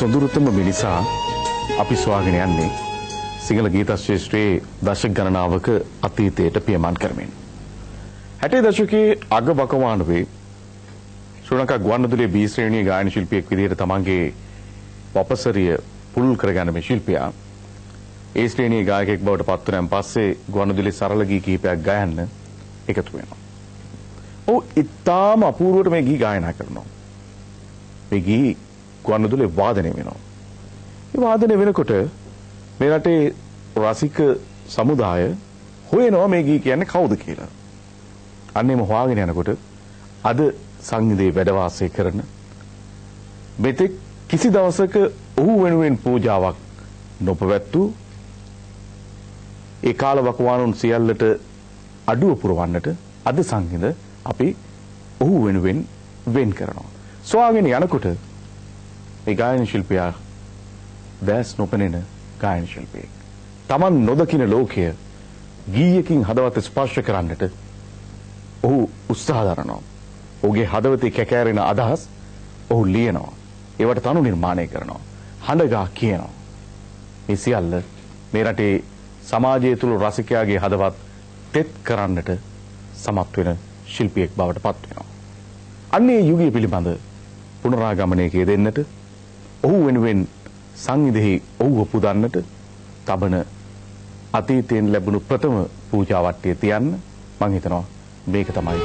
සොඳුරුතම මිනිසා අපි සොයාගෙන යන්නේ සිංහල ගීත ශ්‍රේෂ්ඨයේ දශක ගණනාවක අතීතයට පියමන් කරමින්. 60 දශකයේ අග වකවානුවේ ශ්‍රී ලංකා ගුවන්විදුලියේ බී ශ්‍රේණියේ ගායන ශිල්පියෙක් විදිහට තමන්ගේ වපසරිය පුළුල් කරගන්න මේ ශිල්පියා ඒ ශ්‍රේණියේ ගායකයෙක් බවට පත් වුණාන් පස්සේ ගුවන්විදුලියේ සරල ගී කිහිපයක් ගයන්න එකතු වෙනවා. ඔව් ඉතාම අපූර්වට මේ ගී ගායනා කරනවා. මේ ගී ගුවන්විදුලියේ වාදනය වෙනවා. මේ වාදනය වෙනකොට මේ රටේ රසික සමුදාය හොයනවා මේ ගී කියන්නේ කවුද කියලා. අන්නේම හොයාගෙන යනකොට අද සංගීතයේ වැඩ වාසය කරන මෙතෙක් කිසි දවසක ඔහු වෙනුවෙන් පූජාවක් නොපවැත්වූ ඒ කාල වකවානුන් සියල්ලට අඩුව පුරවන්නට අද සංගීත අපි ඔහු වෙනුවෙන් වෙන් කරනවා. සොයාගෙන යනකොට මේ ගායන ශිල්පියා දැස් නොපෙනෙන ගායන ශිල්පියෙක්. Taman නොදකින ලෝකය ගීයකින් හදවත ස්පර්ශ කරන්නට ඔහු උත්සාහ දරනවා. ඔහුගේ හදවතේ කැකෑරෙන අදහස් ඔහු ලියනවා. ඒවට තනු නිර්මාණය කරනවා. හඬගා කියනවා. මේ සියල්ල මේ රටේ සමාජය තුළ රසිකයාගේ හදවත් තෙත් කරන්නට සමත් වෙන ශිල්පියෙක් බවට පත් වෙනවා. අන්නේ යුගය පිළිබඳ පුනරාගමනයක යෙදෙන්නට ඔහු වෙනුවෙන් සංගීතෙහි ඔහුව පුදන්නට තබන අතීතයෙන් ලැබුණු ප්‍රථම පූජා වට්ටිය තියන්න මම හිතනවා මේක තමයි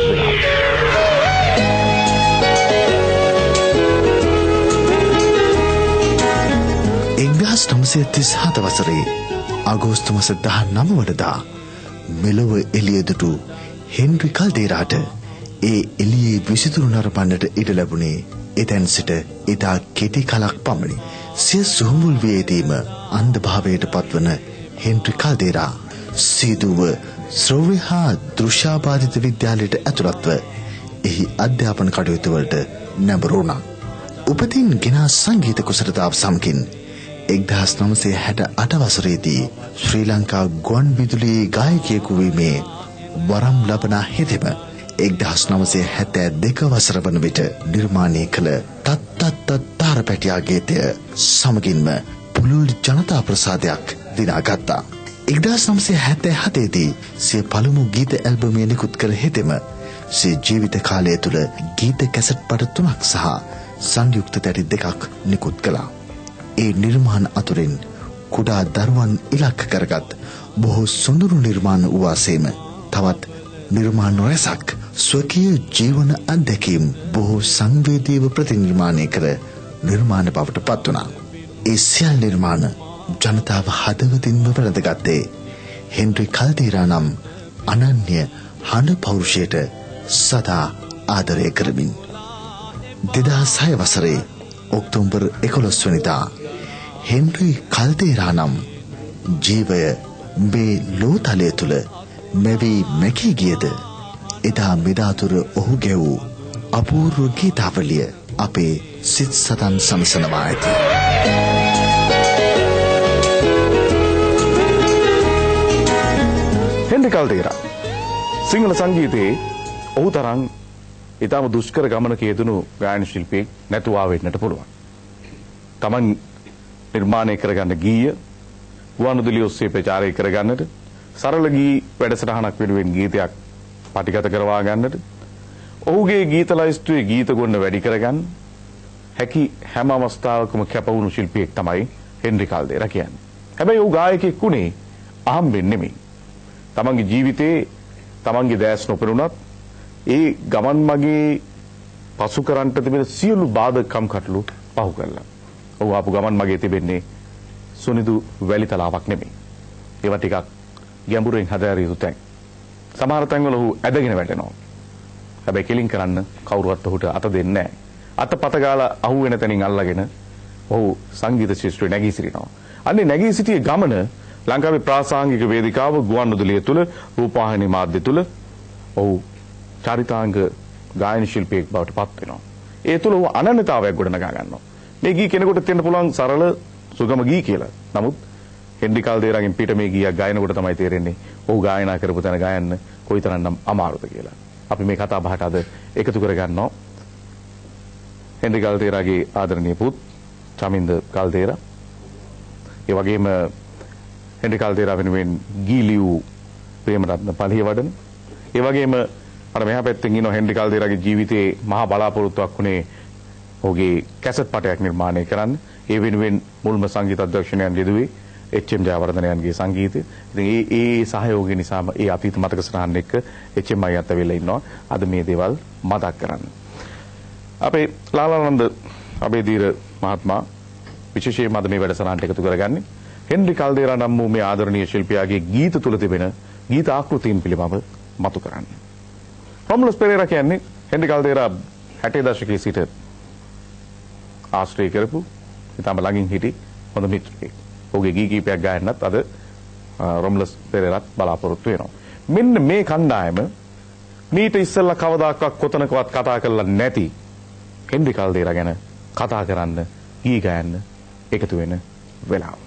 වෙලාව. 1937 වසරේ අගෝස්තු මාස 19 වනදා මෙලොව එළිය දුටු හෙන්රි කල්දේරාට ඒ එළියේ විසිතුරු නරඹන්නට ඉඩ ලැබුණේ එතෙන් සිට ඉතා කෙටි කලක් පමණි. සිය සුහුමුල් වේදීම අන්ධභාවයට පත්වන හෙන්රි කල්දේරා සීදුව ශ්‍රව්‍ය හා දෘශ්‍යාබාධිත විද්‍යාලයට ඇතුළත්ව එහි අධ්‍යාපන කටයුතු වලට නැඹුරු වුණා. උපතින් ගෙනා සංගීත කුසලතාව සමගින් 1968 වසරේදී ශ්‍රී ලංකා ගුවන්විදුලියේ ගායකයෙකු වීමේ වරම් ලබන හෙතෙම 1972 වසර වන විට නිර්මාණය කළ තත්තත් තාරපැටියා ගීතය සමගින්ම පුළුල් ජනතා ප්‍රසාදයක් දිනාගත්තා. 1977 දී සිය පළමු ගීත ඇල්බමය නිකුත් කළ හෙතෙම සිය ජීවිත කාලය තුළ ගීත කැසට් පට 3ක් සහ සංයුක්ත තැටි 2ක් නිකුත් කළා. ඒ නිර්මාණ අතුරින් කුඩා දරුවන් ඉලක්ක කරගත් බොහෝ සොඳුරු නිර්මාණ වූවාසේම තවත් නිර්මාණ රැසක් ස්වකීය ජීවන අත්දැකීම් බොහෝ සංවේදීව ප්‍රතිනිර්මාණය කර නිර්මාණ බවට පත් වුණා. ඒ සියලු නිර්මාණ ජනතාව හදවතින්ම වැළඳගත්තේ හෙන්රි කල්දේරා නම් අනන්‍ය හඬ පෞරුෂයට සදා ආදරය කරමින්. 2006 වසරේ ඔක්තෝබර් 11 වෙනිදා හෙන්රි කල්දේරා නම් ජීවය මේ ලෝතලය තුල මෙවි මැකී ගියද එදා මෙදාතුර ඔහු ගැවූ අපූර්ව ගීතාවලිය අපේ සිත් සතන් සමසනවා ඇති. හෙන්රි කල්දේරා සිංහල සංගීතයේ ඔහු තරම් ඊටම දුෂ්කර ගමනක යෙදුණු ගායන ශිල්පියෙක් නැතුවා වෙන්නට පුළුවන්. Taman නිර්මාණය කරගන්න ගීය ගුවන්විදුලිය ඔස්සේ ප්‍රචාරය කරගන්නට සරල ගී වැඩසටහනක් වෙනුවෙන් ගීතයක් පටිගත කරවා ගන්නට ඔහුගේ ගීත ලයිස්තුවේ ගීත ගොන්න වැඩි කරගන්න හැකි හැම අවස්ථාවකම කැප වුණු ශිල්පියෙක් තමයි හෙන්රි කල්දේරා කියන්නේ. හැබැයි ඔහු ගායකයෙක් වුණේ අහම්බෙන් නෙමෙයි. තමන්ගේ ජීවිතේ තමන්ගේ දැස් නොපෙනුනත් ඒ ගමන් මගේ පසු කරන්ට තිබෙන සියලු බාධකම් කටළු පහු කළා. ඔහු ආපු ගමන් මගේ තිබෙන්නේ සුනිදු වැලි තලාවක් නෙමෙයි. ඒවා ටිකක් ගැඹුරින් හදාරිය යුතු තැන්. සමහර තැන්වල ඔහු ඇදගෙන වැටෙනවා. හැබැයි කෙලින් කරන්න කවුරුවත් ඔහුට අත දෙන්නේ නැහැ. අතපත ගාලා අහු වෙන තැනින් අල්ලගෙන ඔහු සංගීත ශිෂ්ට්‍රය නැගී සිටිනවා. අන්නේ නැගී සිටියේ ගමන ලංකාවේ ප්‍රාසංගික වේදිකාව ගුවන්විදුලිය තුල රූපවාහිනී මාධ්‍ය තුල ඔහු චරිතාංග ගායන ශිල්පියෙක් බවට පත් වෙනවා. ඒ තුල ඔහු අනන්‍යතාවයක් ගොඩනගා ගන්නවා. මේ ගී කෙනෙකුට තියෙන්න පුළුවන් සරල සුගම ගී කියලා. නමුත් හෙන්රි කල්දේරාගෙන් පිට මේ ගීයක් ගායනකොට තමයි තේරෙන්නේ ඔහු ගායනා කරපු තැන ගයන්න කොයිතරම්නම් අමාරුද කියලා. අපි මේ කතා බහට අද එකතු කරගන්නවා හෙන්රි කල්දේරාගේ ආදරණීය පුත් චමින්ද කල්දේරා. ඒ වගේම හෙන්රි කල්දේරා වෙනුවෙන් ගීලියු ප්‍රේමරත්න පලියවඩන. ඒ වගේම අර මෙහා පැත්තෙන් ඉන්න හෙන්රි කල්දේරාගේ ජීවිතයේ මහා බලාපොරොත්තුවක් වුණේ ඔහුගේ කැසට් පටයක් නිර්මාණය කරන්න. ඒ වෙනුවෙන් මුල්ම සංගීත අධ්‍යක්ෂණයන් යෙදුවේ එච්.එම්. ජයවර්ධනයන්ගේ සංගීතය. ඉතින් ඒ සහයෝගය නිසාම ඒ අතීත මතක සටහන් එක්ක එච්.එම්. අයියත් ඇවිල්ලා ඉන්නවා. අද මේ දේවල් මතක් කරන්න. අපේ ලාලානන්ද අබේදීර මහත්මයා විශේෂයෙන්ම අද මේ වැඩසටහනට එකතු කරගන්නේ හෙන්රි කල්දේරා නම් වූ මේ ආදරණීය ශිල්පියාගේ ගීත තුල තිබෙන ගීත ආකෘතීන් පිළිබඳව මතු කරන්න. රොමුලස් පෙරේරා කියන්නේ හෙන්රි කල්දේරා 60 දශකයේ සිට ආශ්‍රය කරපු ඉතාම ළඟින් හිටි හොඳ මිත්‍රයෙක්. ඔහුගේ ගී කීපයක් ගායනත් අද රොමුලස් පෙරේරාත් බලාපොරොත්තු වෙනවා. මෙන්න මේ කණ්ඩායම මීට ඉස්සෙල්ලා කවදාකවත් කොතනකවත් කතා කරලා නැති හෙන්රි කල්දේරා ගැන කතා කරන්න ගී ගයන්න එකතු වෙන වෙලාව.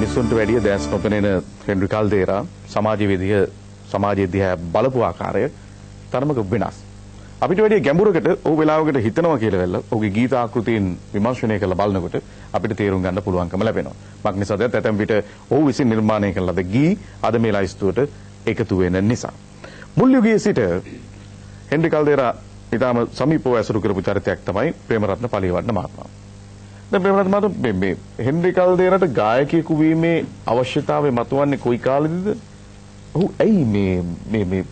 මිනිසුන්ට වැඩිය දැස් නොපෙනෙන හෙන්රි කල්දේරා සමාජයේ දිහා බලපු ආකාරය තරමක වෙනස්. අපිට වැඩිය ගැඹුරකට ඔහු වෙලාවකට හිතනවා කියලා වෙලා ඔහුගේ ගීත ආකෘතීන් විමර්ශනය කරලා බලනකොට අපිට තේරුම් ගන්න පුළුවන්කම ලැබෙනවා. මක් නිසාද ඇතැම් විට ඔහු විසින් නිර්මාණය කළ ලද ගී අද මේ ලයිස්තුවට එකතු වෙන නිසා. මුල් යුගයේ සිට හෙන්රි කල්දේරා ඊටම සමීපව ඇසුරු කරපු චරිතයක් තමයි ප්‍රේමරත්න පලියවඩන මහත්මයා. දැන් ප්‍රේමරත්න මහත්මයා මේ හෙන්රි කල්දේරාට ගායකයෙකු වීමේ අවශ්‍යතාවය මතුවන්නේ කොයි කාලෙදද? ඔහු ඇයි මේ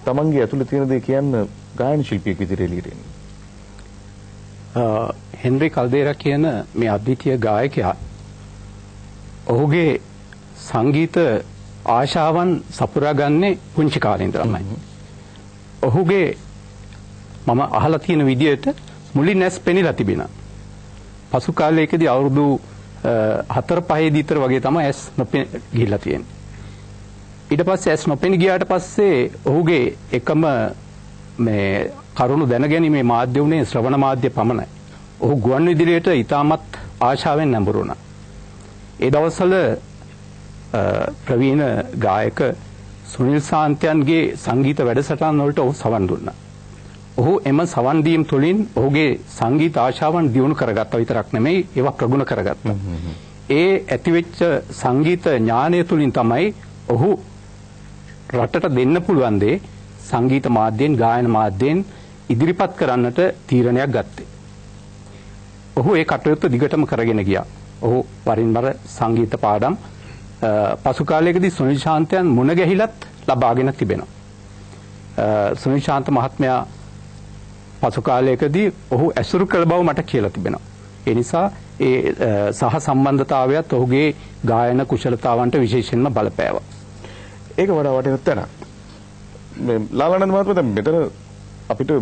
තමන්ගේ ඇතුළේ තියෙන දේ කියන්න ගායන ශිල්පියෙක් විදිහට එළියට එන්නේ? හෙන්රි කල්දේරා කියන මේ අද්විතීය ගායකයා ඔහුගේ සංගීත ආශාවන් සපුරාගන්නේ පුංචි කාලේ ඉඳලාමයි. ඔහුගේ මම අහලා තියෙන විදිහට මුලින් ඇස් පෙනිලා තිබෙනවා. පසු කාලයකදී අවුරුදු 4-5 විතර වගේ තමයි ඇස් ගිහිල්ලා තියෙන්නේ. ඊට පස්සේ ඇස් නොපෙනී ගියාට පස්සේ ඔහුගේ එකම මේ කරුණු දැනගැනීමේ මාධ්‍ය උනේ ශ්‍රවණ මාධ්‍ය පමණයි. ඔහු ගුවන් විදුලියට ඉතාමත් ආශාවෙන් නැඹුරු වුණා. ඒ දවස්වල ප්‍රවීණ ගායක සුනිල් සාන්තයන්ගේ සංගීත වැඩසටහන් වලට ඔහු සවන් දුන්නා. ඔහු එම සවන් දීම් තුළින් ඔහුගේ සංගීත ආශාවන් දියුණු කරගත්තා විතරක් නෙමෙයි ඒවා ප්‍රගුණ කරගත්තා. ඒ ඇතිවෙච්ච සංගීත ඥානය තුළින් තමයි ඔහු රටට දෙන්න පුළුවන් දේ සංගීත මාධ්‍යයෙන් ගායන මාධ්‍යයෙන් ඉදිරිපත් කරන්නට තීරණයක් ගත්තේ. ඔහු ඒ කටයුත්ත දිගටම කරගෙන ගියා. ඔහු වරින් වර සංගීත පාඩම් පසු කාලයකදී සුනිල් ශාන්තයන් මුණ ගැහිලත් ලබාගෙන තිබෙනවා. සුනිල් ශාන්ත මහත්මයා පසු කාලයකදී ඔහු ඇසුරු කළ බව මට කියලා තිබෙනවා. ඒ නිසා ඒ සහ සම්බන්ධතාවයත් ඔහුගේ ගායන කුශලතාවන්ට විශේෂයෙන්ම බලපෑවා. ඒක වඩා වටින තැනක්. මේ ලාලානන්ද මහත්මයා දැන් මෙතන අපිට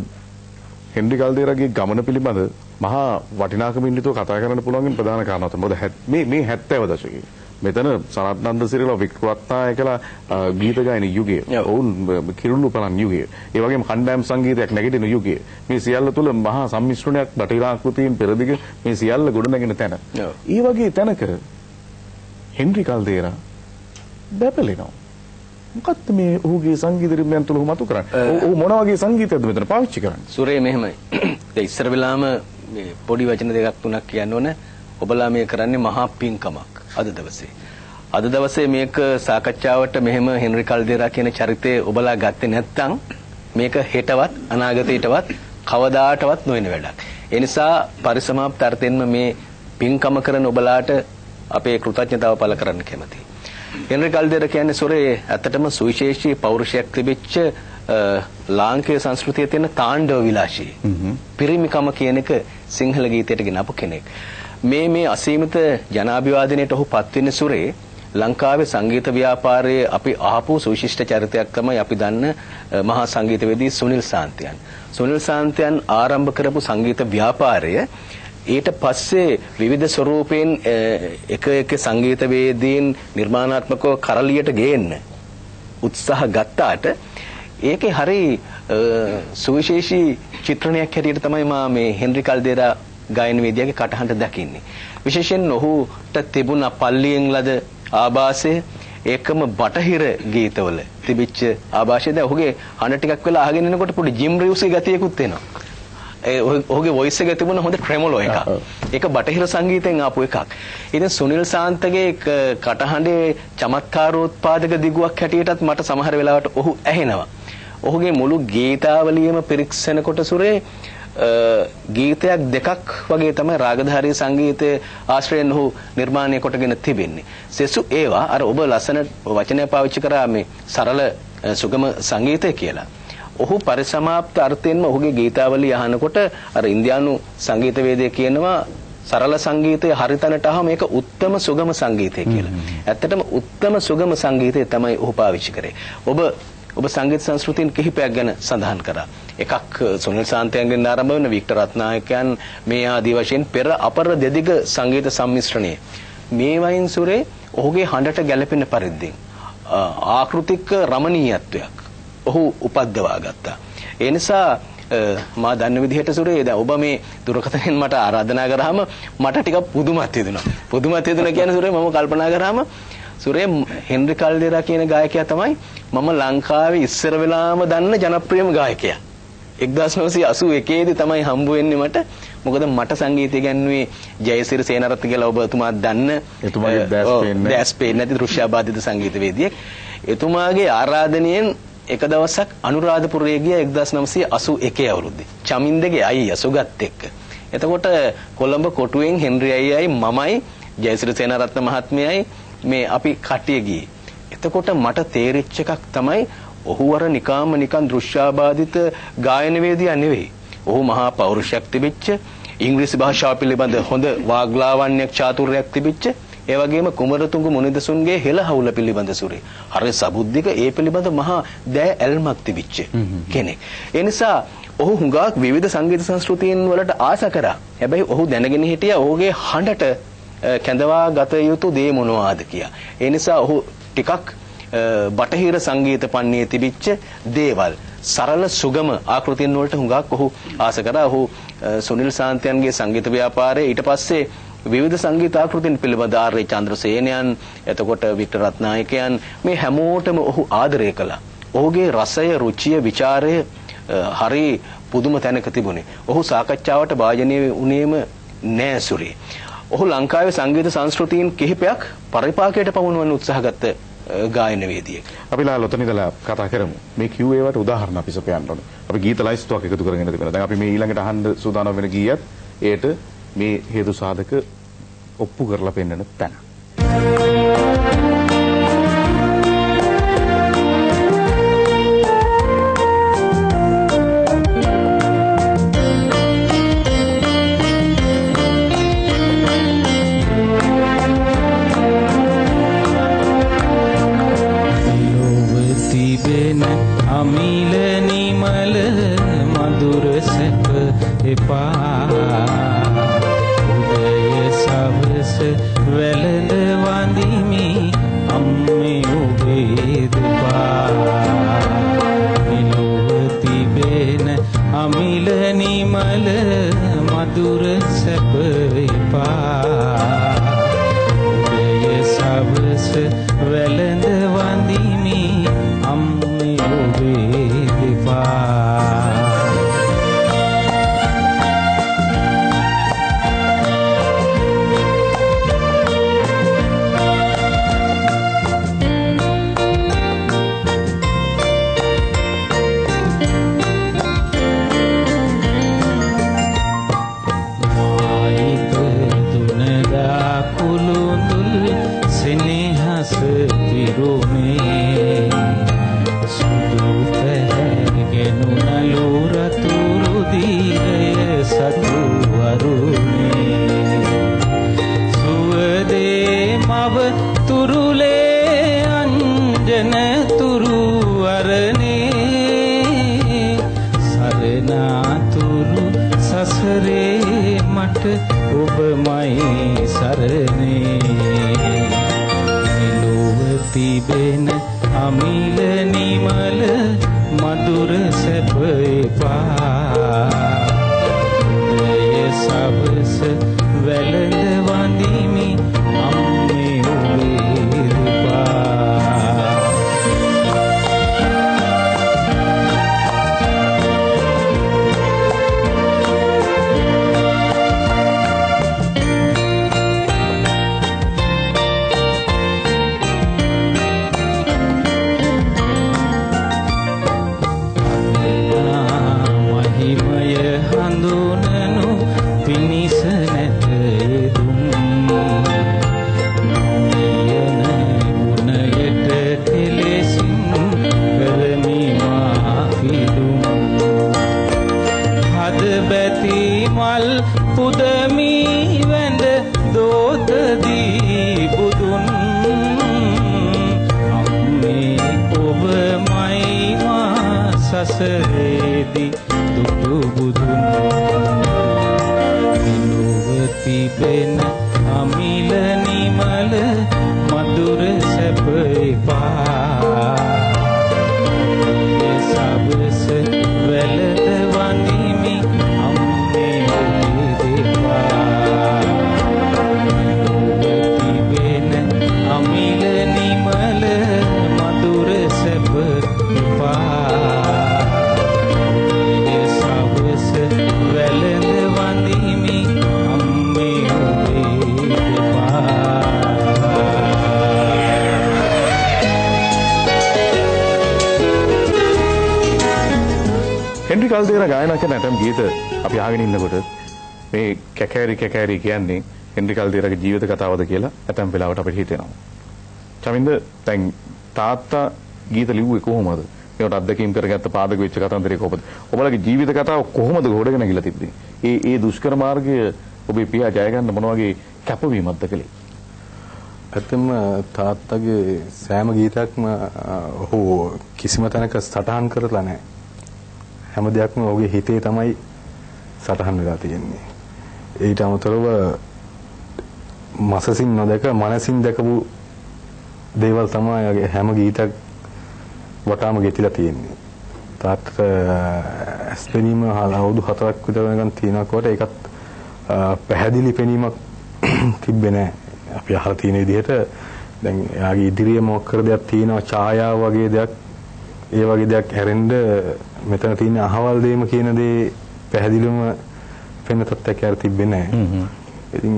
හෙන්රි කල්දේරාගේ ගමන පිළිබඳ මහා වටිනාකමින් යුතුව කතා කරන්න පුළුවන් ප්‍රධාන කාරණා තමයි. මොකද මේ 70 දශකයේ මෙතන සනත් නන්දසිරිලා වික්‍රත්නායකලා ගීත ගායන යුගයේ ඔවුන් කිරුළු පලන් යුගයේ ඒ වගේම කණ්ඩායම් සංගීතයක් නැගිටින යුගයේ මේ සියල්ල තුල මහා සම්මිශ්‍රණයක් බටහිර ආකෘතීන් පෙරදිග මේ සියල්ල ගොඩනගෙන තැන. ඒ වගේ තැනක හෙන්රි කල්දේරා බැපලෙනවා. මොකක්ද මේ ඔහුගේ සංගීත රිද්මයන් තුල මතු කරන්නේ? ඔහු මොන වගේ සංගීතයක්ද මෙතන පාවිච්චි කරන්නේ? සුරේ මෙහෙමයි. ඒ ඉස්සර වෙලාම මේ පොඩි වචන දෙකක් තුනක් කියන්න ඕන. ඔබලා මේ කරන්නේ මහා පිංකමක් අද දවසේ. අද දවසේ මේක සාකච්ඡාවට මෙහෙම හෙන්රි කල්දේරා කියන චරිතය ඔබලා ගත්තේ නැත්නම් මේක හෙටවත් අනාගතයටවත් කවදාටවත් නොවන වැඩක්. ඒ නිසා පරිසමාප්ත අර්ථයෙන්ම මේ පිංකම කරන ඔබලාට අපේ කෘතඥතාව පළ කරන්න කැමතියි. හෙන්රි කල්දේරා කියන්නේ සොරේ ඇත්තටම සුවිශේෂී පෞරුෂයක් තිබෙච්ච ලාංකේය සංස්කෘතියේ තියෙන තාණ්ඩව විලාසී පිරිමිකම කියන එක සිංහල ගීතයට ගෙනපු කෙනෙක්. මේ අසීමිත ජනාභිවාදනයට ඔහු පත් වෙන සුරේ ලංකාවේ සංගීත ව්‍යාපාරයේ අපි ආපු සුවිශිෂ්ට චරිතයක් තමයි අපි දන්න මහා සංගීතවේදී සුනිල් සාන්තයන්. සුනිල් සාන්තයන් ආරම්භ කරපු සංගීත ව්‍යාපාරය ඊට පස්සේ විවිධ ස්වරූපයෙන් එක සංගීතවේදීන් නිර්මාණාත්මකව කරලියට ගේන්න උත්සාහ ගත්තාට ඒකේ හරි සුවිශේෂී චිත්‍රණයක් හැටියට තමයි මා මේ හෙන්රි කල්දේරා ගායන වේදිකාවේ කටහඬ දකින්නේ. විශේෂයෙන් ඔහුට තිබුණ පල්ලියෙන් ලද ආభాසය ඒකම බටහිර ගීතවල තිබිච්ච ආభాෂය දැන් ඔහුගේ හඬ ටිකක් වෙලා අහගෙන ඉනකොට පොඩි ජිම් රිව්ස්ගේ ගතියකුත් එනවා. ඔහුගේ වොයිස් එක තිබුණ හොඳ ට්‍රෙමොලෝ එකක්. ඒක බටහිර සංගීතයෙන් ආපු එකක්. ඉතින් සුනිල් සාන්තගේ කටහඬේ චමත්කාරෝත්පාදක දිගුවක් හැටියටත් මට සමහර වෙලාවට ඔහු ඇහෙනවා. ඔහුගේ මුළු ගීතාවලියම පිරික්සනකොට සුරේ ගීතයක් දෙකක් වගේ තමයි රාගධාරී සංගීතයේ ආශ්‍රයෙන් ඔහු නිර්මාණය කොටගෙන තිබෙන්නේ. සෙසු ඒවා අර ඔබ ලස්සන වචනය පාවිච්චි කරා මේ සරල සුගම සංගීතය කියලා. ඔහු පරිසමාප්ත අර්ථයෙන්ම ඔහුගේ ගීතාවලිය අහනකොට අර ඉන්දියානු සංගීතවේදියා කියනවා සරල සංගීතයේ හරිතනට අහම මේක උත්තම සුගම සංගීතය කියලා. ඇත්තටම උත්තම සුගම සංගීතය තමයි ඔහු පාවිච්චි කරේ. ඔබ සංගීත සංස්කෘතියන් කිහිපයක් ගැන සඳහන් කරා. එකක් සුනිල් සාන්තයන්ගෙන් ආරම්භ වෙන වික්ටර් රත්නායකයන් මේ ආදී වශයෙන් පෙර අපර දෙදිග සංගීත සම්මිශ්‍රණය. මේ වයින් සුරේ ඔහුගේ හඬට ගැළපෙන පරිද්දෙන් ආකෘතික රමණීයත්වයක් ඔහු උපද්දවා ගත්තා. ඒ නිසා මා දන්න විදිහට සුරේ දැන් ඔබ මේ දුරකථනයෙන් මට ආරාධනා කරාම මට ටිකක් පුදුමත් හිතුණා. පුදුමත් හිතුණා කියන්නේ සුරේ මම කල්පනා කරාම සුරේ හෙන්රි කල්දේරා කියන ගායකයා තමයි මම ලංකාවේ ඉස්සර වෙලාම දන්න ජනප්‍රියම ගායකයා. 1981 දී තමයි හම්බ වෙන්නේ මට. මොකද මට සංගීතය ගැන්නුවේ ජයසිරි සේනරත්න කියලා ඔබතුමා දන්න එතුමාගේ දැස් පේන්නේ නැති දෘශ්‍යාබාධිත සංගීතවේදියෙක්. එතුමාගේ ආරාධනයෙන් එක දවසක් අනුරාධපුරයේ ගියා 1981 අවුරුද්දේ. චමින්දගේ අයියා සුගත් එක්ක. එතකොට කොළඹ කොටුවෙන් හෙන්රි අයියයි මමයි ජයසිරි සේනරත්න මහත්මයයි මේ අපි කට්ටිය ගියේ. එතකොට මට තේරිච්ච එකක් තමයි ඔහු අර නිකන් දෘශ්‍යාබාධිත ගායනවේදියා නෙවෙයි. ඔහු මහා පෞරුෂයක් තිබිච්ච, ඉංග්‍රීසි භාෂාව පිළිබඳ හොඳ වාග්ලාවන්‍යයක් චාතුර්යයක් තිබිච්ච, ඒ වගේම කුමරතුංග මුනිදසුන්ගේ හෙළහවුල පිළිබඳ සුරේ හරි සබුද්ධික ඒ පිළිබඳ මහා දෑ ඇල්මක් තිබිච්ච කෙනෙක්. ඒ නිසා ඔහු හුඟක් විවිධ සංගීත සංස්කෘතීන් වලට ආස කරා. හැබැයි ඔහු දැනගෙන හිටියා ඔහුගේ හඬට කැඳවා ගත යුතු දේ මොනවාද කියලා. ඒ නිසා ඔහු ටිකක් බටහිර සංගීත පන්නේ තිබිච්ච දේවල් සරල සුගම ආකෘතියන් වලට හුඟක් ඔහු ආස කරා. ඔහු සුනිල් සාන්තයන්ගේ සංගීත ව්‍යාපාරයේ ඊට පස්සේ විවිධ සංගීත ආකෘතින් පිළිබඳ ආර්.ඒ. චන්ද්‍රසේනයන්, එතකොට වික්ටර් රත්නායකයන් මේ හැමෝටම ඔහු ආදරය කළා. ඔහුගේ රසය, රුචිය, ਵਿਚාරය හරි පුදුම තැනක තිබුණේ. ඔහු සාකච්ඡාවට භාජනය වුණේම නෑ සුරේ. ඔහු ලංකාවේ සංගීත සංස්කෘතීන් කිහිපයක් පරිපාකයට පමුණුවන්න උත්සාහගත්ත ගායනවේදියෙක්. අපි ලා ලොතන ඉඳලා කතා කරමු. මේ කිව්ව ඒවට උදාහරණ අපි සපයන්න ඕනේ. අපි ගීත ලයිස්තුවක් එකතු කරගෙන තිබෙනවා. දැන් අපි මේ ඊළඟට අහන්න සූදානම් වෙන ගීයත් ඒට මේ හේතු සාධක ඔප්පු කරලා පෙන්වන තැන. හෙන්රි කල්දේරා ගායනා කරන ඇතම් ගීත අපි අහගෙන ඉන්නකොට මේ කැකෑරි කියන්නේ හෙන්රි කල්දේරාගේ ජීවිත කතාවද කියලා ඇතම් වෙලාවට අපිට හිතෙනවා. චමින්ද දැන් තාත්තා ගීත ලිව්වේ කොහොමද? මේකට අත්දැකීම් කරගත්ත පාදක වෙච්ච කතන්දරයක ඔබලගේ ජීවිත කතාව කොහොමද ගොඩගෙන ගිහලා තිබ්බේ? ඒ දුෂ්කර මාර්ගය ඔබේ පියා ජය ගන්න මොන වගේ කැපවීමක්ද කළේ? ඇත්තම තාත්තගේ සෑම ගීතයක්ම ඔහු කිසිම තැනක සටහන් කරලා නැහැ. හැම දෙයක්ම ඔහුගේ හිතේ තමයි සටහන් වෙලා තියෙන්නේ. ඊට අමතරව මසසින් නොදක මනසින් දැකපු දේවල් තමයි හැම ගීතයක් වටාම ගෙතිලා තියෙන්නේ. තාත්තට ස්පෙනීම අවුරුදු 4ක් විතර වෙනකන් තියෙනකොට ඒකත් පැහැදිලි පෙනීමක් තිබ්බේ නැහැ. අපි අහලා තියෙන විදිහට දැන් එයාගේ ඉදිරියේ මොකක්ද දෙයක් තියෙනවා ඡායාව වගේ දෙයක් ඒ වගේ දෙයක් හැරෙන්න මෙතන තියෙන අහවල් දෙයම කියන දේ පැහැදිලිවම පෙන්න තත්ත්වයක් යාර තිබ්බේ නැහැ. ඉතින්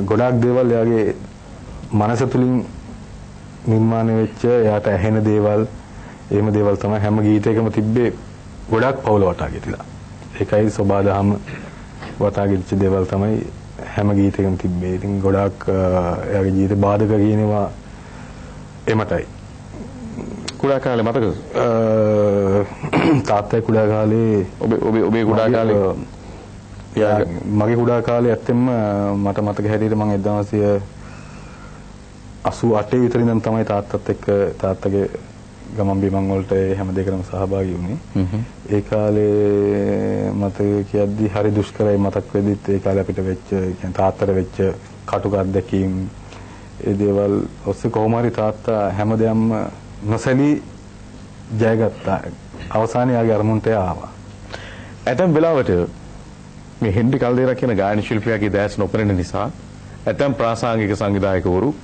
ගොඩාක් දේවල් එයාගේ මනස තුලින් නිර්මාණය වෙච්ච එයාට ඇහෙන දේවල් එහෙම දේවල් තමයි හැම ගීතයකම තිබ්බේ ගොඩාක් පවුල වටා ගෙතිලා. ඒකයි සබාදහම වටා ගෙච්ච දේවල් තමයි හැම ගීතයකම තිබ්බේ. ඉතින් ගොඩාක් එයාගේ ජීවිත බාධක කියනවා එමටයි. කුඩා කාලේ මතකද? තාත්තයි කුඩා කාලේ ඔබේ කුඩා කාලේ මගේ කුඩා කාලේ ඇත්තෙන්ම මට මතක හැටියට මම 1988 විතර ඉඳන් තමයි තාත්තත් එක්ක තාත්තගේ ගමන් බිමන් වලට හැම දෙයකටම සහභාගී වුණේ. ඒ කාලේ මතක කියද්දි හරි දුෂ්කරයි මතක් වෙද්දිත් ඒ කාලේ අපිට වෙච්ච කියන්නේ තාත්තට වෙච්ච කටුක අත්දැකීම් ඒ දේවල් ඔස්සේ කොහොම හරි තාත්තා හැමදේම නොසැලී ජයගත්තා. අවසානයේ ආගේ අරමුණට ආවා. ඇතැම් වෙලාවට මේ හෙන්රි කල්දේරා කියන ගායන ශිල්පියාගේ දැස් නොපෙනෙන නිසා ඇතැම් ප්‍රාසංගික සංවිධායකවරු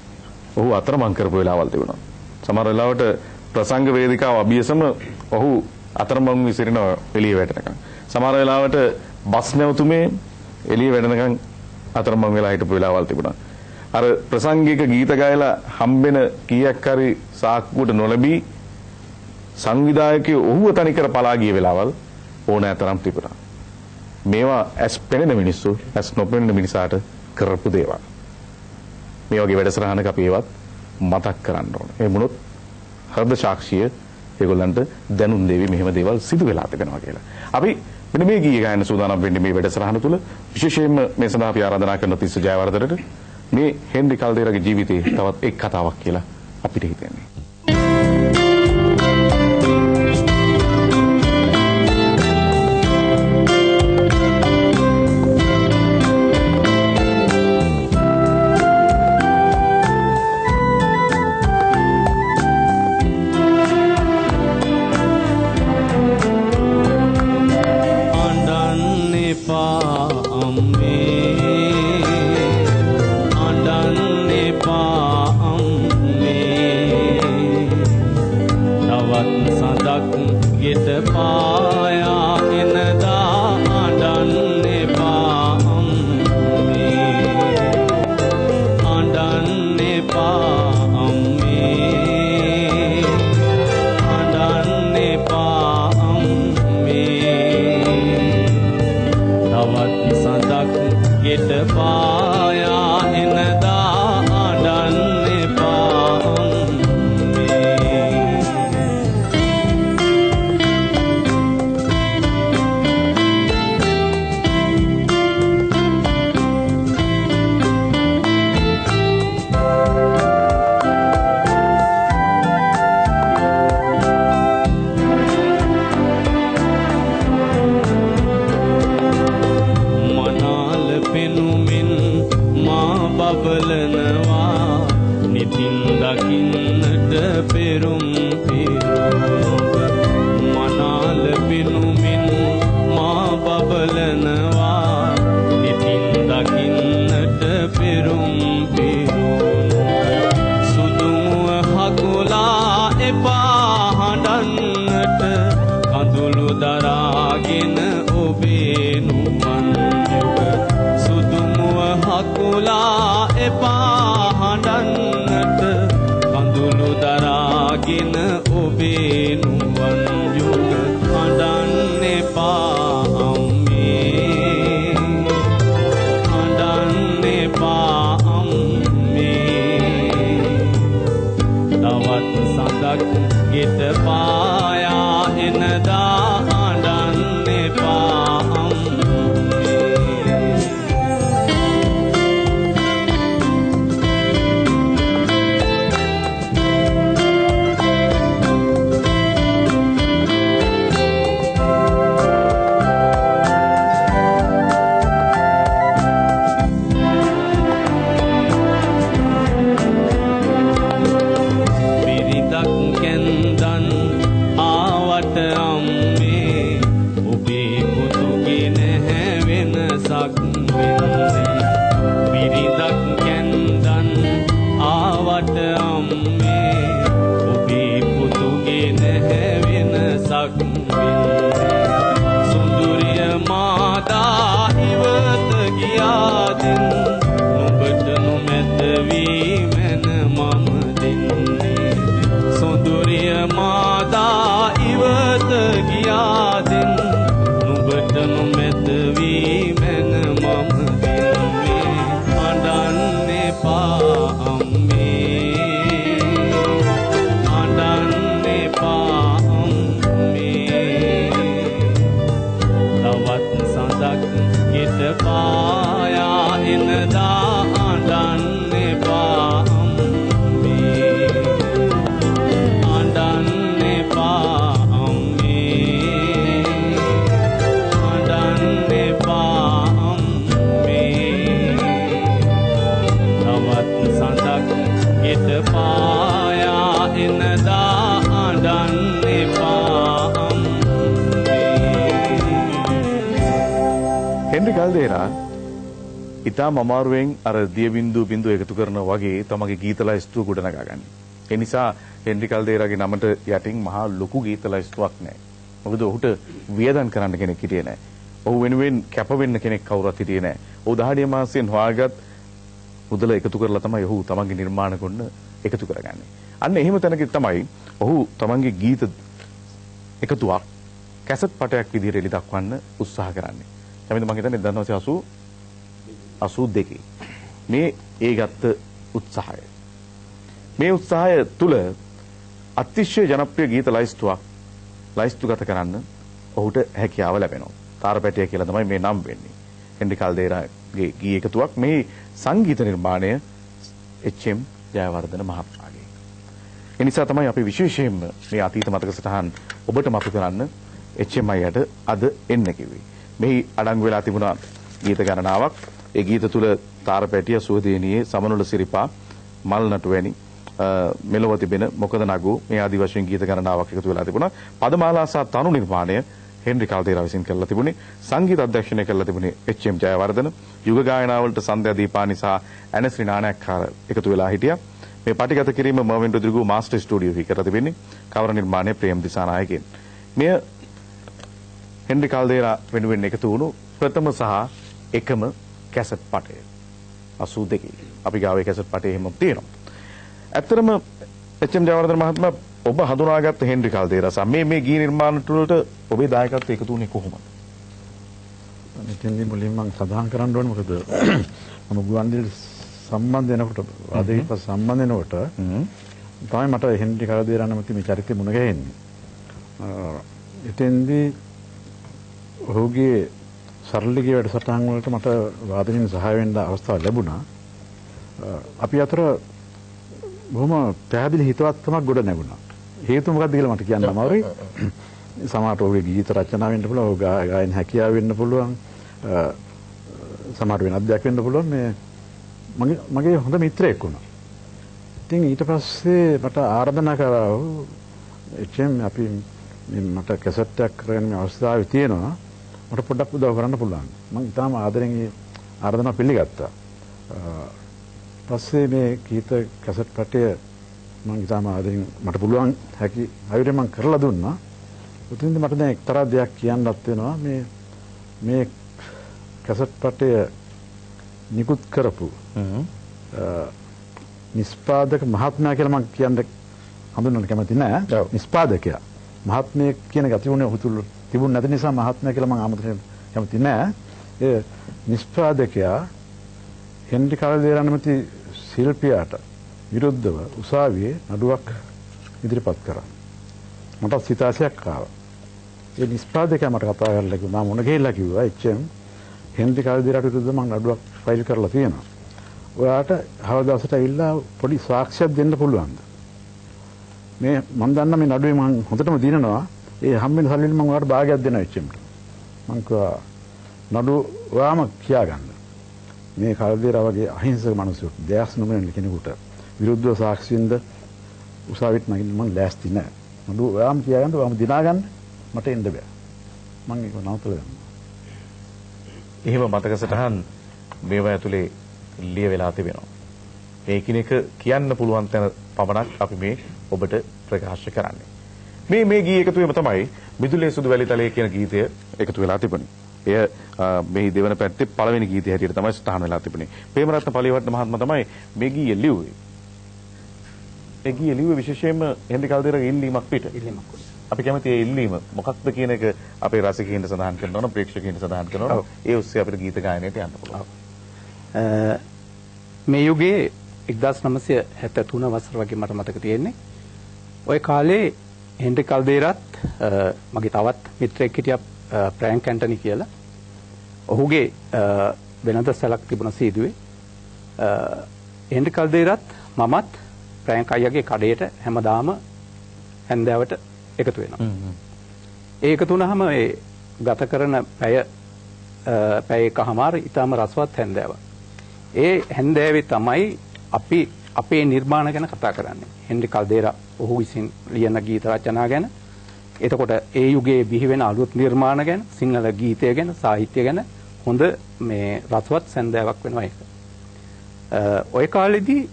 ඔහු අතරමං කරපු වෙලාවල් තිබුණා. සමහර වෙලාවට ප්‍රසංග වේදිකාව අභියසම ඔහු අතරමං විසිරෙන එළිය වැටෙනකන්. සමහර වෙලාවට බස් නැවතුමේ එළිය වැටෙනකන් අතරමං වෙලා හිටපු වෙලාවල් තිබුණා. අර ප්‍රසංගික ගීත ගායලා හම්බෙන කීයක් හරි සාක්කුවට නොලැබී සංවිධායකයෝ ඔහුව තනිකර පලා ගිය වෙලාවල් ඕනෑතරම් තිබුණා. මේවා ඇස් පෙනෙන මිනිස්සු ඇස් නොපෙනෙන මිනිසාට කරපු දේවල්. මේ වගේ වැඩසටහනක අපි ඒවත් මතක් කරන්න ඕනේ. ඒ වුණොත් හෘද සාක්ෂිය ඒගොල්ලන්ට දැනුම් දෙවි මෙහෙම දේවල් සිදු වෙලා තිබෙනවා කියලා. අපි මෙන්න මේ ගීය ගායන සූදානම් වෙන්නේ මේ වැඩසටහන තුල විශේෂයෙන්ම මේ සඳහා අපි ආරාධනා කරන තිස්ස ජයවර්ධනට මේ හෙන්රි කල්දේරාගේ ජීවිතයේ තවත් එක් කතාවක් කියලා අපිට හිතෙන්නේ. ඔබේ නුවන් යුග අඬන්න එපා අම්මේ දවසක් වෙන්නේ බිරිඳක් කැන්දන් ආවට අම්මේ ඔබේ පුතුගේ නැහැ වෙනසක් වෙන්නේ සුන්දරිය මාතා ඉවත ගියාදින් නුඹට නොමැත වී මන මම දෙන්නේ සුන්දරිය මාතා ඉවත ගියාදින් නුඹට නොමැත වී මන මම දෙන්නේ අඬන්න එපා අම්මේ අඬන්න එපා අම්මේ තවත් සඳක් ගෙට පායා එනදා අඬන්න එපා අම්මේ අඬන්න එපා අම්මේ අඬන්න එපා අම්මේ තවත් සඳක් ගෙට පායා එනදා අඬන්න එපා හෙන්රි කල්දේරා ඉතාම අමාරුවෙන් අර දිය බින්දු බින්දු එකතු කරන වගේ තමගේ ගීත ලයිස්තුව ගොඩනගා ගන්න. ඒ නිසා හෙන්රි කල්දේරාගේ නමට යටින් මහා ලොකු ගීත ලයිස්තුවක් නැහැ. මොකද ඔහුට වියදම් කරන්න කෙනෙක් හිටියේ නැහැ. ඔහු වෙනුවෙන් කැප වෙන්න කෙනෙක් කවුරුත් හිටියේ නැහැ. ඔහු දහඩිය මාසයෙන් හොයාගත් මුදල එකතු කරලා තමයි ඔහු තමන්ගේ නිර්මාණ කොන්න එකතු කරගන්නේ. අන්න එහෙම තැනක තමයි ඔහු තමන්ගේ ගීත එකතුවක් කැසට් පටයක් විදිහට එලි දක්වන්න උත්සාහ කරන්නේ. තමයි මම හිතන්නේ 1982 මේ ඒ ගත්ත උත්සාහය. මේ උත්සාහය තුල අතිශය ජනප්‍රිය ගීත ලයිස්තුගත කරන්න ඔහුට හැකියාව ලැබෙනවා. තාරපැටිය කියලා තමයි මේ නම් වෙන්නේ. හෙන්රි කල්දේරාගේ ගී එකතුවක් මේ සංගීත නිර්මාණය එච්.එම්. ජයවර්ධන මහත්මයාගේ. ඒ නිසා තමයි අපි විශේෂයෙන්ම මේ අතීත මතක සටහන් ඔබට මතු කරන්න එච්.එම්. අයියට අද එන්න කිව්වේ. මෙහි අඩංගු වෙලා තිබුණා ගීත ගණනාවක්. ඒ ගීත තුල තාරපැටිය සුවදේනියේ සමනොළ සිරිපා මල් නටු වැනි මෙලොව තිබෙන මොකද නගු මේ ආදි වශයෙන් ගීත ගණනාවක් එකතු වෙලා තිබුණා. පදමාලා සහ තනු නිර්මාණය හෙන්රි කල්දේරා විසින් කරලා තිබුණේ. සංගීත අධ්‍යක්ෂණය කරලා තිබුණේ එච්.එම්. ජයවර්ධන. යුග ගායනා වලට සන්ධ්‍යා දීපානි සහ ඇනස්රි නානක්කාර එකතු වෙලා හිටියා. මේ පටිගත කිරීම මර්වින් රොඩ්රිගෝ මාස්ටර් ස්ටුඩියෝ එකේ කරලා තිබෙන්නේ. කවර නිර්මාණය ප්‍රේම් දිසානායකෙන්. මෙය හෙන්රි කල්දේරා වෙනුවෙන් එකතු වුණු ප්‍රථම සහ එකම කැසට් පටය 82. අපි ගාවේ කැසට් පටේ එහෙම තියෙනවා. ඇත්තටම එච්.එම්. ජයවර්ධන මහත්මයා ඔබ හඳුනාගත්ත හෙන්රි කල්දේරා සහ මේ ගී නිර්මාණ වලට ඔබේ දායකත්වය එකතු වුණේ කොහොමද? මෙතෙන්දී මුලින්ම මම සඳහන් කරන්න ඕනේ මොකද මම ගුවන්විදුලි සම්බන්ධ වෙනකොට ආදේවිප සම්බන්ධ වෙනකොට තමයි මට හෙන්රි කල්දේරා නැමැති මේ චරිතය මුණ ගැහෙන්නේ. එතෙන්දී ඔහුගේ සරලගේ වැඩසටහන් වලට මට වාදනයෙන් සහාය වෙන්න අවස්ථාව ලැබුණා. අපි අතර බොහොම පැහැදිලි හිතවත්කමක් ගොඩ නැගුණා. හේතුව මොකක්ද කියලා මට කියන්න අමාරුයි. සමහරට ඔහුගේ ගීත රචනා වෙන්න පුළුවන්, ඔහු ගායන හැකියාව වෙන්න පුළුවන්, සමහර වෙන අධ්‍යයක් වෙන්න පුළුවන්. මේ මගේ හොඳ මිත්‍රයෙක් වුණා. ඉතින් ඊට පස්සේ මට ආරාධනා කරා එච්.එම්. අපි මට කැසට් එකක් කරගෙන මේ අවස්ථාවේ තියෙනවා. මට පොඩ්ඩක් උදව් කරන්න පුළුවන්. මම ඉතාලම ආදරෙන් ඒ ආරාධනාව පිළිගත්තා. පස්සේ මේ ගීත කැසට් පටය මම ඉතාලම ආදරෙන් මට පුළුවන් හැකි අයුරින් මම කරලා දුන්නා. උතින්ද මට දැන් එක්තරා දෙයක් කියන්නත් වෙනවා. මේ කැසට් පටය නිකුත් කරපු නිෂ්පාදක මහත්මයා කියලා මම කියන්න හඳුන්වන්න කැමති නෑ. නිෂ්පාදකයා මහත්මයෙක් කියන ගතිගුණය ඔහු තුල තිබුණ නැති නිසා මහත්මයා කියලා මම ආමන්ත්‍රණය කැමති නෑ. ඒ නිෂ්පාදකයා හෙන්රි කල්දේරා නැමැති ශිල්පියාට විරුද්ධව උසාවියේ නඩුවක් ඉදිරිපත් කරා. මට සිතාසයක් ආවා. ඒ නිෂ්පාදකයා මට කතා කරලා කිව්වා මම මොන ගෙයිලා කිව්වා එච්.එම්. හෙන්රි කල්දේරාට විරුද්ධව මම නඩුවක් ෆයිල් කරලා තියෙනවා. ඔයාට හවදාසට ඇවිල්ලා පොඩි සාක්ෂියක් දෙන්න පුළුවන්ද? මේ මම දන්නා මේ නඩුවේ මම හොඳටම දිනනවා. ඒ හැම්බෙන සල්ලින් මම ඔයාලට භාගයක් දෙනවා එච්.එම්.ට. මම කිව්වා නඩුව ඔයාම කියාගන්න. මේ කල්දේරා වගේ අහිංසක මිනිසෙක් දෙයස් නොමන කෙනෙකුට විරුද්ධව සාක්ෂියෙන්ද උසාවියට නගින්න මම ලෑස්ති නෑ. නඩුව ඔයාම කියාගන්න ඔයාම දිනාගන්න මට එන්න බෑ. මම ඒක නවත්තලා දැම්මා. එහෙම මතක සටහන් මේවා ඇතුලේ ලිය වෙලා තිබෙනවා. මේ කිනක කියන්න පුළුවන් තැන පමණක් අපි මේ ඔබට ප්‍රකාශ කරන්නේ. මේ ගී එකතු වීම තමයි මිදුලේ සුදු වැලි තලයේ කියන ගීතය එකතු වෙලා තිබුණේ. එය මේ දෙවන පැත්තේ පළවෙනි ගීතය හැටියට තමයි ස්ථාන වෙලා තිබුණේ. ප්‍රේමරත්න පලිවර්ධන මහත්මයා තමයි මේ ගීය ලිව්වේ. ඒ ගීය ලිව්වේ විශේෂයෙන්ම හෙන්රි කල්දේරාගේ ඉල්ලීමක් පිට. අපි කැමති ඒ ඉල්ලීම මොකක්ද කියන එක අපේ රසිකයින්ට සඳහන් කරනවා, ප්‍රේක්ෂකයින්ට සඳහන් කරනවා. ඒ ඔස්සේ අපිට ගීත ගායනයට යන්න පුළුවන්. මේ යුගයේ 1973 වසර වගේ මට මතක තියෙන්නේ. ওই කාලේ හෙන්රි කල්දේරාත් මගේ තවත් මිත්‍රයෙක් හිටියා ප්‍රෑන්ක් ඇන්ටනි කියලා. ඔහුගේ වෙනද සැලක් තිබුණ සීදුවේ හෙන්රි කල්දේරාත් මමත් ප්‍රෑන්ක් අයියාගේ කඩේට හැමදාම හැන්දෑවට එකතු වෙනවා. ඒ එකතු වුණාම ඒ ගත කරන පැය එකමාර ඊටම රසවත් හැන්දෑවක්. ඒ හැන්දෑවේ තමයි අපි අපේ නිර්මාණ ගැන කතා කරන්නේ. හෙන්රි කල්දේරා ඔහු විසින් ලියන ගීත රචනා ගැන, එතකොට ඒ යුගයේ බිහි වෙන අලුත් නිර්මාණ ගැන, සිංහල ගීතය ගැන, සාහිත්‍ය ගැන හොඳ මේ රසවත් සැන්දෑවක් වෙනවා ඒක. ওই කාලෙදී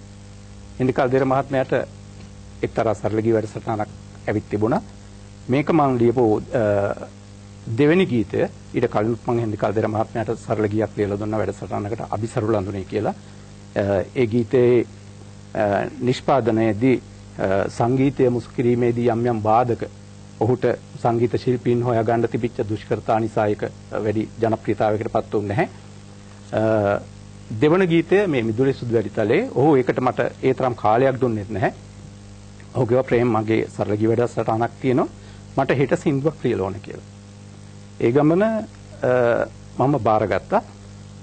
හෙන්රි කල්දේරා මහත්මයාට එක්තරා සරල ගී වැඩසටහනක් ඇවිත් තිබුණා. මේක මම ලියපු දෙවෙනි ගීතය. ඊට කලින් මම හෙන්රි කල්දේරා මහත්මයාට සරල ගීයක් ලියලා දුන්නා වැඩසටහනකට අභිසරු ලඳුනේ කියලා. ඒ ගීතේ නිෂ්පාදනයේදී සංගීතය මුසු කිරීමේදී යම් යම් බාධක ඔහුට සංගීත ශිල්පීන් හොයාගන්න තිබිච්ච දුෂ්කරතා නිසා ඒක වැඩි ජනප්‍රියතාවයකට පත් වුනේ නැහැ. දෙවන ගීතය මේ මිදුලේ සුදු වැලි තලයේ ඔහු ඒකට මට ඒ තරම් කාලයක් දුන්නේ නැහැ. ඔහු කිව්වා ප්‍රේම් මගේ සරල ගී වැඩසටහනක් තියෙනවා මට හෙට සින්දුවක් ලියලා ඕන කියලා. ඒ ගමන මම බාරගත්තා.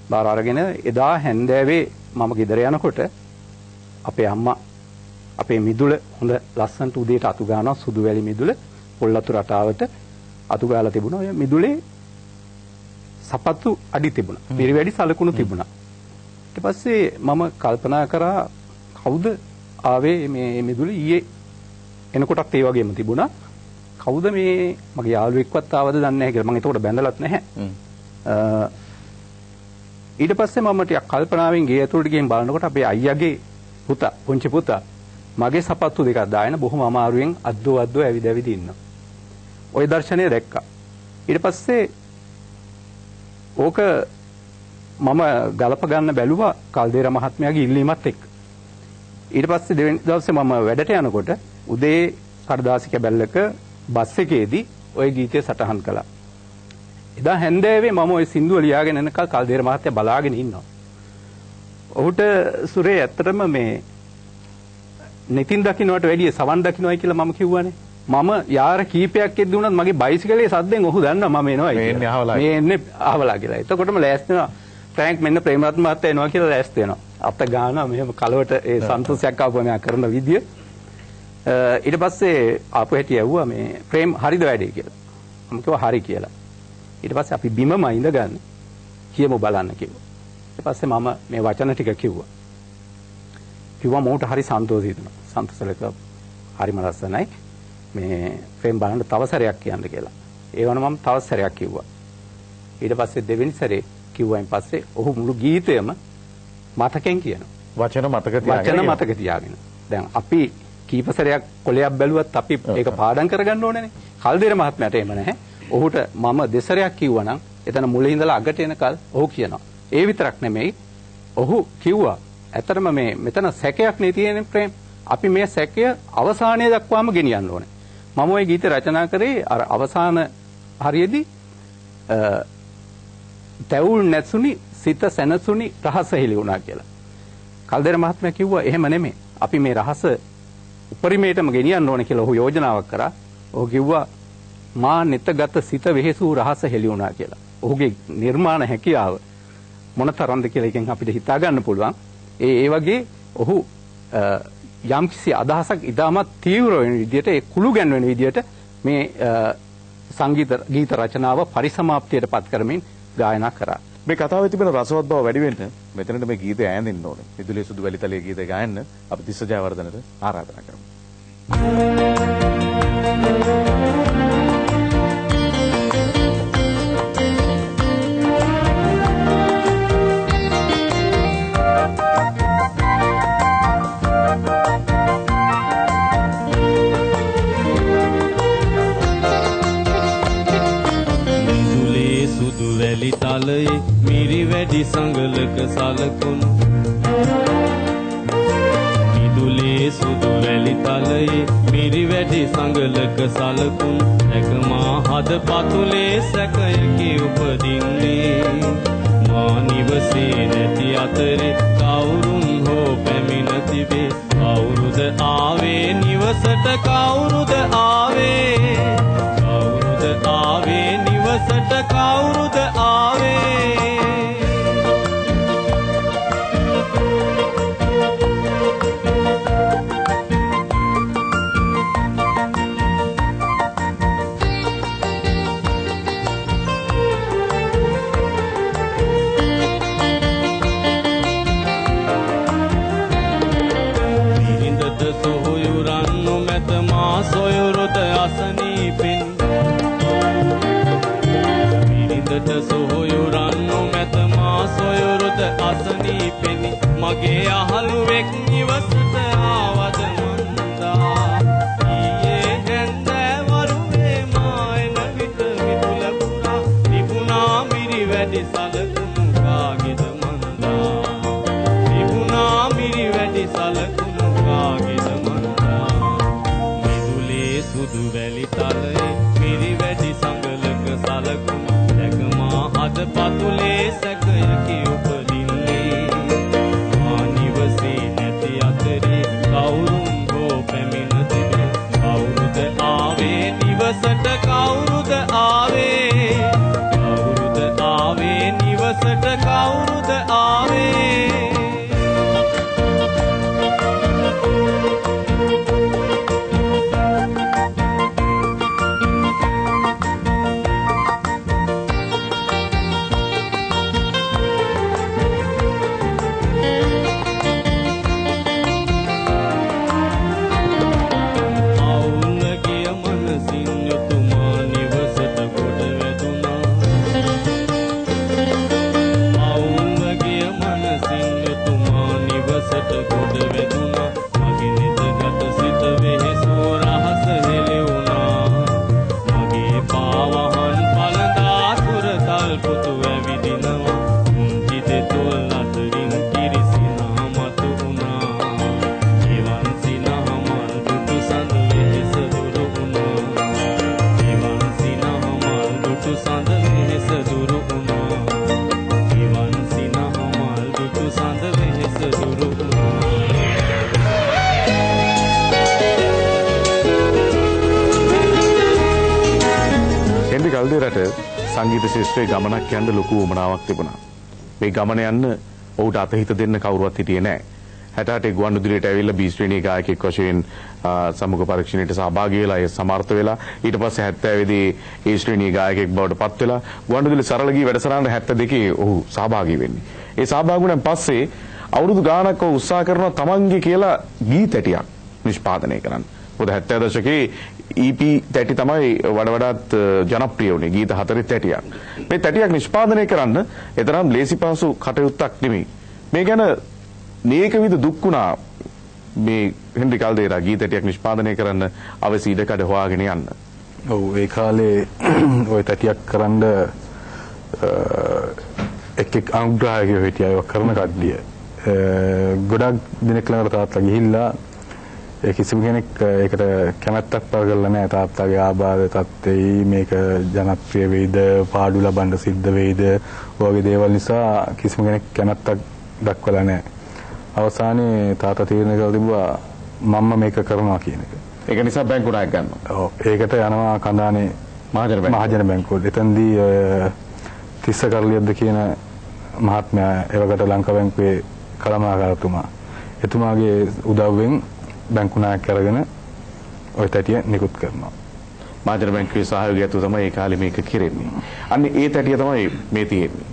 බාර අරගෙන එදා හැන්දෑවේ මම ගෙදර යනකොට අපේ අම්මා අපේ මිදුල හොඳ ලස්සනට උදේට අතු ගන්නවා සුදු වැලි මිදුල පොල්ලතු රටාවට අතු ගාලා තිබුණා. ඔය මිදුලේ සපත්තු අඩි තිබුණා. පිරිවැඩි සලකුණු තිබුණා. ඊට පස්සේ මම කල්පනා කරා කවුද ආවේ මේ මිදුල ඊයේ එනකොටත් ඒ වගේම තිබුණා. කවුද මේ මගේ යාළුවෙක්වත් ආවද දන්නේ නැහැ කියලා. මම ඒකට බැඳලත් නැහැ. ඊට පස්සේ මම ටිකක් කල්පනාවෙන් ගේ ඇතුළට ගිහින් බලනකොට අපේ අයියාගේ පුතා පුංචි පුතා මගේ සපත්තු දෙකක් දාගෙන බොහොම අමාරුවෙන් අද්දෝ ඇවිද ඉන්නවා. ওই දර්ශනය දැක්කා. ඊට පස්සේ ඕක මම ගලප ගන්න බැලුවා කල්දේරා මහත්මයාගේ ඉල්ලීමත් එක්ක. ඊට පස්සේ දෙවෙනි දවසේ මම වැඩට යනකොට උදේ කඩදාසි කැබැල්ලක බස් එකේදී ওই ගීතය සටහන් කළා. එදා හැන්දෑවේ මම ওই සින්දුව ලියාගෙන එනකල් කල්දේරා මහත්තයා බලාගෙන ඉන්නවා. ඔහුට සුරේ ඇත්තටම මේ නිතින් දකින්නට වැඩිය සවන් දකින්නයි කියලා මම කිව්වනේ. මම යාර කීපයක් එද්දී වුණත් මගේ බයිසිකලේ සද්දෙන් ඔහු දන්නවා මම එනවා කියලා. මේ එන්නේ අහවලා කියලා. එතකොටම ලෑස්ති වෙනවා. ෆ්‍රැන්ක් මෙන්න ප්‍රේමරත්න මහත්තයා එනවා කියලා ලෑස්ති වෙනවා. අත ගන්නවා මෙහෙම කලවට ඒ සන්තෝෂයක් ආපුවම කරන විදිය. ඊට පස්සේ ආපු හැටි ඇහුවා මේ ප්‍රේම් හරිද වැඩේ කියලා. මම කිව්වා හරි කියලා. ඊට පස්සේ අපි බිමම ඉඳගන්න කියමු බලන්න කිව්වා. ඊට පස්සේ මම මේ වචන ටික කිව්වා. මොකට හරි සන්තෝෂයි දුන්නා. සන්තෝෂලක හරිම ලස්සනයි. මේ ප්‍රේම් බලන්න තව සැරයක් කියන්න කියලා. ඒ වුණා මම තව සැරයක් කිව්වා. ඊට පස්සේ දෙවෙනි සැරේ කිව්වයින් පස්සේ ඔහු මුළු ගීතයම මතකෙන් කියනවා. වචන මතක තියාගෙන. දැන් අපි කීප සැරයක් කොලයක් බැලුවත් අපි ඒක පාඩම් කරගන්න ඕනේනේ. කල්දේර මහත්මයාට එහෙම නැහැ. ඔහුට මම දෙසරයක් කිව්වනම් එතන මුලින් ඉඳලා අගට එනකල් ඔහු කියනවා. ඒ විතරක් නෙමෙයි ඔහු කිව්වා ඇත්තටම මේ මෙතන සැකයක් නේ තියෙන්නේ ප්‍රේම්. අපි මේ සැකය අවසානයේ දක්වාම ගෙනියන්න ඕනේ. මම ওই ගීත රචනා කරේ අර අවසාන හරියේදී තැවුල් නැසුනි සිත සැනසුනි රහස හෙළි වුණා කියලා. කල්දේර මහත්මයා කිව්වා එහෙම නෙමෙයි. අපි මේ රහස උපරිමයටම ගෙනියන්න ඕනේ කියලා ඔහු යෝජනාවක් කරා. ඔහු කිව්වා මා නිතගත සිත වෙහෙසූ රහස හෙළි වුණා කියලා. ඔහුගේ නිර්මාණ හැකියාව මොනතරම්ද කියලා එකෙන් අපිට හිතා ගන්න පුළුවන්. ඒ වගේ ඔහු යම්කිසි අදහසක් ඉතාමත් තීව්‍ර වෙන විදිහට ඒ කුළු ගැන්වෙන විදිහට මේ සංගීත ගීත රචනාව පරිසමාප්තියට පත් කරමින් ගායනා කරා. මේ කතාවේ තිබෙන රසවත් බව වැඩි වෙන්න මෙතනට මේ ගීතය ඈඳින්න ඕනේ. මිදුලේ සුදු වැලි තලයේ ගීතය ගායන්න අපි තිස්ස ජයවර්ධනට ආරාධනා කරමු. සංගලක සලකුණු මිදුලේ සුදු වැලි තලයේ මිරි වැඩි සංගලක සලකුණු නැකමා හද පතුලේ සැකයකි උපදින්නේ මා නිවසේ නැති අතරේ කවුරුන් හෝ පැමිණ තිබේ කවුරුද ආවේ නිවසට කවුරුද ආවේ නිවසට කවුරුද ආවේ මිරිඳට සොහොයුරන් නොමැත මා සොයුරුද අසනීපෙන් සොහොයුරන් නොමැත මා සොයුරුද අසනීපෙනි මගේ අහලුවෙක් නිවසට ආවද මන්දා ඊයේ හැන්දෑවරුවේ මා එන විට මිදුල පුරා තිබුණා මිරි වැඩි සලකුණු කාගෙද මන්දා තිබුණා මිරි වැඩි සලකුණු කාගෙද මන්දා මිදුලේ සුදු වැලි තලයේ මිරි වැඩි සංගලක සලකුණු අද පතුලේ සැකයකි උපදින්නේ මා නිවසේ නැති අතරේ කවුරුන් හෝ පැමිණ තිබේ කවුරුද ආවේ නිවසට කවුරුද ආවේ නිවසට කවුරුද ආවේ කල්දේරට සංගීත ශිෂ්ටයේ ගමනක් යන්න ලොකු උවමනාවක් තිබුණා. මේ ගමන යන්න ඔහුට අතහිත දෙන්න කවුරුවත් හිටියේ නැහැ. 68 ගුවන්විදුලියට ඇවිල්ලා බී ශ්‍රේණී ගායකයෙක් වශයෙන් සමුග පරීක්ෂණයට සහභාගී වෙලා ඒ සමර්ථ වෙලා ඊට පස්සේ 70 දී ඒ ශ්‍රේණී ගායකයෙක් බවට පත් වෙලා ගුවන්විදුලි සරල ගී වැඩසටහන 72 ඔහු සහභාගී වෙන්නේ. ඒ සහභාගී වුණාන් පස්සේ අවුරුදු ගාණක් ඔහු උත්සාහ කරනවා තමන්ගේ කියලා ගීත ඇටියක් නිෂ්පාදනය කරන්න. මොකද 70 දශකයේ EP තැටි තමයි වඩාත් ජනප්‍රිය වුණේ ගීත 4 තැටියක්. මේ තැටියක් නිෂ්පාදනය කරන්න එතරම් ලේසි පහසු කටයුත්තක් නෙමෙයි. මේ ගැන නේක විද දුක් වුණා මේ හෙන්රි කල්දේරා ගීත තැටියක් නිෂ්පාදනය කරන්න අවශ්‍ය ඉඩකඩ හොයාගෙන යන්න. ඔව් ඒ කාලේ ওই තැටියක් කරන්න එක් අනුග්‍රහයෝ හිටියා ඒක කරන කඩිය. ගොඩක් දිනක් ළඟට තාත්තා ගිහිල්ලා ඒ කිසිම කෙනෙක් ඒකට කැමැත්තක් පළගලා නැහැ තාත්තාගේ ආබාධ තත්ත්වයි මේක ජනප්‍රිය වෙයිද පාඩු ලබන්න සිද්ධ වෙයිද වගේ දේවල් නිසා කිසිම කෙනෙක් කැමැත්තක් දක්වලා නැහැ. අවසානයේ තාත්තා තීරණය කළා තිබුණා මම මේක කරනවා කියන එක. ඒක නිසා බැංකු ණයක් ගන්නවා. ඔව් ඒකට යනවා කඳානේ මහජන බැංකුවට. එතෙන්දී තිස්ස කරලියද්ද කියන මහත්මයා එවකට ලංකා බැංකුවේ කළමනාකාරතුමා එතුමාගේ උදව්වෙන් බැංකු ණයක් අරගෙන ওই තැටිය නිකුත් කරනවා. මහජන බැංකුවේ සහයෝගය ඇතුව තමයි ඒ කාලේ මේක කෙරෙන්නේ. අන්න ඒ තැටිය තමයි මේ තියෙන්නේ.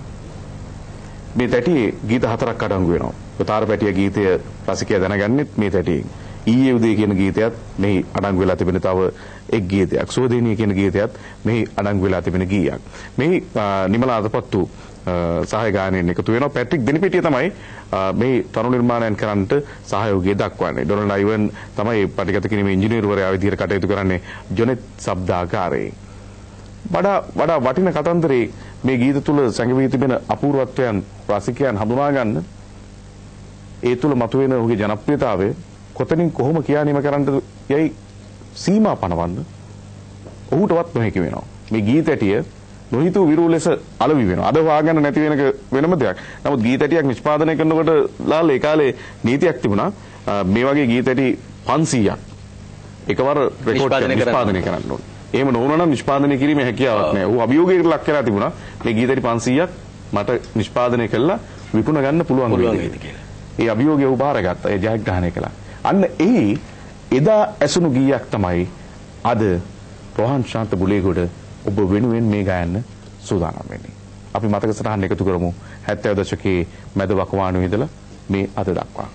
මේ තැටියේ ගීත 4ක් අඩංගු වෙනවා. තාරපැටිය ගීතය රසිකයා දැනගන්නෙත් මේ තැටියෙන්. ඊයේ උදේ කියන ගීතයත් මෙහි අඩංගු වෙලා තිබෙන තව එක් ගීතයක්. සෝදේනිය කියන ගීතයත් මෙහි අඩංගු වෙලා තිබෙන ගීයක්. මෙහි නිමල අදපත්තු සහාය ගායනයෙන් එකතු වෙනවා. පැට්‍රික් දෙනිපිටිය තමයි මේ තරු නිර්මාණයන් කරන්නට සහයෝගය දක්වන්නේ. ඩොනල්ඩ් අයිවන් තමයි පටිගත කිරීමේ ඉංජිනේරුවරයා විදිහට කටයුතු කරන්නේ ජොනෙත් ශබ්දාකාරයෙන්. වඩා වටින කතන්දරේ මේ ගීත තුල සංගීතයේ තිබෙන අපූර්වත්වයන් රසිකයන් හඳුනා ගන්න ඒ තුල මතුවෙන ඔහුගේ ජනප්‍රියතාවය කොතනින් කොහොම කියා නිම කරන්නද යයි සීමා පනවන්න ඔහුටවත් නොහැකි වෙනවා. මේ ගීතටිය නොහිතූ විරූ ලෙස අලවි වෙනවා. අද හොයාගන්න නැති වෙනක වෙනම දෙයක්. නමුත් ගීතටියක් නිෂ්පාදනය කරනකොට ලාල් ඒ කාලේ නීතියක් තිබුණා. මේ වගේ ගීතටි 500ක් එකවර රෙකෝඩ් නිෂ්පාදනය කරන්න ඕනේ. එහෙම නොවුණා නම් නිෂ්පාදනය කිරීමේ හැකියාවක් නැහැ. ඌ අභියෝගයකට ලක් කරලා තිබුණා. මේ ගීතටි 500ක් මට නිෂ්පාදනය කළා විකුණ ගන්න පුළුවන් වේද කියලා. ඒ අභියෝගය ඌ බාරගත්තා. ඒ ජයග්‍රහණය කළා. අන්න එහි එදා ඇසුණු ගීයක් තමයි අද රෝහන් ශාන්ත බුලේගොඩ ඔබ වෙනුවෙන් මේ ගායන්න සූදානම් වෙන්නේ. අපි මතක සටහන් එකතු කරමු 70 දශකයේ මැද වකවානුවේ ඉඳලා මේ අද දක්වා.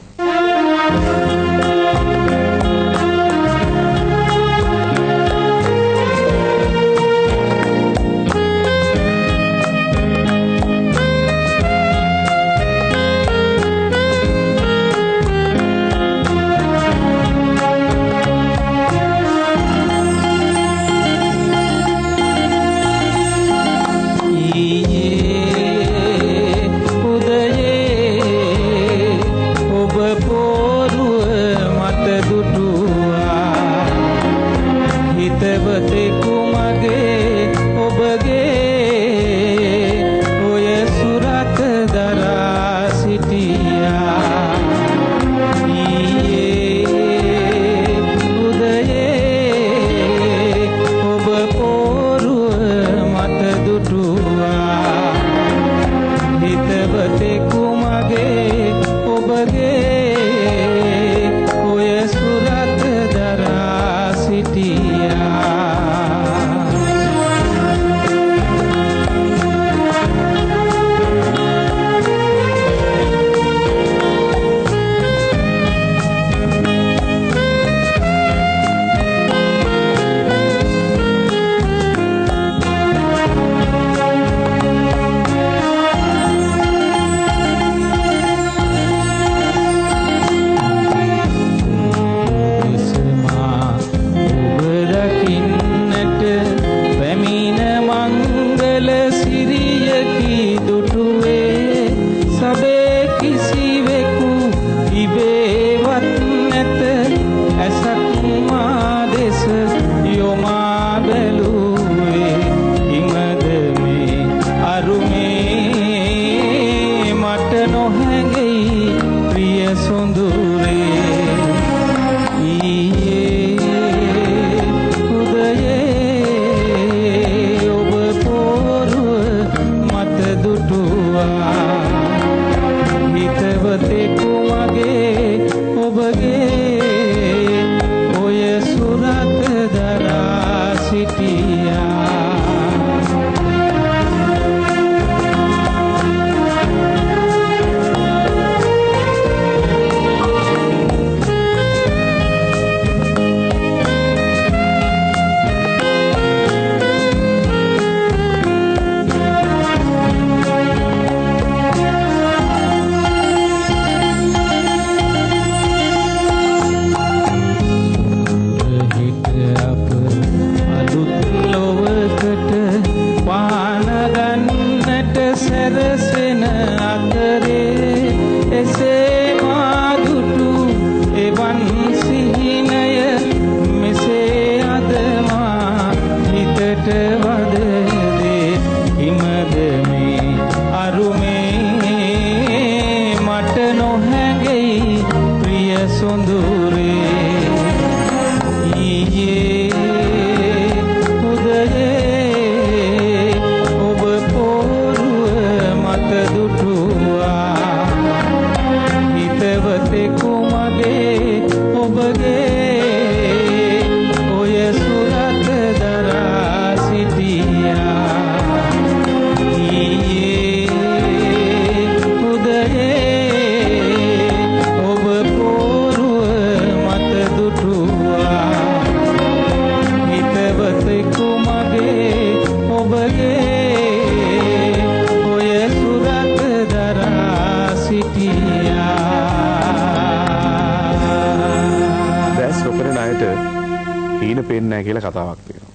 පේන්නේ නැහැ කියලා කතාවක් තියෙනවා.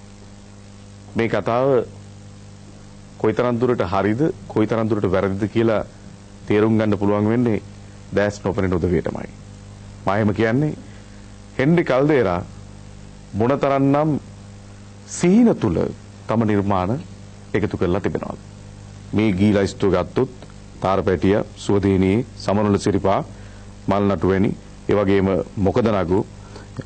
මේ කතාව කොයිතරම් දුරට හරිද කොයිතරම් දුරට වැරදිද කියලා තේරුම් ගන්න පුළුවන් වෙන්නේ දැස් නොපෙනෙන උදවියටමයි. මම එහෙම කියන්නේ හෙන්රි කල්දේරා මොනතරම්නම් සිහින තුල තම නිර්මාණ එකතු කරලා තිබෙනවද? මේ ගීලයිස්තු ගත්තොත් තාරපැටිය, සුවදේනියේ, සමනොල සිරිපා, මල්නටු වැනි, ඒ වගේම මොකද නගු,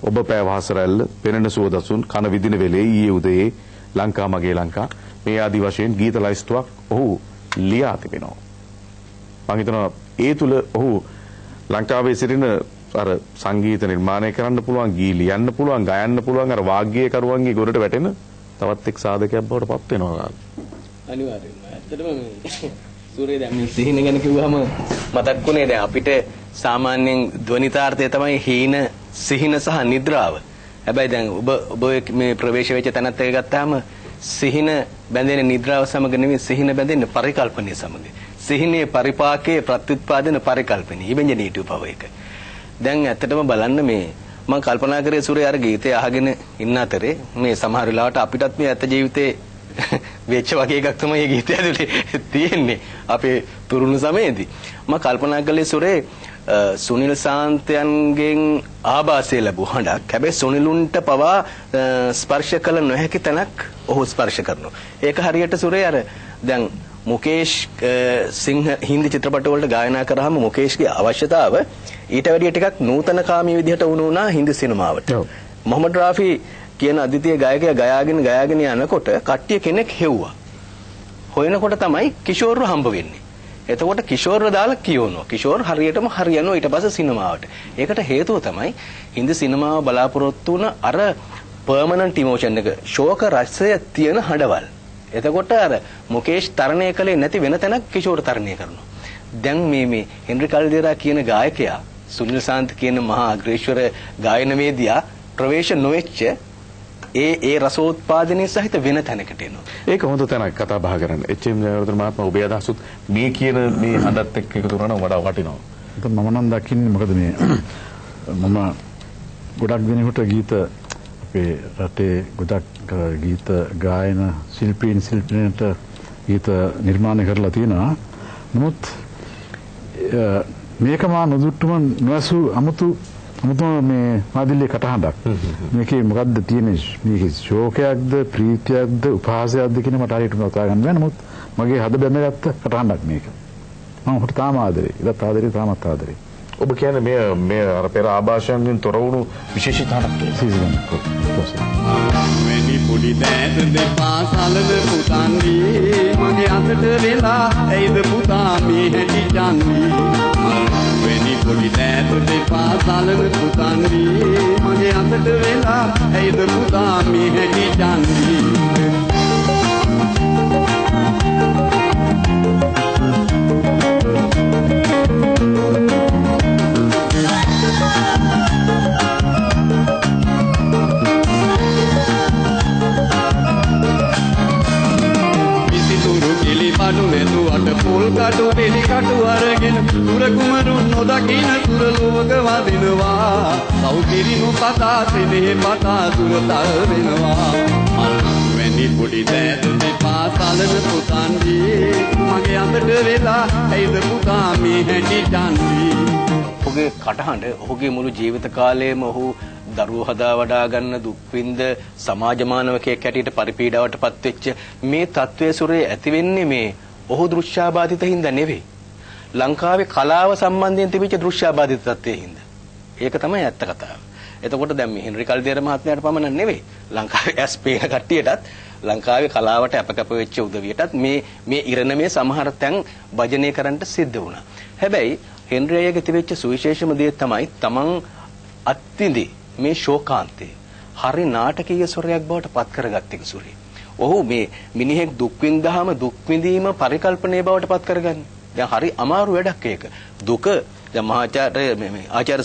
ඔබ පෑවහස රැල්ල, පෙනෙන සුවදසුන්, කන විදින වෙලේ, ඊයේ උදේ, ලංකා මගේ ලංකා මේ ආදි වශයෙන් ගීත ලයිස්තුවක් ඔහු ලියා තිබෙනවා. මම හිතනවා ඒ තුල ඔහු ලංකාවේ සිටින අර සංගීත නිර්මාණය කරන්න පුළුවන්, ගී ලියන්න පුළුවන්, ගයන්න පුළුවන් අර වාග්ගේය කරුවන්ගේ ගොඩට වැටෙන තවත් එක් සාධකයක් බවට පත් වෙනවා. අනිවාර්යයෙන්ම. ඇත්තටම මේ සූර්ය දැන් මේ සිහින ගැන කිව්වම මතක් වුණේ දැන් අපිට සාමාන්‍යයෙන් ධ්වනිතාර්ථය තමයි හීන, සිහින සහ නිද්‍රාව. හැබැයි දැන් ඔබ මේ ප්‍රවේශ වෙච්ච තැනත් එක ගත්තාම සිහින බැඳෙන නිද්‍රාව සමග නෙමෙයි සිහින බැඳෙන පරිකල්පනීය සමග. සිහිනේ පරිපාකයේ ප්‍රත්‍යুৎපාදන පරිකල්පනීය. ඉබෙන්ජනීටිව් පව එක. දැන් ඇත්තටම බලන්න මේ මම කල්පනා කරේ සූර්ය අර ගීතය අහගෙන ඉන්න අතරේ මේ සමහර වෙලාවට අපිටත් මේ ඇත්ත ජීවිතේ වෙච්ච වගේ එකක් තමයි මේ ගීතය ඇතුලේ තියෙන්නේ අපේ තුරුණු සමයේදී. මම කල්පනා කළේ සූර්ය සුනිල් සාන්තයන්ගෙන් ආభాසය ලැබු හඬක්. හැබැයි සුනිලුන්ට පවා ස්පර්ශ කළ නොහැකි තැනක් ඔහු ස්පර්ශ කරනවා. ඒක හරියට සූර්ය අර දැන් මුකේෂ් සිංහ හින්දි චිත්‍රපට වලට ගායනා කරාම මුකේෂ්ගේ අවශ්‍යතාව ඊට වැඩිය ටිකක් නූතනකාමී විදිහට වුණා හින්දි සිනමාවට. මොහමඩ් රාෆි කියන අද්විතීය ගායකයා ගයාගෙන යනකොට කට්ටිය කෙනෙක් හෙව්වා. හොයනකොට තමයි කිෂෝර්ව හම්බ වෙන්නේ. එතකොට කිෂෝර්ව දාලා කියවනවා. කිෂෝර් හරියටම හරියනවා ඊට පස්සේ සිනමාවට. ඒකට හේතුව තමයි හින්දි සිනමාව බලාපොරොත්තු වුණ අර පර්මනන්ට් ඉමෝෂන් එක, ශෝක රසය තියෙන හඬවල්. එතකොට අර මුකේෂ් තරණය කළේ නැති වෙන තැනක් කිෂෝර් තරණය කරනවා. දැන් මේ හෙන්රි කල්දේරා කියන ගායකයා, සුනිල් සාන්ත කියන මහා අග්‍රේශ්වර ගායනවේදියා ප්‍රවේශ නොවෙච්ච ඒ රසෝත්පාදනයේ සහිත වෙන තැනකට එනවා. ඒක හොඳ තැනක් කතා බහ කරන්න. එච්.එම්. ජයවර්ධන මහත්මයා ඔබේ අදහසුත් මේ කියන මේ හඬත් එක්ක එකතු කරනවා නම් වඩා වටිනවා. ඒක මම නම් දකින්නේ මොකද මේ මම ගොඩක් දිනෙකට ගීත අපේ රටේ ගොඩක් ගීත ගායන ශිල්පීන්ට ගීත නිර්මාණය කරලා තියෙනවා. නමුත් මේක මා නොදුට්ටුම නොඇසු අමුතු මේ මාදිල්ලේ කටහඬක්. මේකේ මොකද්ද තියෙන්නේ? මේකේ ශෝකයක්ද, ප්‍රීතියක්ද, උපහාසයක්ද කියන මට හරියට කතා ගන්න බැහැ. නමුත් මගේ හද බැඳගත්ත කටහඬක් මේක. මම ඔහුට තාම ආදරේ. ඉතත් ආදරේ, තාමත් ආදරේ. ඔබ කියන්නේ මේ අර පෙර ආభాෂයන්ගෙන් තොර වුණු විශේෂීතාවක් වෙනි පොඩි දෑත දෙපා සලන පුතන්වි මගේ අතට වෙලා ඇයිද පුතා මේ හැටි චන්වි වෙනි පොඩි දෑත දෙපා සලන පුතන්වි මගේ අතට වෙලා ඇයිද පුතා මේ හැටි චන්වි අඩු මෙදුවට පොල් කටු දෙලි කටු අරගෙන සුර කුමරුන් නොදකින සුර ලෝක වදිනවා සෞතිරිනු කතා තෙනේ පතා සුරතල් වෙනවා වැනි පොඩි දෑත දෙපා සලන පුතන්වි මගේ අතට වෙලා ඇයිද පුතා මේ හැටි චන්වි ඔහුගේ කටහඬ ඔහුගේ මුළු ජීවිත කාලයේම ඔහු දරුවෝ හදා වඩා ගන්න දුක්විඳ සමාජ මානවකයෙක් හැටියට පරිපීඩාවටපත් වෙච්ච මේ තත්වයේ සුරේ ඇති වෙන්නේ මේ ඔහු දෘශ්‍යාබාධිත හින්දා නෙවෙයි. ලංකාවේ කලාව සම්බන්ධයෙන් තිබිච්ච දෘශ්‍යාබාධිත තත්වයේ හින්දා. ඒක තමයි ඇත්ත කතාව. එතකොට දැන් මේ හෙන්රි කල්දේරා මහත්මයාට පමණ නෙවෙයි. ලංකාවේ ඇස් පේන කට්ටියටත් ලංකාවේ කලාවට අපකප වෙච්ච උදවියටත් මේ ඉරණමේ සමහර තැන් භජනය කරන්න සිද්ධ වුණා. හැබැයි හෙන්රි අයියාගේ තිබිච්ච සුවිශේෂම දේ තමයි තමන් අත්විඳි මේ ශෝකාන්තේ හරි නාටකීය ස්වරයක් බවට පත් කරගත්ත එක සුරේ. ඔහු මේ මිනිහෙක් දුක් විඳාම දුක් විඳීම පරිකල්පනයේ බවට පත් කරගන්නේ. දැන් හරි අමාරු වැඩක් ඒක. දුක දැන් ආචාර්ය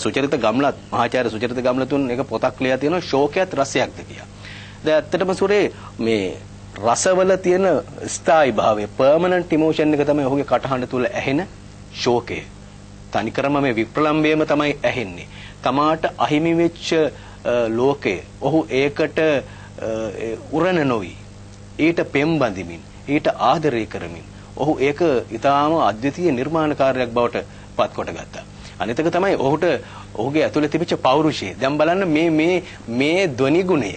සුචරිත ගම්ලතුන් එක පොතක් ලියලා තියෙනවා ශෝකයත් රසයක්ද කියලා. දැන් ඇත්තටම සුරේ මේ රසවල තියෙන ස්ථායි භාවය පර්මනන්ට් ඉමෝෂන් එක තමයි ඔහුගේ කටහඬ තුල ඇහෙන ශෝකය. තනිකරම මේ විප්‍රලම්භයම තමයි ඇහෙන්නේ. තමාට අහිමි වෙච්ච ලෝකය ඔහු ඒකට උරණ නොවි ඊට පෙම් බඳිමින් ඊට ආදරය කරමින් ඔහු ඒක ඊටාම අද්විතීය නිර්මාණකාරයක් බවට පත් කොට ගත්තා. අනිත් එක තමයි ඔහුගේ ඇතුළේ තිබිච්ච පෞරුෂය. දැන් බලන්න මේ ධ්වනි ගුණය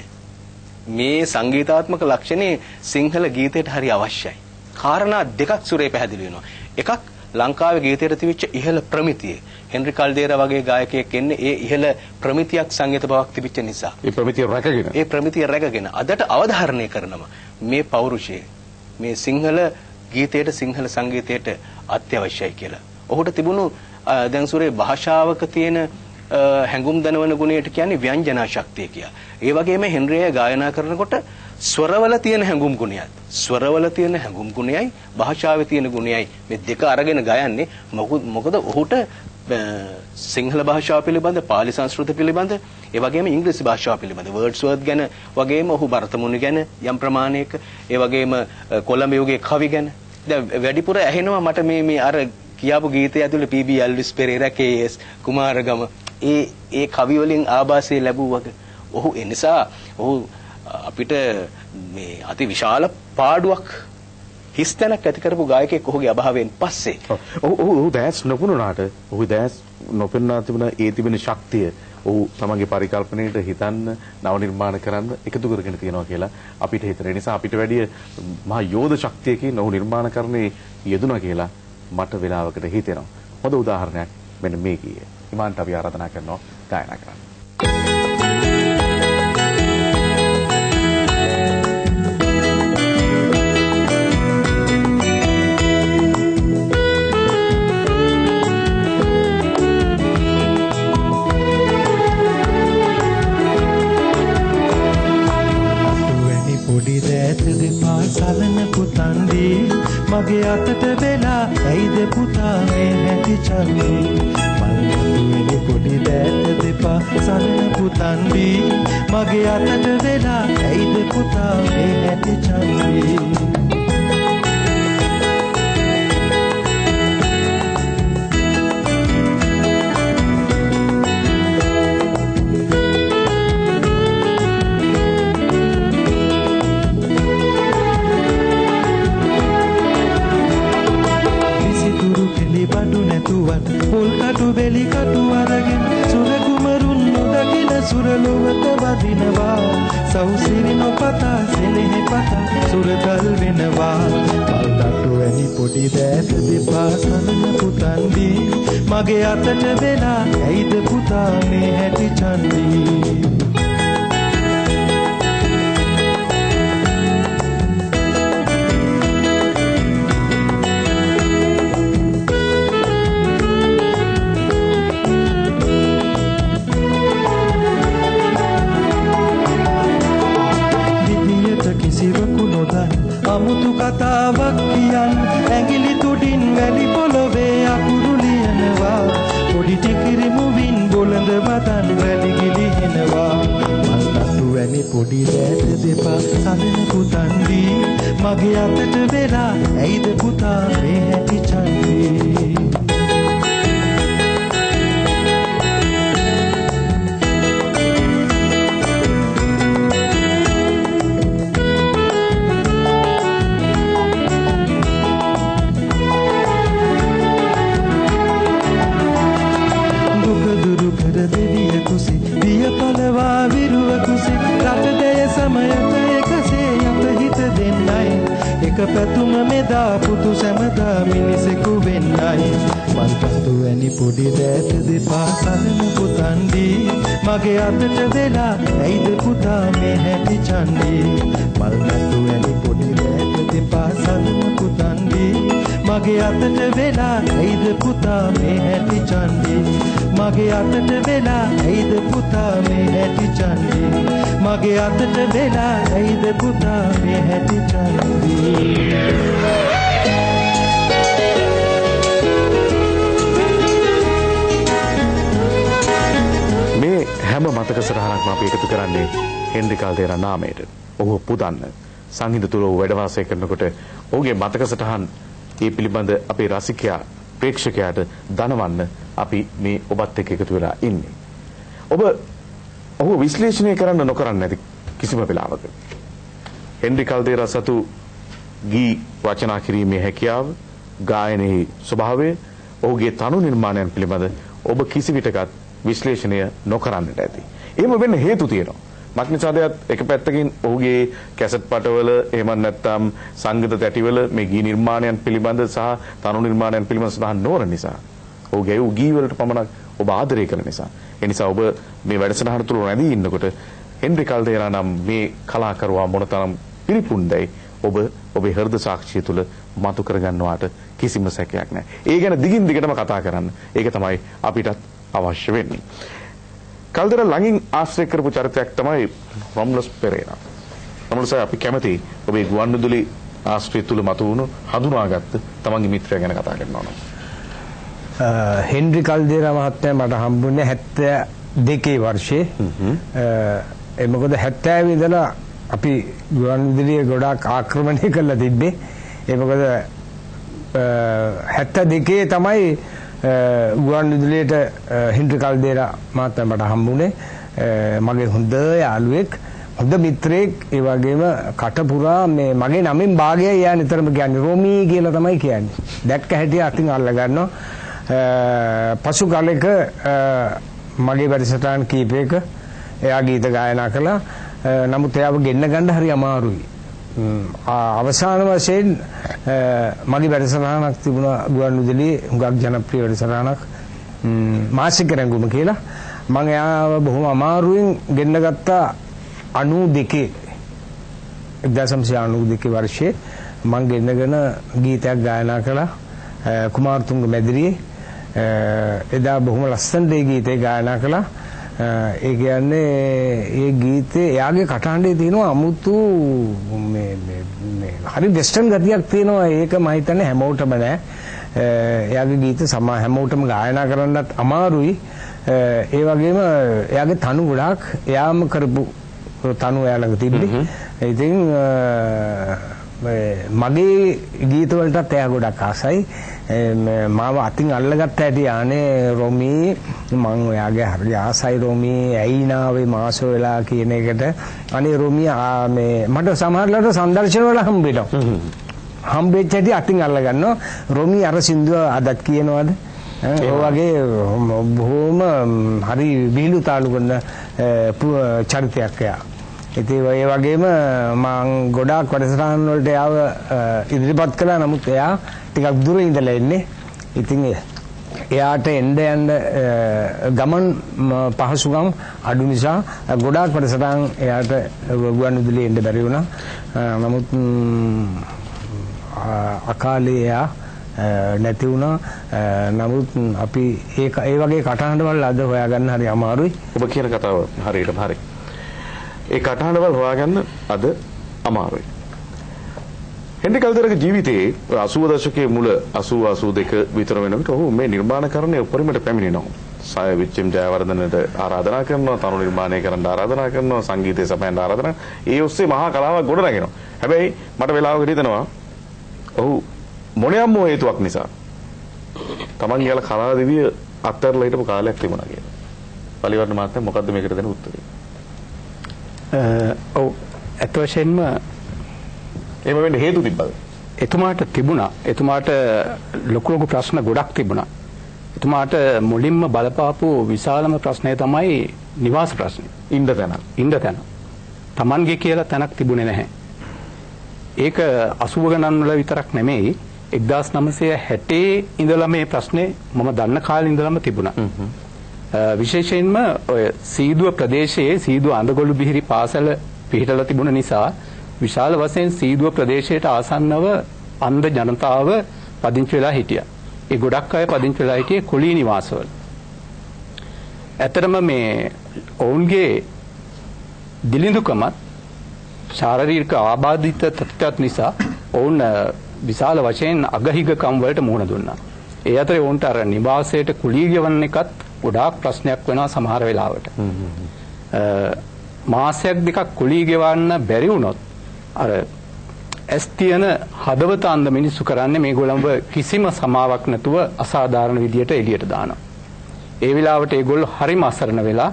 මේ සංගීතාත්මක ලක්ෂණේ සිංහල ගීතයට හරි අවශ්‍යයි. කාරණා දෙකක් සුරේ පැහැදිලි වෙනවා. එකක් ලංකාවේ ගීතයට තිබිච්ච ඉහළ ප්‍රමිතිය. හෙන්රි කල්දේරා වගේ ගායකයෙක් එන්නේ ඒ ඉහළ ප්‍රමිතියක් සංගීත බවක් තිබිච්ච නිසා. ඒ ප්‍රමිතිය රැකගෙන අදට අවධාරණය කරනවා මේ පෞරුෂය මේ සිංහල ගීතයට සිංහල සංගීතයට අත්‍යවශ්‍යයි කියලා. ඔහුට තිබුණු දැන් සුරේ භාෂාවක තියෙන හැඟුම් දනවන ගුණයට කියන්නේ ව්‍යංජනා ශක්තිය කියලා. ඒ වගේම හෙන්රිය ගායනා කරනකොට ස්වරවල තියෙන හැඟුම් ගුණයත් ස්වරවල තියෙන හැඟුම් ගුණයයි භාෂාවේ තියෙන ගුණයයි මේ දෙක අරගෙන ගයන්නේ. මොකද ඔහුට සිංහල භාෂාව පිළිබඳ පාලි සංස්කෘත පිළිබඳ ඒ වගේම ඉංග්‍රීසි භාෂාව පිළිබඳ වර්ඩ්ස්වර්ත් ගැන වගේම ඔහු භරතමුනි ගැන යම් ප්‍රමාණයක ඒ වගේම කොළඹ යුගයේ කවි ගැන දැන් වැඩිපුර ඇහෙනවා මට මේ අර කියාපු ගීතය ඇතුළේ පී.බී. ඇල්විස් පෙරේරා කේ.එස්. කුමාරගම ඒ කවි වලින් ආభాසය ලැබුව වගේ ඔහු ඒ නිසා ඔහු අපිට මේ අති විශාල පාඩුවක් හිස්තැනක් ඇති කරපු ගායකයෙක් ඔහුගේ අභාවයෙන් පස්සේ ඔහු දැස් නොපුණාට ඔහු දැස් නොපෙන්නා තිබුණ ඒ තිබෙන ශක්තිය ඔහු තමන්ගේ පරිකල්පනයට හිතන්න නව නිර්මාණ කරන්න එකතු කරගෙන තියෙනවා කියලා අපිට හිතෙන නිසා අපිට වැඩිය මහා යෝධ ශක්තියකින් ඔහු නිර්මාණ කරන්නේ යෙදුණා කියලා මට වෙලාවකට හිතෙනවා. හොඳ උදාහරණයක් මෙන්න මේ කීය. ඉමාන්ට අපි ආරාධනා කරනවා ගායනා කරන්න. සලන පුතන්දී මගේ අතට වෙලා ඇයිද පුතා මේ හැටි චන්නේ මල්පතුවෙනි පොඩි දෑත දෙපා සලන පුතන්දී මගේ අතට වෙලා ඇයිද පුතා මේ හැටි චන්නේ පොල් කටු බෙලි කටු අරගෙන සුර කුමරුන් නොදකින සුරලොවට වදිනවා සෞසිරි නොපතා සෙනෙහ පතා සුරදල් වෙනවා මල්දට්ටු වැනි පොඩි දෑත දෙපා සලන පුතන්දී මගේ අතට වෙලා ඇයිද පුතා මේ හැටි චන්දී අමුතු කතාවක් කියන් ඇඟිලි තුඩින් වැලි පොළොවේ අකුරු ලියනවා පොඩි ටිකිරි මුවින් බොළඳ වදන් වැලි ගිලිහෙනවා මල්කටු වැනි පොඩි දෑත දෙපා සලන පුතන්දී මගේ අතට වෙලා ඇයිද පුතා මේ හැටි චන්දී එක පැතුම මෙදා පුතු සැමදා මිනිසෙකු වෙන්නයි මල්පතු වැනි පොඩි දෑත දෙපා සලන පුතන්දී මගේ අතට වෙලා ඇයිද පුතා මේ හැටි චන්දී මල්පතු වැනි පොඩි දෑත දෙපා සලන පුතන්දී මගේ අතට වෙලා ඇයිද පුතා මේ හැටි චන්දී මගේ අතට වෙලා ඇයිද පුතා මේ හැටි චන්දී මගේ අතට වෙලා ඇයිද පුතා මේ හැටි චන්දී මේ හැම මතක සටහනක්ම අපි එකතු කරන්නේ හෙන්රි කල්දේරා නාමයට. ඔහු පුදන්න සංගීත තුල වැඩ වාසය කරනකොට ඔහුගේ මතක සටහන් ඒ පිළිබඳ අපේ රසිකයා ප්‍රේක්ෂකයාට දනවන්න අපි මේ ඔබත් එක්ක එකතු වෙලා ඉන්නේ. ඔහු විශ්ලේෂණය කරන්න නොකරන්න නැති කිසිම වෙලාවක හෙන්රි කල්දේරා සතු ගී රචනා කිරීමේ හැකියාව, ගායනයේ ස්වභාවය, ඔහුගේ තනු නිර්මාණයන් පිළිබඳ ඔබ කිසිවිටකත් විශ්ලේෂණය නොකරන්නට ඇති. එහෙම වෙන්න හේතු තියෙනවා. මක්නිසාදයක් එක පැත්තකින් ඔහුගේ කැසට් පටවල එහෙම නැත්නම් සංගීත තැටිවල මේ ගී නිර්මාණයන් පිළිබඳ සහ තනු නිර්මාණයන් පිළිබඳ සඳහන් නොවන නිසා, ඔහුගේ ගී වලට පමණක් ඔබ ආදරය කරන නිසා, ඒ නිසා ඔබ මේ වැඩසටහන තුල රැඳී ඉන්නකොට හෙන්රි කල්දේරා නම් මේ කලාකරුවා මොනතරම් පිරිපුන්දයි ඔබ ඔබේ හෘද සාක්ෂිය තුල මතු කරගන්නවාට කිසිම සැකයක් නැහැ. ඒ ගැන දිගින් දිගටම කතා කරන්න. ඒක තමයි අපිටත් අවශ්‍ය වෙන්නේ. කල්දේරා ළඟින් ආශ්‍රය කරපු චරිතයක් තමයි රොම්ලස් පෙරේරා. රොම්ලස් අපි කැමති ඔබේ ගුවන්විදුලි ආශ්‍රය තුල මතුවුණු හඳුනාගත්ත තමන්ගේ මිත්‍රයා ගැන කතා කරනවා නම්. හෙන්රි කල්දේරා මහත්මයා මට හම්බුනේ 72 වර්ෂයේ. ඒ මොකද 70 ඉඳලා අපි ගුවන්විදුලිය ගොඩාක් ආක්‍රමණය කරලා තිබ්බේ. ඒ මොකද 72 තමයි ගුවන්විදුලියට හෙන්රි කල්දේරා මහත්මයා මට හම්බුනේ. මගේ හොඳ යාළුවෙක්, හොඳ මිත්‍රයෙක්, ඒ වගේම කටපුරා මේ මගේ නමින් භාගයයි යා නිතරම කියන්නේ. රොමී කියලා තමයි කියන්නේ. දැක්ක හැටි අතින් අල්ල ගන්නවා. පසු කාලෙක මගේ වැඩසටහන් කීපයක එයා ගීත ගායනා කළා. නමුත් එයාව ගෙන්න ගන්න හරි අමාරුයි. අවසාන වශයෙන් මගේ වැඩසටහනක් තිබුණා ගුවන්විදුලියේ, හුඟක් ජනප්‍රිය වැඩසටහනක්, මාසික රැඟුම කියලා. මම එයාව බොහොම අමාරුවෙන් ගෙන්න ගත්තා 1992 වර්ෂයේ. මම ගෙන්නගෙන ගීතයක් ගායනා කළා කුමාරතුංග මැදිරියේ. එදා බොහොම ලස්සනට ඒ ගීතේ ගායනා කළා. ඒ කියන්නේ ඒ ගීතේ එයාගේ කටහඬේ තියෙනවා අමුතු මේ හරි වෙස්ටර්න් ගතියක් තියෙනවා. ඒක මම හිතන්නේ හැමෝටම නෑ. එයාගේ ගීත හැමෝටම ගායනා කරන්නත් අමාරුයි. ඒ වගේම එයාගේ තනු ගොඩාක් එයාම කරපු තනු එයා ළඟ තිබ්බේ. ඉතින් මගේ ගීත වලටත් එයා ගොඩක් ආසයි. මාව අතින් අල්ලගත්ත ඇති ආනේ රොමී, මම ඔයාගේ හරි ආසයි රොමී, ඇයි නාවේ මාස වෙලා කියන එකට. අනේ රොමී මේ මට සමහරවිට සංදර්ශන වල හම්බෙනවා. හම්බෙච්ච ඇති අතින් අල්ල ගන්නවා. රොමී අර සින්දුව අදත් කියනවාද? ඒ වගේ බොහොම හරි විහිළු තාලු කරන චරිතයක් එයා. ඉතින් ඒ වගේම මම ගොඩාක් වැඩසටහන් වලට එයාව ඉදිරිපත් කළා. නමුත් එයා ටිකක් දුර ඉඳලා එන්නේ. ඉතින් එයාට එන්න ගමන් පහසුකම් අඩු නිසා ගොඩාක් වැඩසටහන් එයාට ගුවන්විදුලියේ එන්න බැරි වුණා. නමුත් අකාලේ එයා නැති වුණා. නමුත් අපි ඒ වගේ කටහඬවල් අද හොයාගන්න හරි අමාරුයි. ඔබ කියන කතාව හරියටම හරි. ඒ කටහඬවල් හොයාගන්න අද අමාරුයි. හෙන්රි කල්දේරාගේ ජීවිතයේ 80 දශකයේ මුල 80 82 විතර වෙනකොට ඔහු මේ නිර්මාණකරණයේ උපරිමයට පැමිණෙනවා. සාය විච්චම් ජයවර්ධනට ආරාධනා කරනවා, තනු නිර්මාණය කරන්න ආරාධනා කරනවා, සංගීතය සපයන්න ආරාධනා. ඒ ඔස්සේ මහා කලාවක් ගොඩනගෙනවා. හැබැයි මට වෙලාවකට හිතෙනවා ඔහු මොනියම් හේතුවක් නිසා තමන් ගියලා කලා දිවිය අත්හැරලා හිටපු කාලයක් තිබුණා කියලා. පලිවර්ණ මහත්මයා මොකද්ද මේකට දෙන උත්තරේ? ඔව්, අත් වශයෙන්ම එහෙම වෙන්න හේතු තිබ්බද? එතුමාට තිබුණා. එතුමාට ලොකු ලොකු ප්‍රශ්න ගොඩක් තිබුණා. එතුමාට මුලින්ම බලපාපු විශාලම ප්‍රශ්නය තමයි නිවාස ප්‍රශ්නේ. ඉන්න තැන. Tamanගේ කියලා තැනක් තිබුණේ නැහැ. ඒක 80 ගණන් වල විතරක් නෙමෙයි, 1960 ඉඳලා මේ ප්‍රශ්නේ මම දන්න කාලේ ඉඳලම තිබුණා. විශේෂයෙන්ම ඔය සීදුව ප්‍රදේශයේ සීදුව අඳගොළු බිහිරි පාසල පිහිටලා තිබුණ නිසා විශාල වශයෙන් සීදුව ප්‍රදේශයට ආසන්නව අන්ධ ජනතාව පදිංචි වෙලා හිටියා. ඒ ගොඩක් අය පදිංචි වෙලා හිටියේ කුලී නිවාසවල. ඇත්තටම මේ ඔවුන්ගේ දිලිඳුකමත් ශාරීරික ආබාධිත තත්ත්වයක් නිසා ඔවුන් විශාල වශයෙන් අගහිගකම් වලට මුහුණ දුන්නා. ඒ අතරේ ඔවුන්ට අර නිවාසයට කුලී ගෙවන්න එකත් ගොඩාක් ප්‍රශ්නයක් වෙනවා සමහර වෙලාවට. මාසයක් දෙකක් කුලී ගෙවන්න බැරි වුණොත් අර ඇස් තියෙන හදවත අන්ධ මිනිස්සු කරන්නේ මේගොල්ලන්ව කිසිම සමාවක් නැතුව අසාධාරණ විදියට එළියට දානවා. ඒ වෙලාවට ඒගොල්ලෝ හරිම අසරණ වෙලා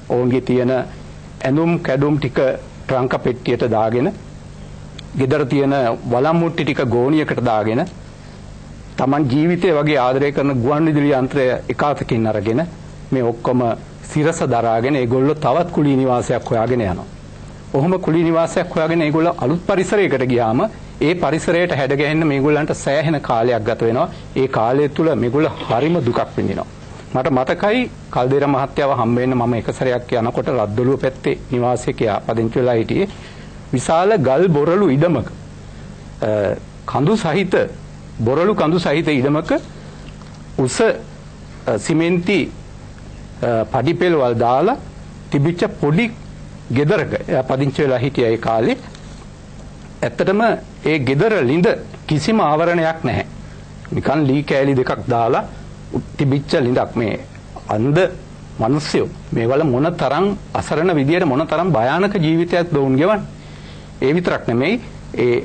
ඔවුන්ගේ තියෙන ඇඳුම් කැඩුම් ටික ට්‍රංක පෙට්ටියට දාගෙන ගෙදර තියෙන වලම්මුට්ටි ටික ගෝණියකට දාගෙන Taman ජීවිතය වගේ ආදරය කරන ගුවන්විදුලි යන්ත්‍රය එකාතකින් අරගෙන මේ ඔක්කොම සිරස දරාගෙන ඒගොල්ලෝ තවත් කුලී නිවාසයක් හොයාගෙන යනවා. ඔහොම කුලී නිවාසයක් හොයාගෙන ඒගොල්ලෝ අලුත් පරිසරයකට ගියාම ඒ පරිසරයට හැඩ ගැහෙන්න මේගොල්ලන්ට සෑහෙන කාලයක් ගත වෙනවා. ඒ කාලය තුල මේගොල්ලෝ හරිම දුකක් විඳිනවා. මට මතකයි කල්දේර මහත්තයාව හම්බ වෙන්න මම එක සැරයක් යනකොට රද්දොළුව පැත්තේ නිවාසයක පදිංචි වෙලා හිටියේ. විශාල ගල් බොරළු ඉඩමක කඳු සහිත බොරළු කඳු සහිත ඉඩමක උස සිමෙන්ති පඩිපෙළවල් දාලා තිබිච්ච පොඩි ගෙදරක පදිංචි වෙලා හිටියා ඒ කාලේ. ඇත්තටම ඒ ගෙදර ළිඳ කිසිම ආවරණයක් නැහැ. නිකන් ලී කෑලි දෙකක් දාලා තිබිච්ච ළිඳක්. මේ අන්ධ මිනිස්සු මේවල මොන තරම් අසරණ විදියට මොන තරම් භයානක ජීවිතයක් දවුන් ගෙවන්නේ. ඒ විතරක් නෙමෙයි ඒ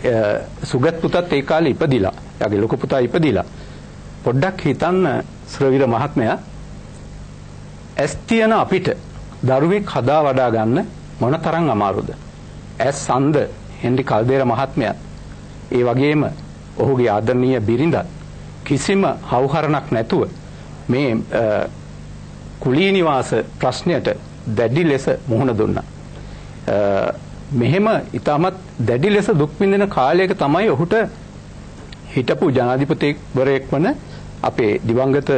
සුගත් පුතත් ඒ කාලේ ඉපදිලා. යාගේ ලොකු පුතා ඉපදිලා. පොඩ්ඩක් හිතන්න ශ්‍රවිර මහත්මයා ඇස් තියන අපිට දරුවෙක් හදා වඩා ගන්න මොන තරම් අමාරුද. ඇස් අන්ධ හෙන්රි කල්දේර මහත්මයා ඒ වගේම ඔහුගේ ආදරණීය බිරිඳ කිසිම හවුහරණක් නැතුව මේ කුලී නිවාස ප්‍රශ්නයට දැඩි ලෙස මුහුණ දුන්නා. මෙහෙම ඊටමත් දැඩි ලෙස දුක් විඳින කාලයක තමයි ඔහුට හිටපු ජනාධිපතිවරයෙක් වන අපේ දිවංගත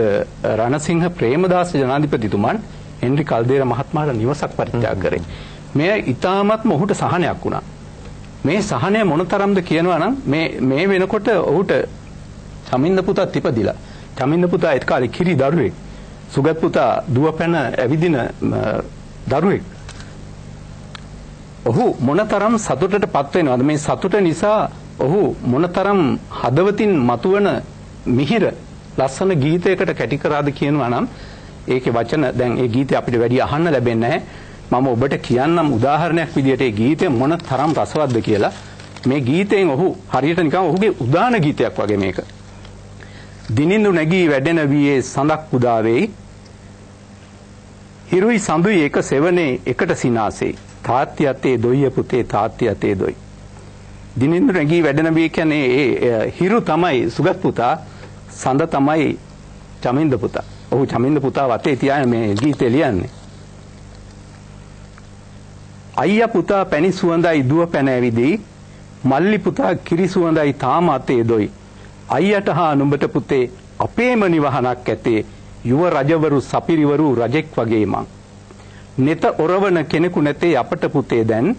රණසිංහ ප්‍රේමදාස ජනාධිපතිතුමන් හෙන්රි කල්දේර මහත්මයාට නිවසක් පරිත්‍යාග කරේ. මෙය ඊටමත්ම ඔහුට සහනයක් වුණා. මේ සහනය මොනතරම්ද කියනවා නම් මේ වෙනකොට ඔහුට චමින්ද පුතාත් ඉපදිලා. චමින්ද පුතා ඒ කාලේ කිරි දරුවෙක්. සුගත් පුතා දුවපැන ඇවිදින දරුවෙක්. ඔහු මොනතරම් සතුටටපත් වෙනවද? මේ සතුට නිසා ඔහු මොනතරම් හදවතින් මතුවන මිහිර ලස්සන ගීතයකට කැටි කරාද කියනවා නම් ඒකේ වචන දැන් ඒ ගීතය අපිට වැඩි අහන්න ලැබෙන්නේ නැහැ. මම ඔබට කියන්නම් උදාහරණයක් විදියට ඒ ගීතය මොන තරම් රසවත්ද කියලා. මේ ගීතයෙන් ඔහු හරියට නිකන් ඔහුගේ උදාන ගීතයක් වගේ මේක. දිනිඳු නැගී වැඩෙන වියේ සඳක් උදා වෙයි. හිරුයි සඳුයි එක සෙවනේ එකට සිනාසේ. තාත්ති අතේ දොයිය පුතේ තාත්ති අතේ දොයි. දිනිඳු නැගී වැඩෙන විය කියන්නේ ඒ හිරු තමයි සුගත් පුතා, සඳ තමයි චමින්ද පුතා. ඔහු චමින්ද පුතා වතේ තියාගෙන මේ ගීතය ලියන්නේ. අයියා පුතා පැණි සුවඳයි දුව පැන ඇවිදී, මල්ලි පුතා කිරි සුවඳයි තාම අතේ දොයි. අයියට හා නුඹට පුතේ අපේම නිවහනක් ඇතේ, යුව රජවරු සපිරිවරු රජෙක් වගේ මං. නෙත ඔරවන කෙනෙකු නැතේ අපට පුතේ දැන්,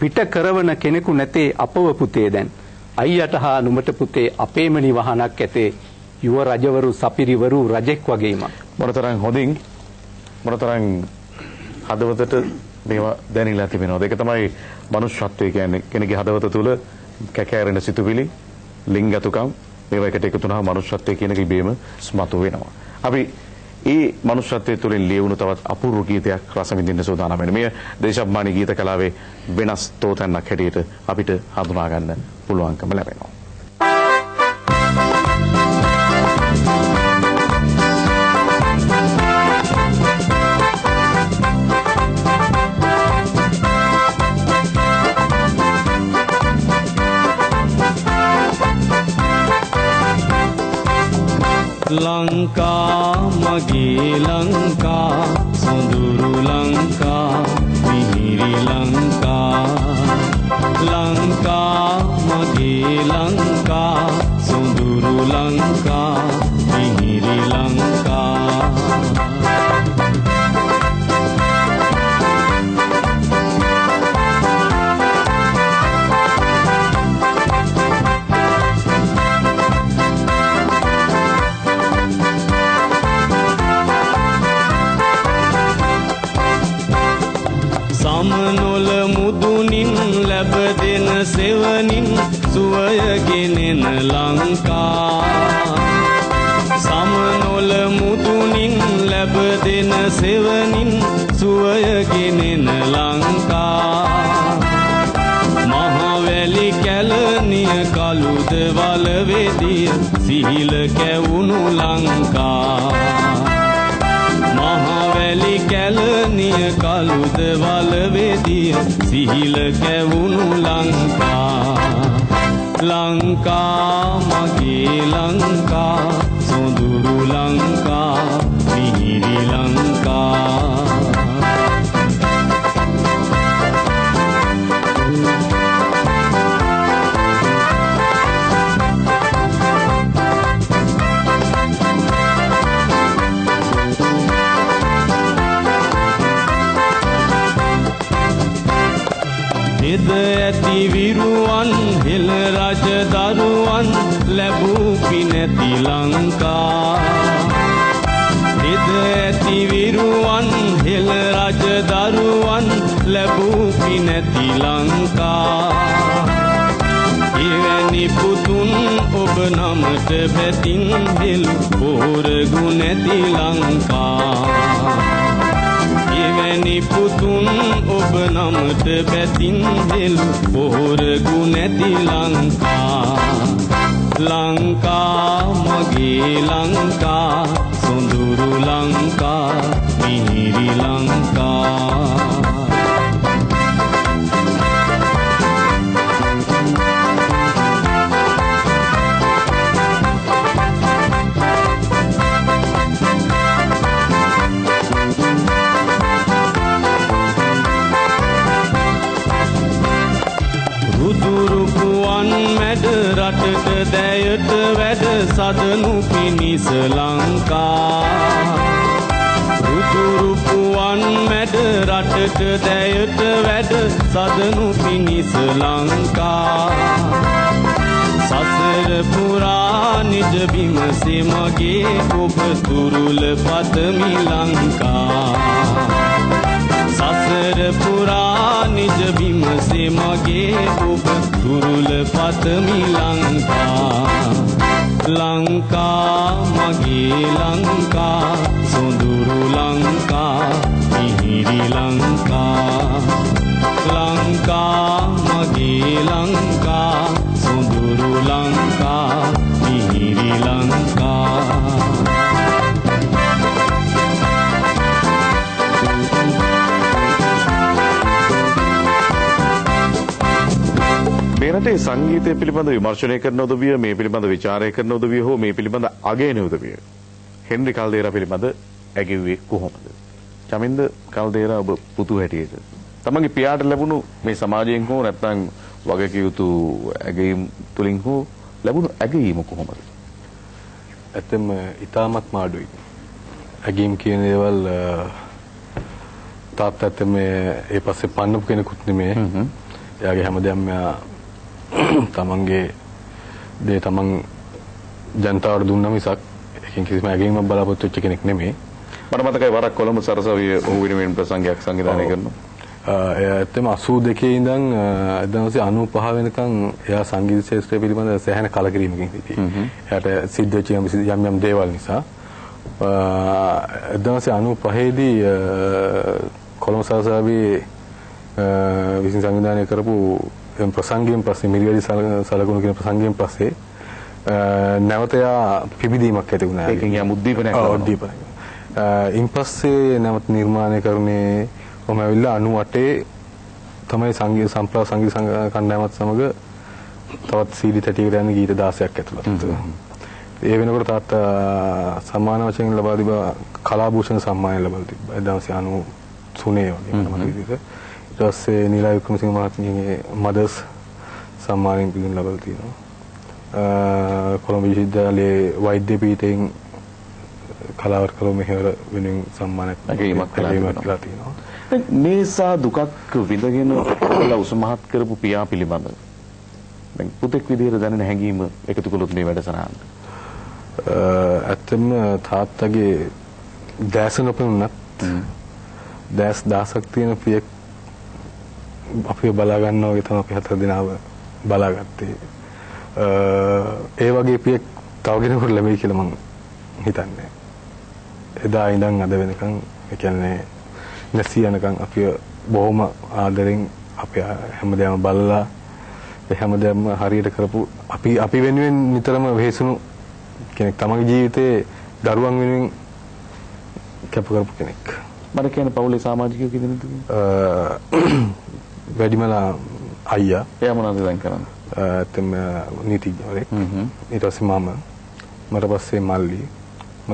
පිට කරවන කෙනෙකු නැතේ අපව පුතේ දැන්. අයියට හා නුඹට පුතේ අපේම නිවහනක් ඇතේ, යුව රජවරු සපිරිවරු රජෙක් වගේ මං. මොනතරම් හොඳින් මොනතරම් හදවතට මේවා දැනিলা තිබෙනවා. ඒක තමයි මනුෂ්‍යත්වය කියන්නේ. කෙනෙකුගේ හදවත තුළ කැකෑරෙන සිතුවිලි, ලිංගතුකම් මේවා එකට එකතු වුණාම මනුෂ්‍යත්වය කියන එක ඉබේම ස්මතු වෙනවා. අපි ඒ මනුෂ්‍යත්වයේ තුලින් ලියවුණු තවත් අපූර්ව ගීතයක් රස විඳින්න සූදානම් වෙනවා. මේ දේශාභිමානී ගීත කලාවේ වෙනස් තෝතැන්නක් හැටියට අපිට හඳුනා ගන්න පුළුවන්කම ලැබෙනවා. ලංකා මගේ ලංකා සොඳුරු ලංකා මිහිරි ලංකා ලංකා මගේ ලංකා සොඳුරු ලංකා මිහිරි ලංකා සමනොල මුදුනින් ලැබ දෙන සෙවනින් සුවය ගෙනෙන ලංකා සමනොල මුදුනින් ලැබ දෙන සෙවනින් සුවය ගෙනෙන ලංකා මහවැලි කැලණිය කළුද වලවෙදිය සිහිල කැවුණු ලංකා මහවැලි කැලණිය කළුද වලවෙදිය සිහිල කැවුණු ලංකා ලංකා මගේ ලංකා සොඳුරු ලංකා මිහිරි ලංකා එද ඇති විරුවන් හෙළ රජ දරුවන් ලැබූ පිනැති ලංකා එද ඇති විරුවන් හෙළ රජ දරුවන් ලැබූ පිනැති ලංකා එවැනි පුතුන් ඔබ නමට බැතින් හෙළු පෝරගු නැති ලංකා එවැනි පුතුන් ඔබ නමට බැතින් හෙළු පොහොරගු නැති ලංකා ලංකා මගේ ලංකා සොඳුරු ලංකා මිහිරි ලංකා රටට දැයට වැඩ සදනු පිණිස ලංකා රුතුරුපුවන් මැඩ රටට දැයට වැඩ සදනු පිණිස ලංකා සසර පුරා නිජ බිමසේ මගේ ඔබ තුරුල පතමි ලංකා සසර පුරා නිජ බිමසේ මගේ ඔබ තුරුල පතමි ලංකා ලංකා මගේ ලංකා සොඳුරු ලංකා මිහිරි ලංකා ලංකා මගේ ලංකා සොඳුරු ලංකා මිහිරි ලංකා මේ රටේ සංගීතය පිළිබඳ විමර්ශනය කරන උදවිය මේ පිළිබඳ විචාරය කරන උදවිය හෝ මේ පිළිබඳ අගයන උදවිය හෙන්රි කල්දේරා පිළිබඳ ඇගෙව්වේ කොහොමද? චමින්ද කල්දේරා ඔබ පුතු හැටියට තමන්ගේ පියාට ලැබුණු මේ සමාජයෙන් හෝ නැත්නම් වගකිය යුතු ඇගීම් තුලින් හෝ ලැබුණු ඇගීම කොහොමද? ඇත්තම ඉතාමත් මාඩුයි. ඇගීම් කියන දේවල් තාත්තත් මේ පස්සේ පන්නපු කෙනෙකුත් නෙමෙයි. එයාගේ හැමදේම තමන්ගේ දේ තමන් ජනතාවට දුන්නා මිසක් එකකින් කිසිම ඇගීමක් බලාපොරොත්තු වෙච්ච කෙනෙක් නෙමෙයි. මට මතකයි වරක් කොළඹ සරසවිය ඔහු වෙනුවෙන් ප්‍රසංගයක් සංවිධානය කරනවා. ඇත්තම 82 ඉඳන් 1995 වෙනකන් එයා සංගීත ක්ෂේත්‍රය පිළිබඳ සෑහෙන කලකිරීමකින් හිටියේ. එයාට සිද්ධ වෙච්ච යම් දේවල් නිසා 1995 දී කොළඹ සරසවියේ විසින් සංවිධානය කරපු ප්‍රසංගයෙන් පස්සේ මිරිවැලි සලකුණු කියන ප්‍රසංගයෙන් පස්සේ නැවත යා පිබිදීමක් ඇති වුණා. ඒකෙන් යා උද්දීපනයක් කරනවා. ඉන් පස්සේ නැවත නිර්මාණය කරුණේ කොහොම ඇවිල්ලා 98 තමයි සංගීත සම්ප්‍රදාය සංගීත කණ්ඩායමත් සමග තවත් CD තැටියකට යන ගීත 16ක් ඇතුළත්. ඒ වෙනකොට තාත්තා සම්මාන වශයෙන් ලබා තිබා කලාභූෂණ සම්මානය ලබා තිබ්බා 1993 වගේ මම හිතේ. ඊට පස්සේ නීලා වික්‍රමසිංහ මහත්මියගේ මදර්ස් සම්මානයෙන් පිළිගන්න ලබා තියෙනවා. කොළඹ විශ්වවිද්‍යාලයේ වෛද්‍ය පීඨයෙන් කලාවර්කල මෙහෙවර වෙනුවෙන් සම්මානයක් ලැබීමක් කළා තියෙනවා. මේසා දුකක් විඳගෙන ඔයාලා උසමහත් කරපු පියා පිළිබඳව දැන් පුතෙක් විදිහට දැනෙන හැඟීම එකතු කළොත් මේ වැඩසටහන. ඇත්තම තාත්තගේ දැස නොපෙනුනත් දැස් 10ක් තියෙන පියෙක් අපිව බලා ගන්නවා වගේ තමයි අපි 4 දිනාව බලාගත්තේ. ඒ වගේ පියෙක් තව කෙනෙකුට ලැබෙයි කියලා මම හිතන්නේ. එදා ඉඳන් අද වෙනකන් ඒ කියන්නේ නැසී යනකන් අපිව බොහොම ආදරෙන් අපි හැමදේම බලලා ඒ හැමදේම හරියට කරපු අපි වෙනුවෙන් නිතරම වෙහෙසුණු කෙනෙක් තමගේ ජීවිතේ දරුවන් වෙනුවෙන් කැප කරපු කෙනෙක්. මට කියන්නේ පවුලේ සමාජිකයෝ කියෙදෙනෙක්ද? වැඩිමලා අයියා. එයා මොනවද දැන් කරන්නේ? තම නීතිඥවරයෙක්. ඊට පස්සේ මම ඊට පස්සේ මල්ලි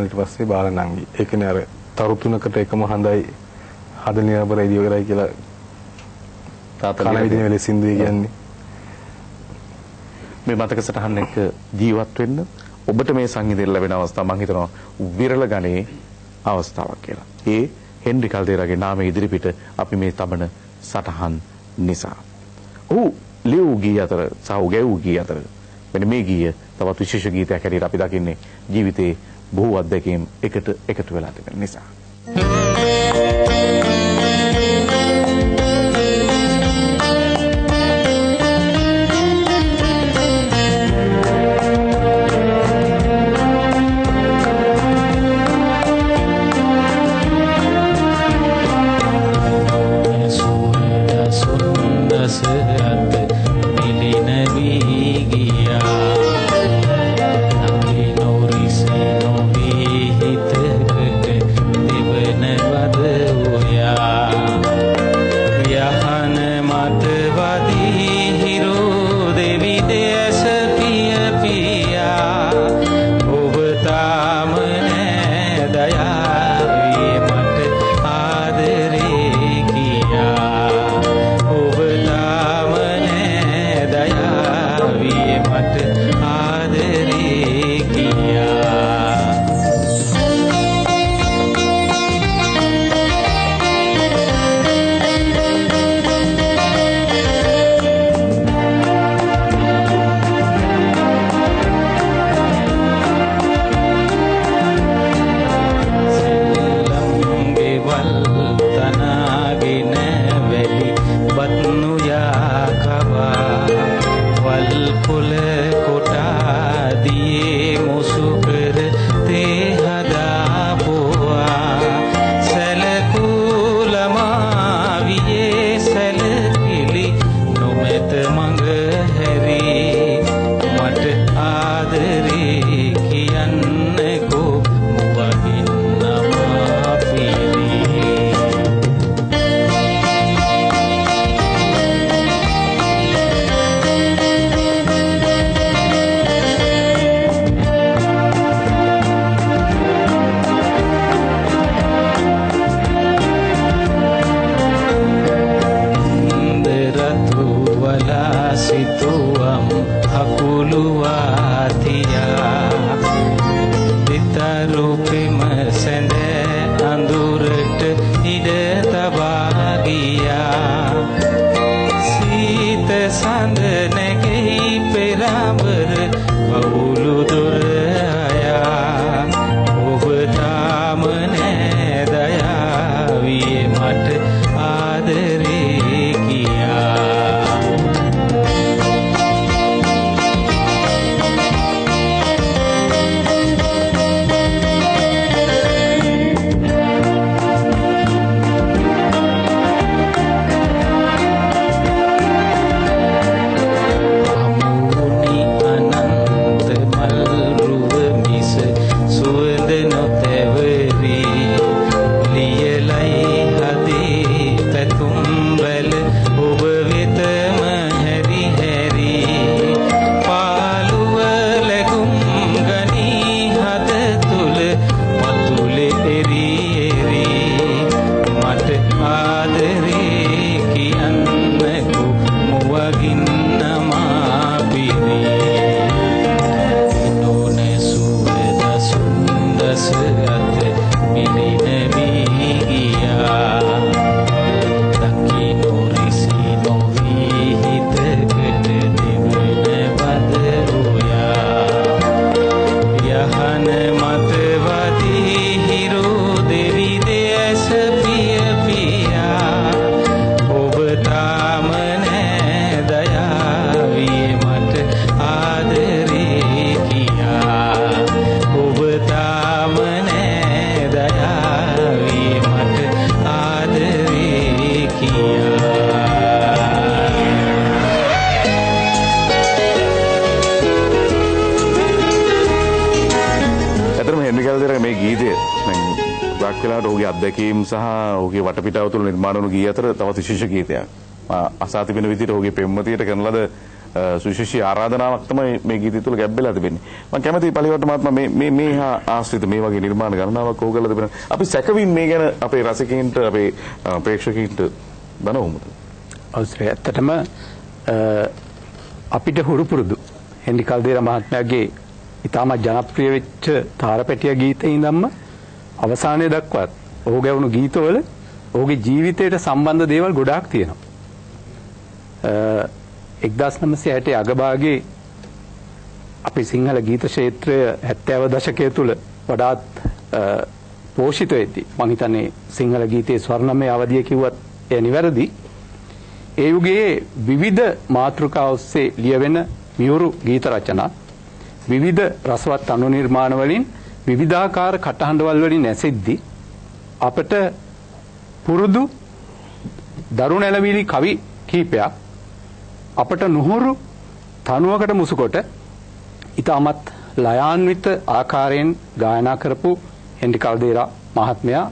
ඊට පස්සේ බාලනංගි. ඒ කියන්නේ අර තරු තුනකට එකම හඳයි හද නිරබර ඉදිය කරයි කියලා තාත්තලා විදිහේ වෙලෙ සින්දුවේ කියන්නේ. මේ මතක සටහන් එක්ක ජීවත් වෙන්න ඔබට මේ සංගීතය ලැබෙන අවස්ථාව මම හිතනවා විරල ගණයේ අවස්ථාවක් කියලා. ඒ හෙන්රි කල්දේරාගේ නාමය ඉදිරිපිට අපි මේ තබන සටහන් නිසා. ඔහු ලියූ ගී අතර සහ ගැයූ ගී අතර මෙන්න මේ ගීය තවත් විශේෂ ගීතයක් හැටියට අපි දකින්නේ ජීවිතේ බොහෝ අත්දැකීම් එකට එකතු වෙලා තිබෙන නිසා. අත්දැකීම් සහ ඔහුගේ වටපිටාව තුළ නිර්මාණ වුණු ගී අතර තවත් විශේෂ ගීතයක්. අසා තිබෙන විදිහට ඔහුගේ පෙම්වතියට කරන ලද සුවිශේෂී ආරාධනාවක් තමයි මේ ගීතය තුළ ගැබ්බෙලා තිබෙන්නේ. මම කැමතියි පලිවට මහත්මයා මේ හා ආශ්‍රිත මේ වගේ නිර්මාණ ගණනාවක් ඕක කරලා තිබෙනවා. අපි සැකවින් මේ ගැන අපේ රසිකයින්ට අපේ ප්‍රේක්ෂකයින්ට දනවමුද? අවශ්‍යයි. ඇත්තටම අපිට හුරු පුරුදු හෙන්රි කල්දේරා මහත්මයාගේ ඉතාමත් ජනප්‍රිය වෙච්ච තාරපැටිය ගීතේ ඉඳන්ම අවසානයේ දක්වාත් ඔහු ගැවුණු ගීතවල ඔහුගේ ජීවිතයට සම්බන්ධ දේවල් ගොඩාක් තියෙනවා. 1960 අගභාගයේ අපේ සිංහල ගීත ක්ෂේත්‍රය 70 දශකයේ තුල වඩාත් පෝෂිත වෙද්දී මම හිතන්නේ සිංහල ගීතයේ ස්වර්ණමය අවධිය කිව්වත් එය නිවැරදි. ඒ යුගයේ විවිධ මාතෘකා ඔස්සේ ලියවෙන මියුරු ගීත රචනා විවිධ රසවත් අනු නිර්මාණ වලින් විවිධාකාර කටහඬවල් වලින් ඇසෙද්දී අපට පුරුදු දරුණැලවිලි කවි කීපයක් අපට නුහුරු තනුවකට මුසුකොට ඉතාමත් ලයාන්විත ආකාරයෙන් ගායනා කරපු හෙන්රි කල්දේරා මහත්මයා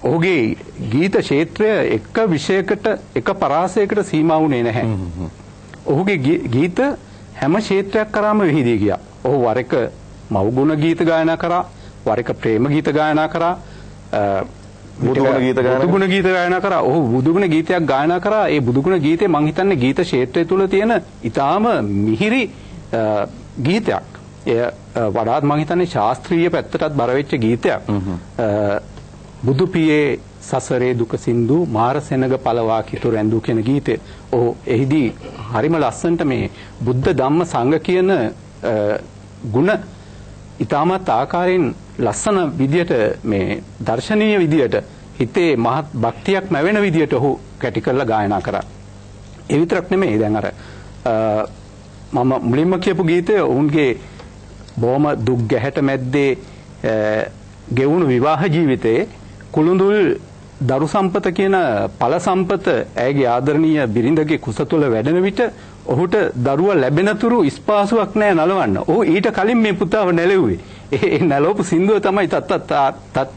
ඔහුගේ ගීත ක්ෂේත්‍රය එක විෂයකට එක පරාසයකට සීමා වුණේ නැහැ. ඔහුගේ ගීත හැම ක්ෂේත්‍රයක් කරාම විහිදී ගියා. ඔහු වර එක මව්ගුණ ගීත ගායනා කරා, වර එක ප්‍රේම ගීත ගායනා කරා, බුදුගුණ ගීත ගායනා කරා. ඔහු බුදුගුණ ගීතයක් ගායනා කරා. ඒ බුදුගුණ ගීතේ මං හිතන්නේ ගීත ක්ෂේත්‍රය තුල තියෙන ඊටාම මිහිරි ගීතයක්. එය වඩාත් මං හිතන්නේ ශාස්ත්‍රීය පැත්තටත් බර වෙච්ච ගීතයක්. බුදු පියේ සසරේ දුක සින්දු මාර සෙනග පළවා කිතු රැඳු කියන ගීතය. ඔහු එහිදී හරිම ලස්සනට මේ බුද්ධ ධම්ම සංඝ කියන ගුණ ඊටමත් ආකාරයෙන් ලස්සන විදියට මේ දර්ශනීය විදියට හිතේ මහත් භක්තියක් නැවෙන විදියට ඔහු කැටි කරලා ගායනා කරා. ඒ විතරක් නෙමෙයි දැන් අර මම මුලින්ම කියපු ගීතය ඔවුන්ගේ බොහොම දුක් ගැහැට මැද්දේ ගෙවුණු විවාහ ජීවිතයේ කුළුඳුල් දරු සම්පත කියන ඵල සම්පත ඇයගේ ආදරණීය බිරිඳගේ කුස තුළ වැඩෙන විට ඔහුට දරුවා ලැබෙනතුරු ස්පාසුවක් නැහැ නලවන්න. ඔහු ඊට කලින් මේ පුතාව නැලෙව්වේ. ඒ නැලවපු සින්දුව තමයි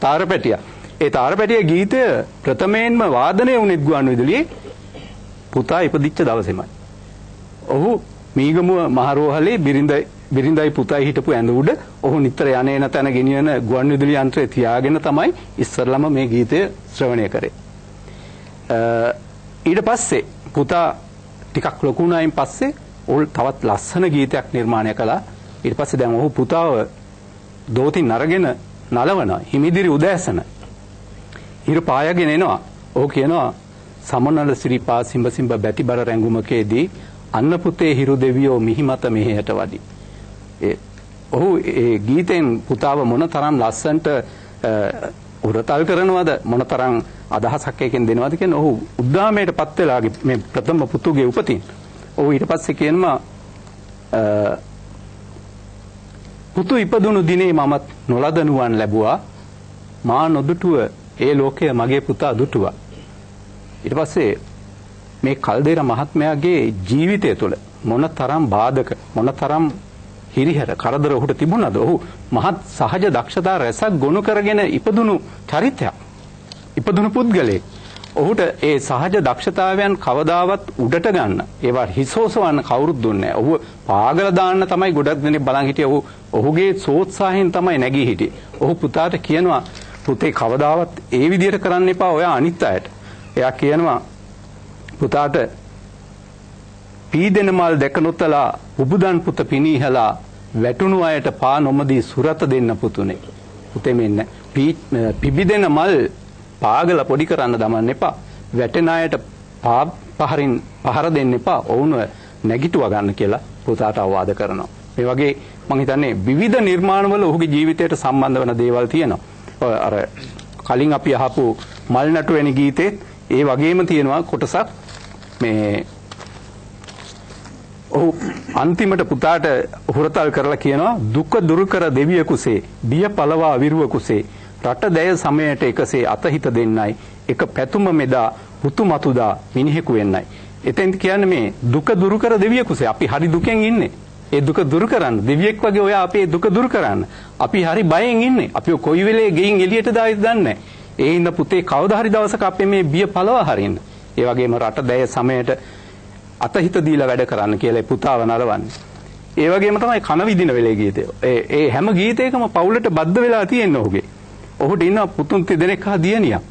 තාරපැටිය. ඒ තාරපැටිය ගීතය ප්‍රථමයෙන්ම වාදනය වුණේ ගුවන්විදුලියේ පුතා ඉපදිච්ච දවසේමයි. ඔහු මීගමුව මහරෝහලේ බිරිඳයි පුතයි හිටපු ඇඳ උඩ ඔහු නිතර යන්නේ නැ තැන ගෙනියන ගුවන්විදුලි යන්ත්‍රය තියාගෙන තමයි ඉස්සරළම මේ ගීතය ශ්‍රවණය කරේ. ඊට පස්සේ පුතා ටිකක් ලොකු වුණායින් පස්සේ ඔහු තවත් ලස්සන ගීතයක් නිර්මාණය කළා. ඊට පස්සේ දැන් ඔහු පුතාව දෝතින් අරගෙන නලවන හිමිදිරි උදෑසන හිරු පායගෙන එනවා. ඔහු කියනවා සමනල සිරිපා සිඹ සිඹ බැතිබර රැඟුමකේදී අන්න පුතේ හිරු දෙවියෝ මිහිමත මෙහෙයට වඩි. ඔහු ඒ ගීතෙන් පුතාව මොනතරම් ලස්සනට උරතල් කරනවද මොනතරම් අදහසක් එකෙන් දෙනවද කියන ඔහු උද්දාමයටපත් වෙලා මේ ප්‍රථම පුතුගේ උපතින් ඔහු ඊට පස්සේ කියනවා පුතු ඉපදුණු දිනේ මමත් නොලදනුවන් ලැබුවා මා නොදුටුව ඒ ලෝකය මගේ පුතා දුටුවා. ඊට පස්සේ මේ කල්දේරා මහත්මයාගේ ජීවිතය තුළ මොනතරම් බාධක මොනතරම් හිරිහැර කරදර ඔහුට තිබුණාද? ඔහු මහත් සහජ දක්ෂතා රැසක් ගොනු කරගෙන ඉපදුණු චරිතයක්. ඉපදුණු පුද්ගලයෙක්. ඔහුට ඒ සහජ දක්ෂතාවයන් කවදාවත් උඩට ගන්න ඒවා හිසෝසවන්න කවුරුත් දුන්නේ නැහැ. ඔහු පාගල දාන්න තමයි ගොඩක් දෙනෙක් බලන් හිටියේ. ඔහුගේ සෝත්සාහයෙන් තමයි නැගී හිටියේ. ඔහු පුතාට කියනවා පුතේ කවදාවත් ඒ විදියට කරන්න එපා ඔයා අනිත් අයට. එයා කියනවා පුතාට පීදෙන මල් දැක නොතලා උබුදන් පුත පිනීහලා වැටුණු අයට පා නොමදී සුරත දෙන්න පුතුනේ. පුතේ මෙන්න පිබිදෙන මල් පාගල පොඩි කරන්න දමන්න එපා. වැටෙන අයට පහර දෙන්න එපා. ඔවුන්ව නැගිටුව ගන්න කියලා පුතාට අවවාද කරනවා. මේ වගේ මම හිතන්නේ විවිධ නිර්මාණවල ඔහුගේ ජීවිතයට සම්බන්ධ වෙන දේවල් තියෙනවා. අර කලින් අපි අහපු මල් නටු වැනි ගීතෙත් ඒ වගේම තියෙනවා කොටසක් මේ ඔහු අන්තිමට පුතාට හුරතල් කරලා කියනවා දුක දුරු කර දෙවිය කුසේ බිය පළවා විරුව කුසේ රට දැය සමයට එකසේ අතහිත දෙන්නයි එක පැතුම මෙදා පුතු මතුදා මිනිහෙකු වෙන්නයි. එතෙන්ද කියන්නේ මේ දුක දුරු කර දෙවිය කුසේ අපි හරි දුකෙන් ඉන්නේ. ඒ දුක දුරු කරන්න දෙවියෙක් වගේ ඔයා අපේ දුක දුරු කරන්න. අපි හරි බයෙන් ඉන්නේ. අපි කොයි වෙලේ ගෙයින් එළියට දායිද දන්නේ නැහැ. ඒ හින්දා පුතේ කවදා හරි දවසක අපේ මේ බිය පළවා හරින්න. ඒ වගේම රට දැය සමයට අතහිත දීලා වැඩ කරන්න කියලා පුතාව නරවන්නේ. ඒ වගේම තමයි කන විදින වෙලේ ගීතය. ඒ හැම ගීතයකම පවුලට බද්ධ වෙලා තියෙන ඔහුගේ. ඔහුට ඉන්න පුතුන් දෙදෙනෙක් හා දියණියක්.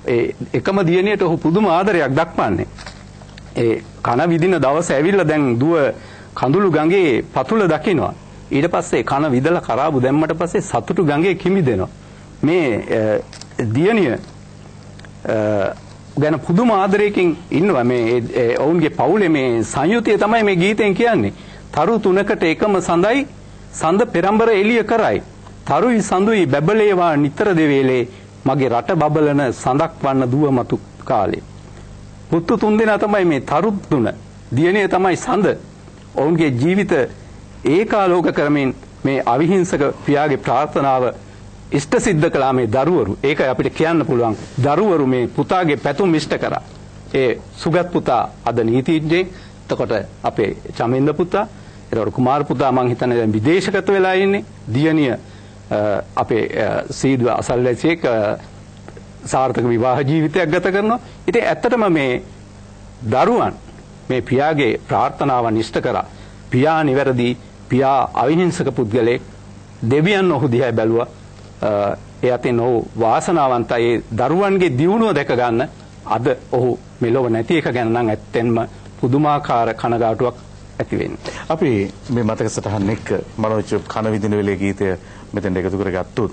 ඒ එකම දියණියට ඔහු පුදුම ආදරයක් දක්වන්නේ. ඒ කන විදින දවස ඇවිල්ලා දැන් දුව කඳුළු ගඟේ පතුල දකිනවා. ඊට පස්සේ කන විදලා කරාබු දැම්මට පස්සේ සතුටු ගඟේ කිමිදෙනවා. මේ දියණිය ගැන පුදුම ආදරයකින් ඉන්නවා. මේ ඔවුන්ගේ පවුලේ මේ සංයුතිය තමයි මේ ගීතෙන් කියන්නේ. තරු තුනකට එකම සඳයි සඳ පෙරම්බර එළිය කරයි. තරුයි සඳුයි බැබලේවා නිතර දෙවේලේ මගේ රට බබලන සඳක් වන්න දුව මතු කාලේ. පුතු තුන්දෙනා තමයි මේ තරු තුන. දියණිය තමයි සඳ. ඔවුන්ගේ ජීවිත ඒකාලෝක කරමින් මේ අවිහිංසක පියාගේ ප්‍රාර්ථනාව ඉෂ්ට සිද්ධ කළා මේ දරුවරු. ඒකයි අපිට කියන්න පුළුවන්. දරුවරු මේ පුතාගේ පැතුම් ඉෂ්ට කරා. ඒ සුගත් පුතා අද නීතිඥයෙක්. එතකොට අපේ චමින්ද පුතා, එතකොට කුමාර පුතා මං හිතන්නේ දැන් විදේශගත වෙලා ඉන්නේ. දියණිය අපේ සීදුව අසල්වැසියෙක් සාර්ථක විවාහ ජීවිතයක් ගත කරනවා. ඉතින් ඇත්තටම මේ දරුවන් මේ පියාගේ ප්‍රාර්ථනාවන් ඉෂ්ට කරා. පියා නිවැරදි, පියා අවිහිංසක පුද්ගලයෙක්. දෙවියන් ඔහු දිහා බැලුවා. ඒ අතින් ඔහු වාසනාවන්තයි. දරුවන්ගේ දියුණුව දැක ගන්න අද ඔහු මෙලොව නැති එක ගැන නම් ඇත්තෙන්ම පුදුමාකාර කනගාටුවක් ඇති වෙන්නේ. අපි මේ මතක සටහන් එක්ක මනෝජ් කන විදින වෙලේ ගීතය මෙතෙන් එකතු කරගත්තොත්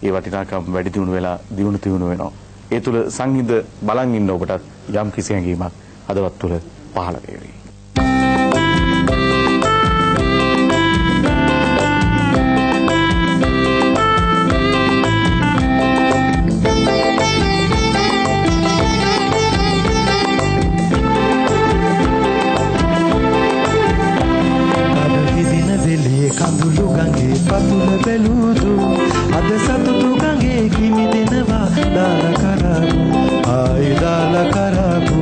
ඒ වටිනාකම් වැඩි දියුණු වෙලා දියුණු වෙනවා. ඒ තුල සංගීත බලන් ඉන්න ඔබටත් යම් කිසි හැඟීමක් අදවත් තුල පහළ වේවි. කඳුළු ගඟේ පතුල බැලූදු අද සතුටු ගඟේ කිමි දෙනවා දාලා කරාබු ආයි දාලා කරාබු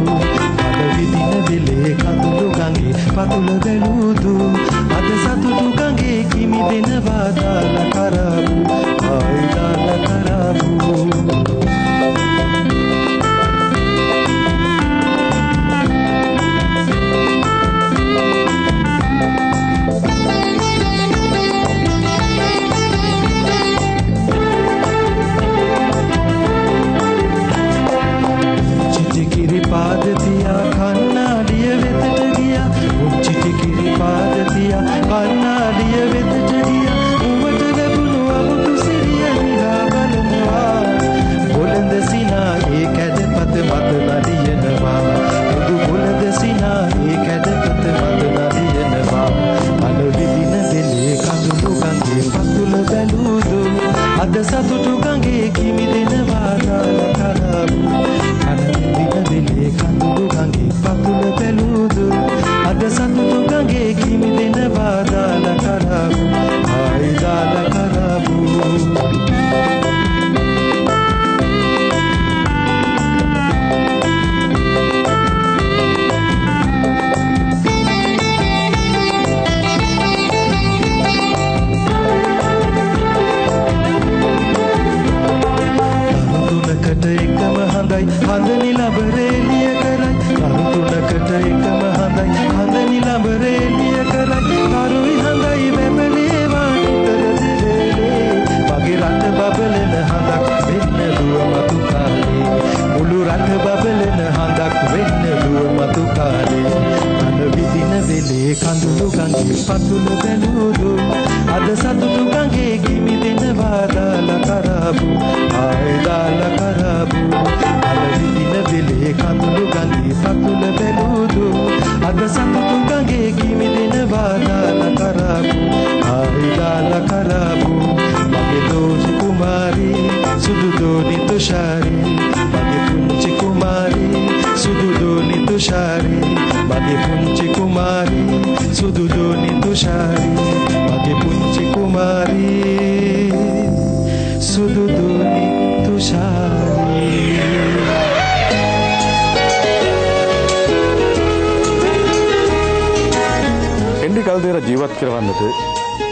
අද විදින වෙලේ කඳුළු ගඟේ පතුල බැලූදු අද සතුටු ගඟේ කිමි දෙනවා දාලා කරාබු ආයි දාලා කරාබු පාද තියා කන්නාඩිය වෙතට ගියා උච්චි ටිකිරි පාද තියා කන්නාඩිය වෙතට ගියා උඹට ලැබුණු අමුතු සිරිය නිරා බලනවා බොළඳ සිනා ඒ කැඩපත මත නදියනවා මුදු බොළඳ සිනා ඒ කැඩපත මත නදියනවා අන විදින දෙලේ කඳුළු ගඟේ පතුල බැලූදු අද සතුටු ගඟේ කිමි දෙනවා දාලා කරාබු දිනේ කඳුළු ගඟේ පතුල බැලූදු අද සතුටු ගඟේ කිමි දෙනවා දාලා කරාබු ආයි දාලා කරාබු තුනකට එකම හඳයි හඳ නිලබරේලිය කරයි තරු තුනකට එකම හඳයි හඳ නිලබරේලිය කරයි තරුයි හඳයි බැබලේවා නිතර දෙලේ මගේ රට බබලන හඳක් වෙන්න දුව මතු කාලේ මුළු රට බබලන හඳක් වෙන්න දුව මතු කාලේ අන විදින වෙලේ කඳුළු ගඟේ පතුල බැලූදු අද සතුටු ගඟේ කිමි දෙනවා දාලා කරාබු ආයි දාලා කරාබු අන විදින වෙලේ කඳුළු ගඟේ පතුල බැලූදු අද සතුටු ගඟේ කිමි දෙනවා දාලා කරාබු ආයි දාලා කරාබු මගේ දෝෂ කුමාරී සුදු දෝනි තුෂාරී මගේ පුංචි කුමාරී සුදු දෝනි තුෂාරී මගේ පුංචි කුමාරී සුදු දෝනි තුෂාරී මගේ පුංචි කුමාරී සුදු දෝනි තුෂාරී එන්ඩි කල්දේර ජීවත් කරවන්නට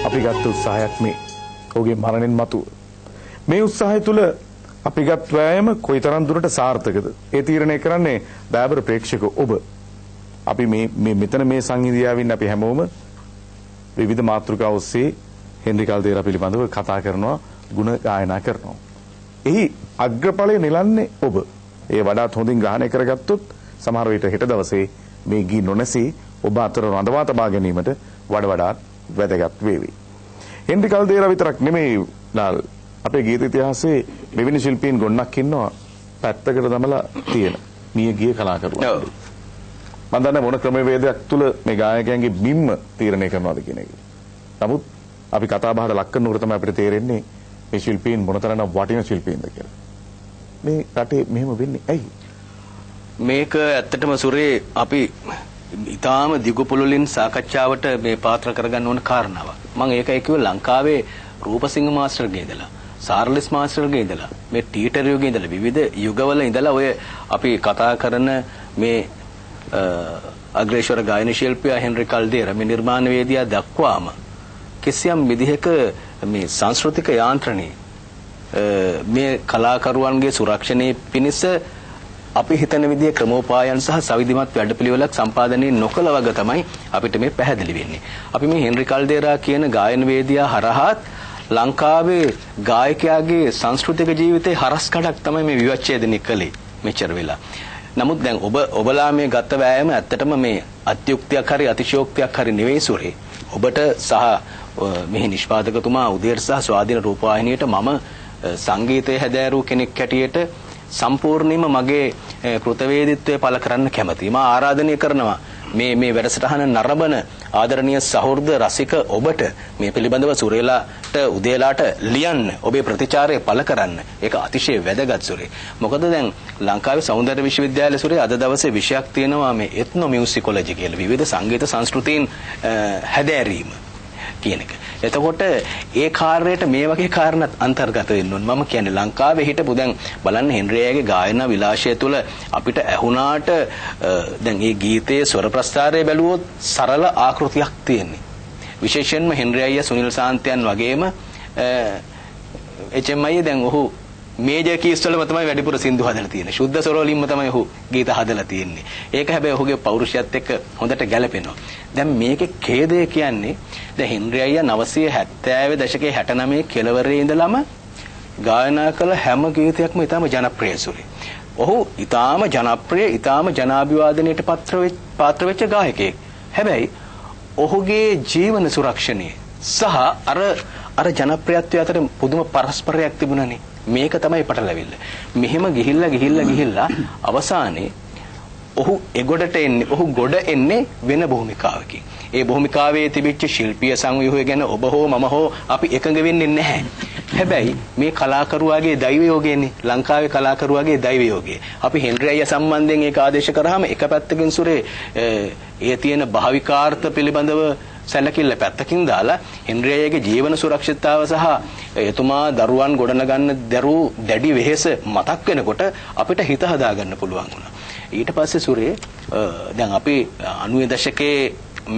අපි ගත්ත උත්සාහයක් මේ ඔහුගේ මරණින් මතුව. මේ උත්සාහය තුළ අපි ගත් වෑයම කොයිතරම් දුරට සාර්ථකද? ඒ තීරණය කරන්නේ දයාබර ප්‍රේක්ෂක ඔබ. අපි මේ මෙතන මේ සංහිඳියාවින් අපි හැමෝම විවිධ මාතෘකා ඔස්සේ හෙන්රි කල්දේරා පිළිබඳව කතා කරනවා, ගුණ ගායනා කරනවා. එහි අග්‍රඵලය නෙලන්නේ ඔබ. ඒ වඩාත් හොඳින් ග්‍රහණය කරගත්තොත් සමහර විට හෙට දවසේ මේ ගී නොනැසී ඔබ අතර රඳවා තබා ගැනීමට වඩාත් වැදගත් වේවි. හෙන්රි කල්දේරා විතරක් නෙමෙයි ලාල්, අපේ ගීත ඉතිහාසයේ මෙවැනි ශිල්පීන් ගොන්නක් ඉන්නවා පැත්තකට දමලා තියෙන මිය ගිය කලාකරුවා. මම දන්නේ මොන ක්‍රමවේදයක් තුල මේ ගායකයන්ගේ බිම්ම තීරණය කරනවද කියන එක. නමුත් අපි කතා බහට ලක් කරනකොට තමයි අපිට තේරෙන්නේ මේ ශිල්පීන් මොනතරම් වටිනා ශිල්පීන්ද කියලා. මේ රටේ මෙහෙම වෙන්නේ ඇයි? මේක ඇත්තටම සුරේ අපි ඊටාම දිගු පුළුලින් සාකච්ඡාවට මේ පාත්‍ර කරගන්න ඕන කාරණාවක්. මම ඒකයි කිව්වේ ලංකාවේ රූපසිංහ මාස්ටර්ගේ ඉඳලා සාර්ලිස් මාස්ටර්ගේ ඉඳලා මේ ටීටර් යුගයේ ඉඳලා විවිධ යුගවල ඉඳලා ඔය අපි කතා කරන මේ අග්‍රේශ්වර ගායන ශිල්පියා හෙන්රි කල්දේරා මේ නිර්මාණවේදියා දක්වාම කිසියම් විදිහක මේ සංස්කෘතික යාන්ත්‍රණේ මේ කලාකරුවන්ගේ සුරක්ෂණයේ පිණිස අපි හිතන විදිහේ ක්‍රමෝපායන් සහ සවිධිමත් වැඩපිළිවෙලක් සම්පාදනය නොකළ වගේ තමයි අපිට මේ පැහැදිලි වෙන්නේ. අපි මේ හෙන්රි කල්දේරා කියන ගායනවේදියා හරහාත් ලංකාවේ ගායකයාගේ සංස්කෘතික ජීවිතේ හරස්කඩක් තමයි මේ විවච්ඡේදනය කළේ මෙච්චර වෙලා. නමුත් දැන් ඔබලා මේ ගත වෑයම ඇත්තටම මේ අත්‍යුක්තියක් හරි අතිශයෝක්තියක් හරි නෙවෙයි සුරේ. ඔබට සහ මෙහි නිෂ්පාදකතුමා උදේට සහ ස්වාධීන රූපවාහිනියට මම සංගීතය හැදෑරූ කෙනෙක් හැටියට සම්පූර්ණයෙන්ම මගේ කෘතවේදීත්වය පළ කරන්න කැමතියි. මා ආරාධනය කරනවා මේ වැඩසටහන නරඹන ආදරණීය සහෘද රසික ඔබට මේ පිළිබඳව සුරේලාට උදේලාට ලියන්න, ඔබේ ප්‍රතිචාරය පළ කරන්න. ඒක අතිශය වැදගත් සුරේ. මොකද දැන් ලංකාවේ සෞන්දර්ය විශ්වවිද්‍යාලය සුරේ අද දවසේ විෂයක් තියෙනවා මේ එත්නෝ මියුසිකොලොජි කියලා. විවිධ සංගීත සංස්කෘතීන් හැදෑරීම කියන එක. එතකොට ඒ කාර්යයට මේ වගේ කාරණාත් අන්තර්ගත වෙන්න ඕන. මම කියන්නේ ලංකාවේ හිටපු දැන් බලන්න හෙන්රියාගේ ගායනා විලාසය තුළ අපිට ඇහුණාට දැන් මේ ගීතයේ ස්වර ප්‍රස්තාරය බැලුවොත් සරල ආකෘතියක් තියෙන්නේ. විශේෂයෙන්ම හෙන්රියා සුනිල් සාන්තයන් වගේම HMI දැන් ඔහු මේජර් කීස් වලම තමයි වැඩිපුර සින්දු හදලා තියෙන්නේ. ශුද්ධ ස්වර වලින්ම තමයි ඔහු ගීත හදලා තියෙන්නේ. ඒක හැබැයි ඔහුගේ පෞරුෂයත් එක්ක හොඳට ගැලපෙනවා. දැන් මේකේ ඛේදය කියන්නේ දැන් හෙන්රි අයියා 970 දශකයේ 69 කෙළවරේ ඉඳලම ගායනා කළ හැම ගීතයක්ම ඉතාම ජනප්‍රිය සුරේ. ඔහු ඉතාම ජනප්‍රිය, ඉතාම ජනාභිවාදනයට පාත්‍ර වෙච්ච ගායකයෙක්. හැබැයි ඔහුගේ ජීවන සුරක්ෂණය සහ අර ජනප්‍රියත්වය අතර පුදුම පරස්පරයක් තිබුණානේ. මේක තමයි පටලැවිල්ල. මෙහෙම ගිහිල්ලා අවසානයේ ඔහු එගොඩට එන්නේ, ඔහු ගොඩ එන්නේ වෙන භූමිකාවකින්. ඒ භූමිකාවේ තිබිච්ච ශිල්පීය සංව්‍යුහය ගැන ඔබ හෝ මම හෝ අපි එකඟ වෙන්නේ නැහැ. හැබැයි මේ කලාකරුවාගේ දෛව යෝගයනේ, ලංකාවේ කලාකරුවාගේ දෛව යෝගය. අපි හෙන්රි අයියා සම්බන්ධයෙන් ඒක ආදේශ කරාම එක පැත්තකින් සුරේ ඒ තියෙන භාවිකාර්ථ පිළිබඳව සැලකිල්ල පැත්තකින් දාලා හෙන්රි අයියාගේ ජීවන සුරක්ෂිතතාව සහ එතුමා දරුවන් ගොඩනගන්න දරූ දැඩි වෙහෙස මතක් වෙනකොට අපිට හිත හදාගන්න පුළුවන් වුණා. ඊට පස්සේ සුරේ දැන් අපි 90 දශකයේ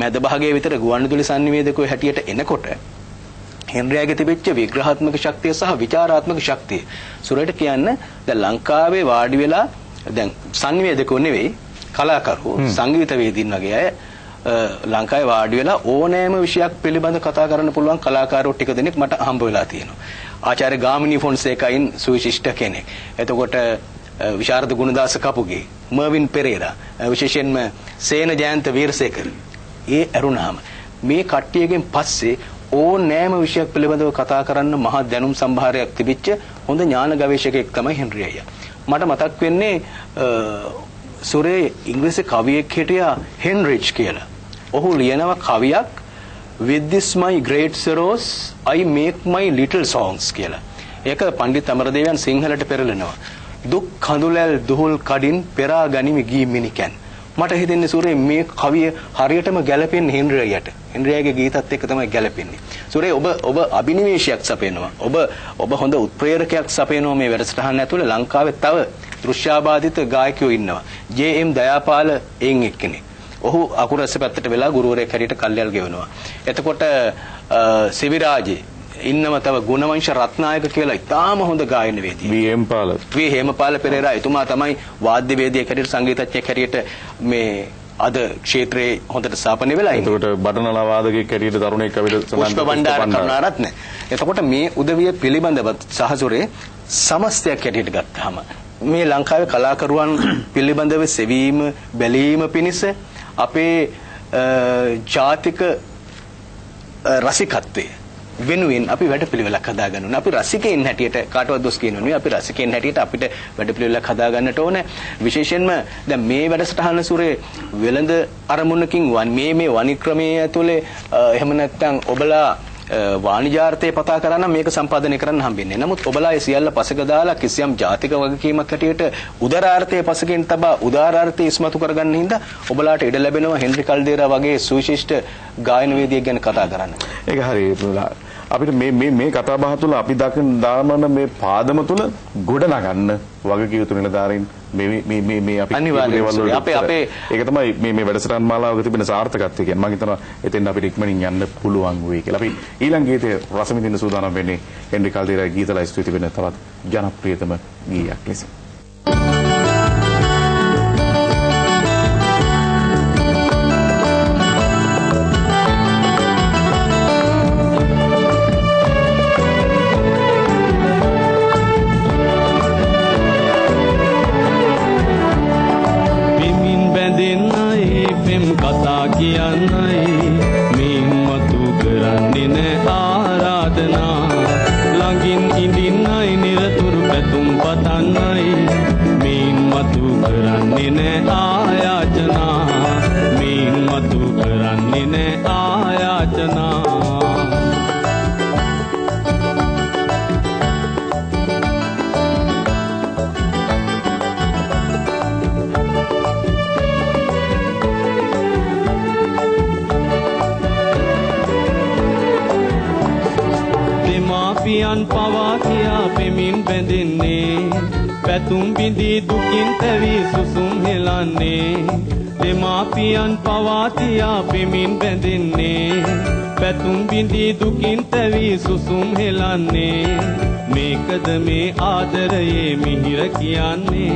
මැද භාගයේ විතර ගුවන්විදුලි සංනිවේදකයෝ හැටියට එනකොට හෙන්රියාගේ තිබෙච්ච විග්‍රහාත්මක ශක්තිය සහ විචාරාත්මක ශක්තිය සුරේට කියන්න දැන් ලංකාවේ වාඩි වෙලා දැන් සංනිවේදකයෝ නෙවෙයි කලාකරුවෝ සංගීතවේදීන් වගේ අය ලංකාවේ වාඩි වෙලා ඕනෑම විෂයක් පිළිබඳ කතා කරන්න පුළුවන් කලාකාරයෝ ටික දෙනෙක් මට හම්බ වෙලා තියෙනවා. ආචාර්ය ගාමිණී ෆොන්සේකායින් සුවිශිෂ්ට කෙනෙක්. එතකොට විශාරද ගුණදාස කපුගේ, මර්වින් පෙරේරා, විශේෂයෙන්ම සේන ජයන්ත වීරසේකර. ඒ අරුණාම මේ කට්ටියගෙන් පස්සේ ඕනෑම විෂයක් පිළිබඳව කතා කරන්න මහා දැනුම් සම්භාරයක් තිබිච්ච හොඳ ඥාන ගවේෂකයෙක් තමයි හෙන්රි අයියා. මට මතක් වෙන්නේ සුරේ ඉංග්‍රීසි කවියෙක් හිටියා හෙන්රිච් කියලා. ඔහු ලියනවා කවියක් with this my great sorrows I make my little songs කියලා. ඒක පණ්ඩිත අමරදේවයන් සිංහලට පෙරලනවා. දුක් කඳුලැල් දුහුල් කඩින් පෙරා ගනිමි ගී මිනිකන්. මට හිතෙන්නේ සූරේ මේ කවිය හරියටම ගැලපෙන්නේ හෙන්රි අයියාට. හෙන්රි අයියාගේ ගීතත් එක්ක තමයි ගැලපෙන්නේ. සූරේ ඔබ අභිනිවේෂයක් සපයනවා. ඔබ හොඳ උත්ප්‍රේරකයක් සපයනවා මේ වැඩසටහන ඇතුළේ. ලංකාවේ තව දෘශ්‍යාබාධිත ගායකයෝ ඉන්නවා. ජේ.එම්. දයාපාල එයින් එක්කෙනෙක්. ඔහු අකුරැස්ස පැත්තට වෙලා ගුරුවරයෙක් හැටියට කල්යල් ගෙවනවා. එතකොට සිවිරාජේ ඉන්නම තව ගුණවංශ රත්නායක කියලා ඉතාම හොඳ ගායනවේදියෙක්. වී හේමපාල පෙරේරා එතුමා තමයි වාද්‍යවේදියෙක් හැටියට සංගීතඥයෙක් හැටියට මේ අද ක්ෂේත්‍රයේ හොඳට ස්ථාපනය වෙලා ඉන්නේ. එතකොට බඩනලා වාදකයෙක් හැටියට තරුණයෙක් අපිට පුෂ්ප බණ්ඩාර කරුණාරත්න. එතකොට මේ උදවිය පිළිබඳව සහසුරේ සමස්තයක් හැටියට ගත්තාම මේ ලංකාවේ කලාකරුවන් පිළිබඳව සෙවීම බැලීම පිණිස අපේ ජාතික රසිකත්වය වෙනුවෙන් අපි වැඩපිළිවෙලක් හදාගන්න ඕනේ. අපි රසිකයින් හැටියට කාටවත් දොස් කියනෝ නෙවෙයි. අපි රසිකයින් හැටියට අපිට වැඩපිළිවෙලක් හදාගන්නට ඕනේ. විශේෂයෙන්ම දැන් මේ වැඩසටහන සුරේ වෙළඳ අරමුණකින් මේ වණික්‍රමයේ ඇතුලේ එහෙම නැත්නම් ඔබලා වාණිජාර්ථය පතා කරා නම් මේක සම්පාදනය කරන්න හම්බෙන්නේ. නමුත් ඔබලා ඒ සියල්ල පසක දාලා කිසියම් ජාතික වගකීමක් හැටියට උදාරාර්ථයේ පසකින් තබා උදාරාර්ථය ඉස්මතු කරගන්න හින්දා ඔබලාට ඉඩ ලැබෙනවා හෙන්රි කල්දේරා වගේ සුවිශිෂ්ට ගායන වේදිකයක් ගැන කතා කරන්න. ඒක හරි. අපිට මේ කතා බහ තුළ අපි දාමන මේ පාදම තුළ ගොඩ නගන්න වගකීම් යුතු නිලධාරීන් මේ අපි අපේ ඒක තමයි මේ වැඩසටහන් මාලාවක තිබෙන සාර්ථකත්වය කියන්නේ. මම හිතනවා එතෙන් අපිට ඉක්මනින් යන්න පුළුවන් වෙයි කියලා. අපි ඊළඟ ගීතයේ රස විඳින්න සූදානම් වෙන්නේ හෙන්රි කල්දේරාගේ ගීතලා ස්තුති වෙන තවත් ජනප්‍රියතම ගීයක් ලෙස. පවා කියා පෙමින් බැඳෙන්නේ පැතුම් බිඳී දුකින් තැවි සුසුම් හෙලන්නේ දෙමාපියන් පවා තියා පෙමින් බැඳෙන්නේ පැතුම් බිඳී දුකින් තැවි සුසුම් හෙලන්නේ මේකද මේ ආදරයේ මිහිර කියන්නේ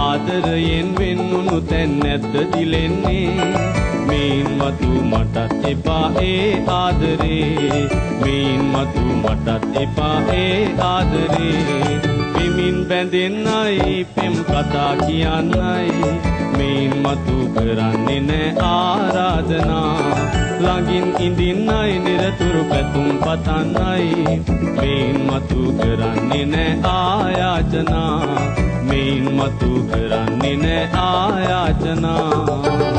ආදරයෙන් වෙන්නුණු තැන් නැද්ද දිලෙන්නේ මේන් මතු මටත් එපා ඒ ආදරේ මේන් මතු මටත් එපා ඒ ආදරේ පෙමින් බැඳෙන්නයි පෙම් කතා කියන්නයි මේන් මතු කරන්නේ නෑ ආරාධනා ළඟින් ඉඳින්නයි නිරතුරු පැතුම් පතන්නයි මේන් මතු කරන්නේ නෑ ආයාචනා මේන් මතු කරන්නේ නෑ ආයාචනා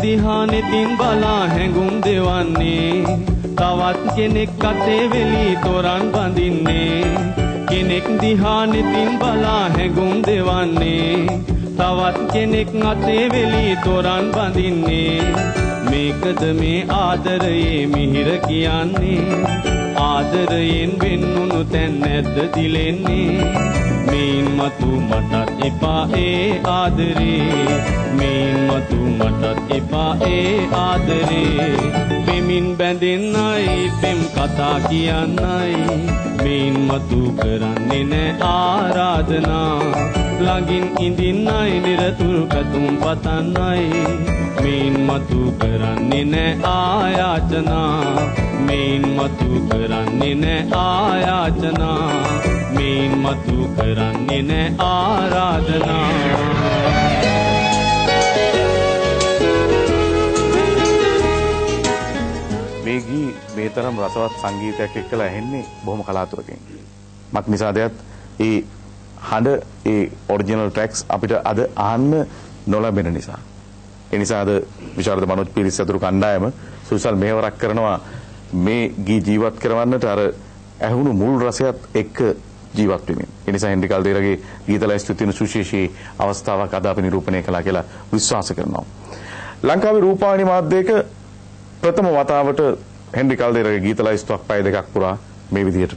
දිහානෙතින් බලා හැඟුම් දෙවන්නේ තවත් කෙනෙක් අතේ වෙලී තොරන් බඳින්නේ කෙනෙක් දිහානෙතින් බලා හැඟුම් දෙවන්නේ තවත් කෙනෙක් අතේ වෙලී තොරන් බඳින්නේ මේකද මේ ආදරයේ මිහිර කියන්නේ ආදරයෙන් වෙන්නුණු තැන් නැද්ද දිලෙන්නේ මේන් මතු මටත් එපා ඒ ආදරේ මේන් මතු මටත් එපා ඒ ආදරේ පෙමින් බැඳෙන්නයි පෙම් කතා කියන්නයි මේන් මතු කරන්නේ නෑ ආරාධනා ළඟින් ඉඳින්නයි නිරතුරු පැතුම් පතන්නයි මේන් මතු කරන්නේ නෑ ආයාචනා මේන් මතු කරන්නේ නෑ ආයාචනා මේන් මතු කරන්නේ නෑ ආරාධනා මේ ගී මේ තරම් රසවත් සංගීතයක් එක්කලා ඇහෙන්නේ බොහොම කලාතුරකින්. මක් නිසාදයක් ඒ හඬ ඒ ඔරිජිනල් ට්‍රැක්ස් අපිට අද අහන්න නොලැබෙන නිසා. ඒ නිසා අද විශාරද මනෝජ් පීරිස් ඇතුළු කණ්ඩායම සුසල් මෙහෙවරක් කරනවා මේ ගී ජීවත් කරවන්නට අර ඇහුණු මුල් රසයත් එක්ක ජීවත් වෙමින්. ඒ නිසා හෙන්රි කල්දේරාගේ ගීතලා ස්තුතින සුශේෂී අවස්ථාවක් අද අපි නිරූපණය කළා කියලා විශ්වාස කරනවා. ලංකාවේ රූපවාහිනී මාධ්‍යයක ප්‍රථම වතාවට හෙන්රි කල්දේරාගේ ගීතලා ස්තුතියක් පැය දෙකක් පුරා මේ විදිහට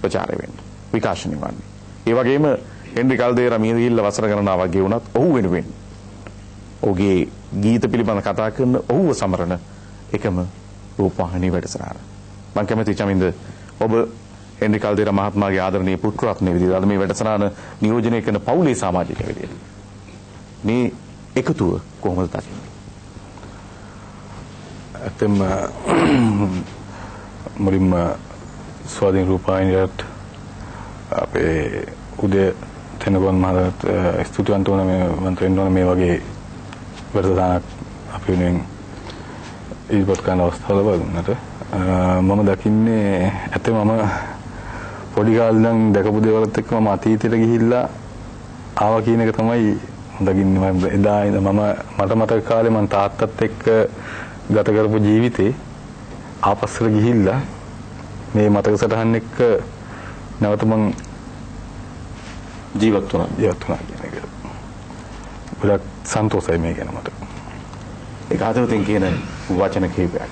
ප්‍රචාරය වෙන්නේ. විකාශනය වන්නේ. ඒ වගේම හෙන්රි කල්දේරා මියගිහිල්ලා වසර ගණනාවක් ගෙවුණත් ඔහු වෙනුවෙන් ඔහුගේ ගීත පිළිබඳ කතා කරන ඔහුව සමරන එකම රූපවාහිනී වැඩසටහන. මම කැමති චමින්ද ඔබ හෙන්රි කල්දේරා මහත්මයාගේ ආදරණීය පුත්‍ර රත්නයේ විදිහට අද මේ වැඩසටහන නියෝජනය කරන පවුලේ සමාජිකයෙක් විදිහට මේ එකතුව කොහොමද දකින්නේ? ඇත්තම මුලින්ම ස්වාධීන රූපවාහිනියට අපේ උදේ තෙනගොන් මහතාට ස්තුතිවන්ත වුණා මේ වගේ වැඩසටහනක් අපි වෙනුවෙන් ඉදිරිපත් කරන අවස්ථාව ලබා දුන්නට. මම දකින්නේ ඇත්තම මම පොඩි කාලේ ඉඳන් දැකපු දේවල්ත් එක්ක මම අතීතයට ගිහිල්ලා ආවා කියන එක තමයි දකින්නේ. මම එදා ඉඳන් මට මතක කාලේ මම තාත්තත් එක්ක ගත කරපු ජීවිතේ ආපස්සට ගිහිල්ලා මේ මතක සටහන් එක්ක නැවත මම ජීවත් වුණා කියන එක. ගොඩක් සන්තෝෂයි මේ ගැන මට. ඒක හදවතින් කියන වචන කීපයක්.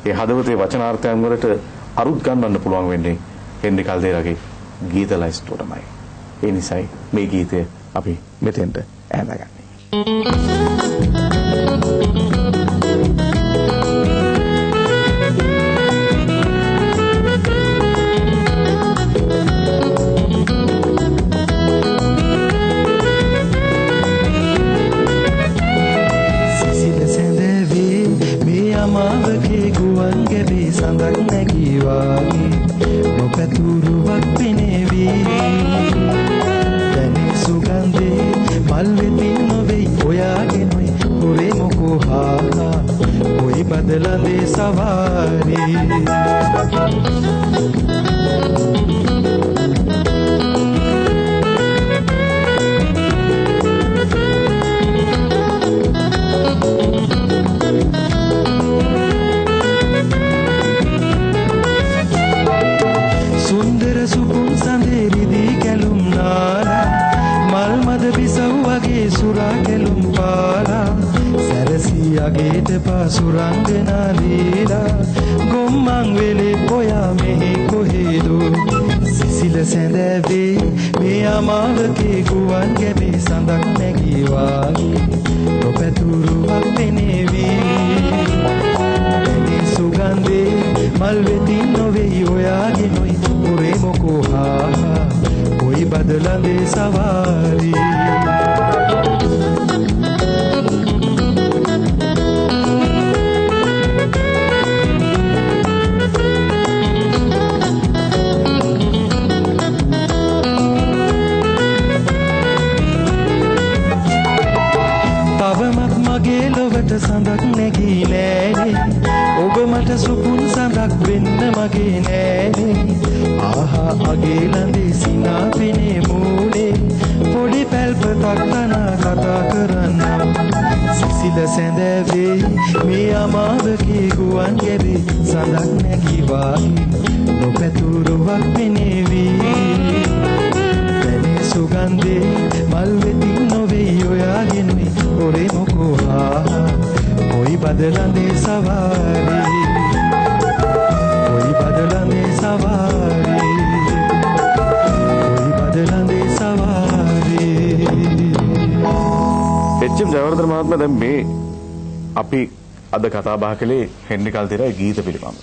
ඒ හදවතේ වචනාර්ථයන් වලට අරුත් ගන්නන්න පුළුවන් වෙන්නේ හෙන්රි කල්දේරාගේ ගීත ලයිස්ට්ුවටමයි. ඒ නිසායි මේ ගීතය අපි මෙතෙන්ට ඈඳගන්නේ. ජයවර්ධන මහත්මයා දැන් මේ අපි අද කතා බහ කළේ හෙන්රි කල්දේරාගේ ගීත පිළිබඳව.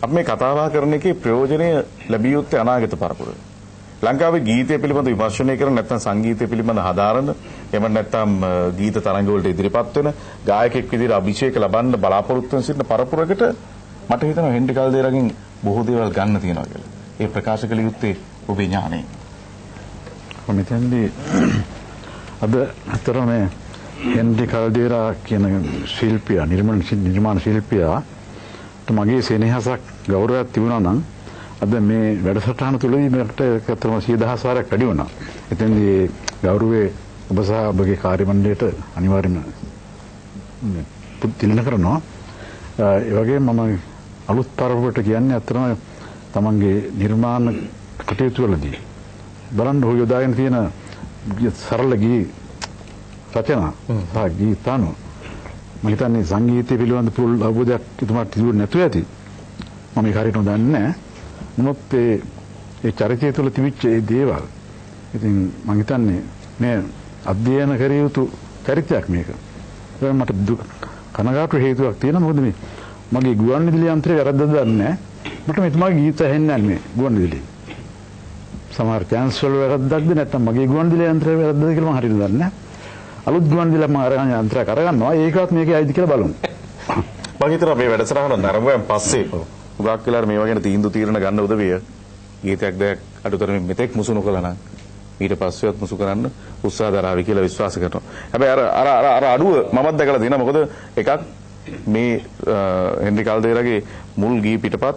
අපි මේ කතා බහ කරන එකේ ප්‍රයෝජනය ලැබිය යුත්තේ අනාගත පරපුරට. ලංකාවේ ගීතය පිළිබඳව විමර්ශනය කරන නැත්නම් සංගීතය පිළිබඳව හදාරන එහෙම නැත්නම් ගීත තරඟ වලට ඉදිරිපත් වෙන ගායකෙක් විදිහට අභිෂේක ලබන්න බලාපොරොත්තු වෙන සිටින පරපුරකට මට හිතෙනවා හෙන්රි කල්දේරාගෙන් බොහෝ දේවල් ගන්න තියෙනවා කියලා. ඒ ප්‍රකාශ කළ යුත්තේ ඔබේ ඥාණයෙන්. මෙතෙන්දී අද අතර මේ හෙන්රි කල්දේරා කියන ශිල්පියා නිර්මාණ ශිල්පියා මගේ සෙනෙහසක් ගෞරවයක් තිබුණා නම් අද මේ වැඩසටහන තුළදී මට අතරම 100,000 වාරයක් වැඩි වුණා. එතෙන්දී ගෞරවයේ ඔබ සහ ඔබගේ කාර්ය මණ්ඩලයට අනිවාර්යයෙන්ම පුත්තිලන කරනවා. ඒ වගේම මම අලුත් පරපුරට කියන්නේ අතරම තමන්ගේ නිර්මාණ කටයුතු වලදී බලන්න ඔහු යොදාගෙන තියෙන සරල ගී රචනා සහ ගීතානු මම හිතන්නේ සංගීතය පිළිබඳ පුළුල් අවබෝධයක් එතුමාට තිබුණ නැතුව ඇති. මම ඒක හරියට දන්නේ නැහැ. නමුත් ඒ චරිතය තුළ තිබිච්ච ඒ දේවල් ඉතින් මම හිතන්නේ මේ අධ්‍යයන කර යුතු චරිතයක් මේක. මට කනගාටු හේතුවක් තියෙනවා. මොකද මේ මගේ ගුවන් විදුලි යන්ත්‍රය වැරද්දද දන්නේ නැහැ. මට මෙතුමාගේ ගීත ඇහෙන්නේ නැහැ මේ ගුවන් විදුලි. සමහර chance වල වැරද්දක්ද නැත්නම් මගේ ගුවන් විදුලි යන්ත්‍රය වැරද්දද කියලා මම හරියට දන්නේ නැහැ. අලුත් ගුවන් විදුලි මම අරගෙන යන්ත්‍රයක් අරගන්නවා. ඒකවත් මේකේ අයිති කියලා බලමු. මම හිතනවා මේ වැඩසටහන නරඹුවෙන් පස්සේ උගක් වෙලාවට මේවා ගැන තීන්දුව తీරන ගන්න උදවිය ගීතයක් දැක් අඩුතරමින් මෙතෙක් මුසු නොකළා නම් ඊට පස්සෙවත් මුසු කරන්න උත්සාහ දරාවි කියලා විශ්වාස කරනවා. හැබැයි අර අඩුව මමත් දැකලා තියෙනවා. මොකද එකක් මේ හෙන්රි කල්දේරාගේ මුල් ගී පිටපත්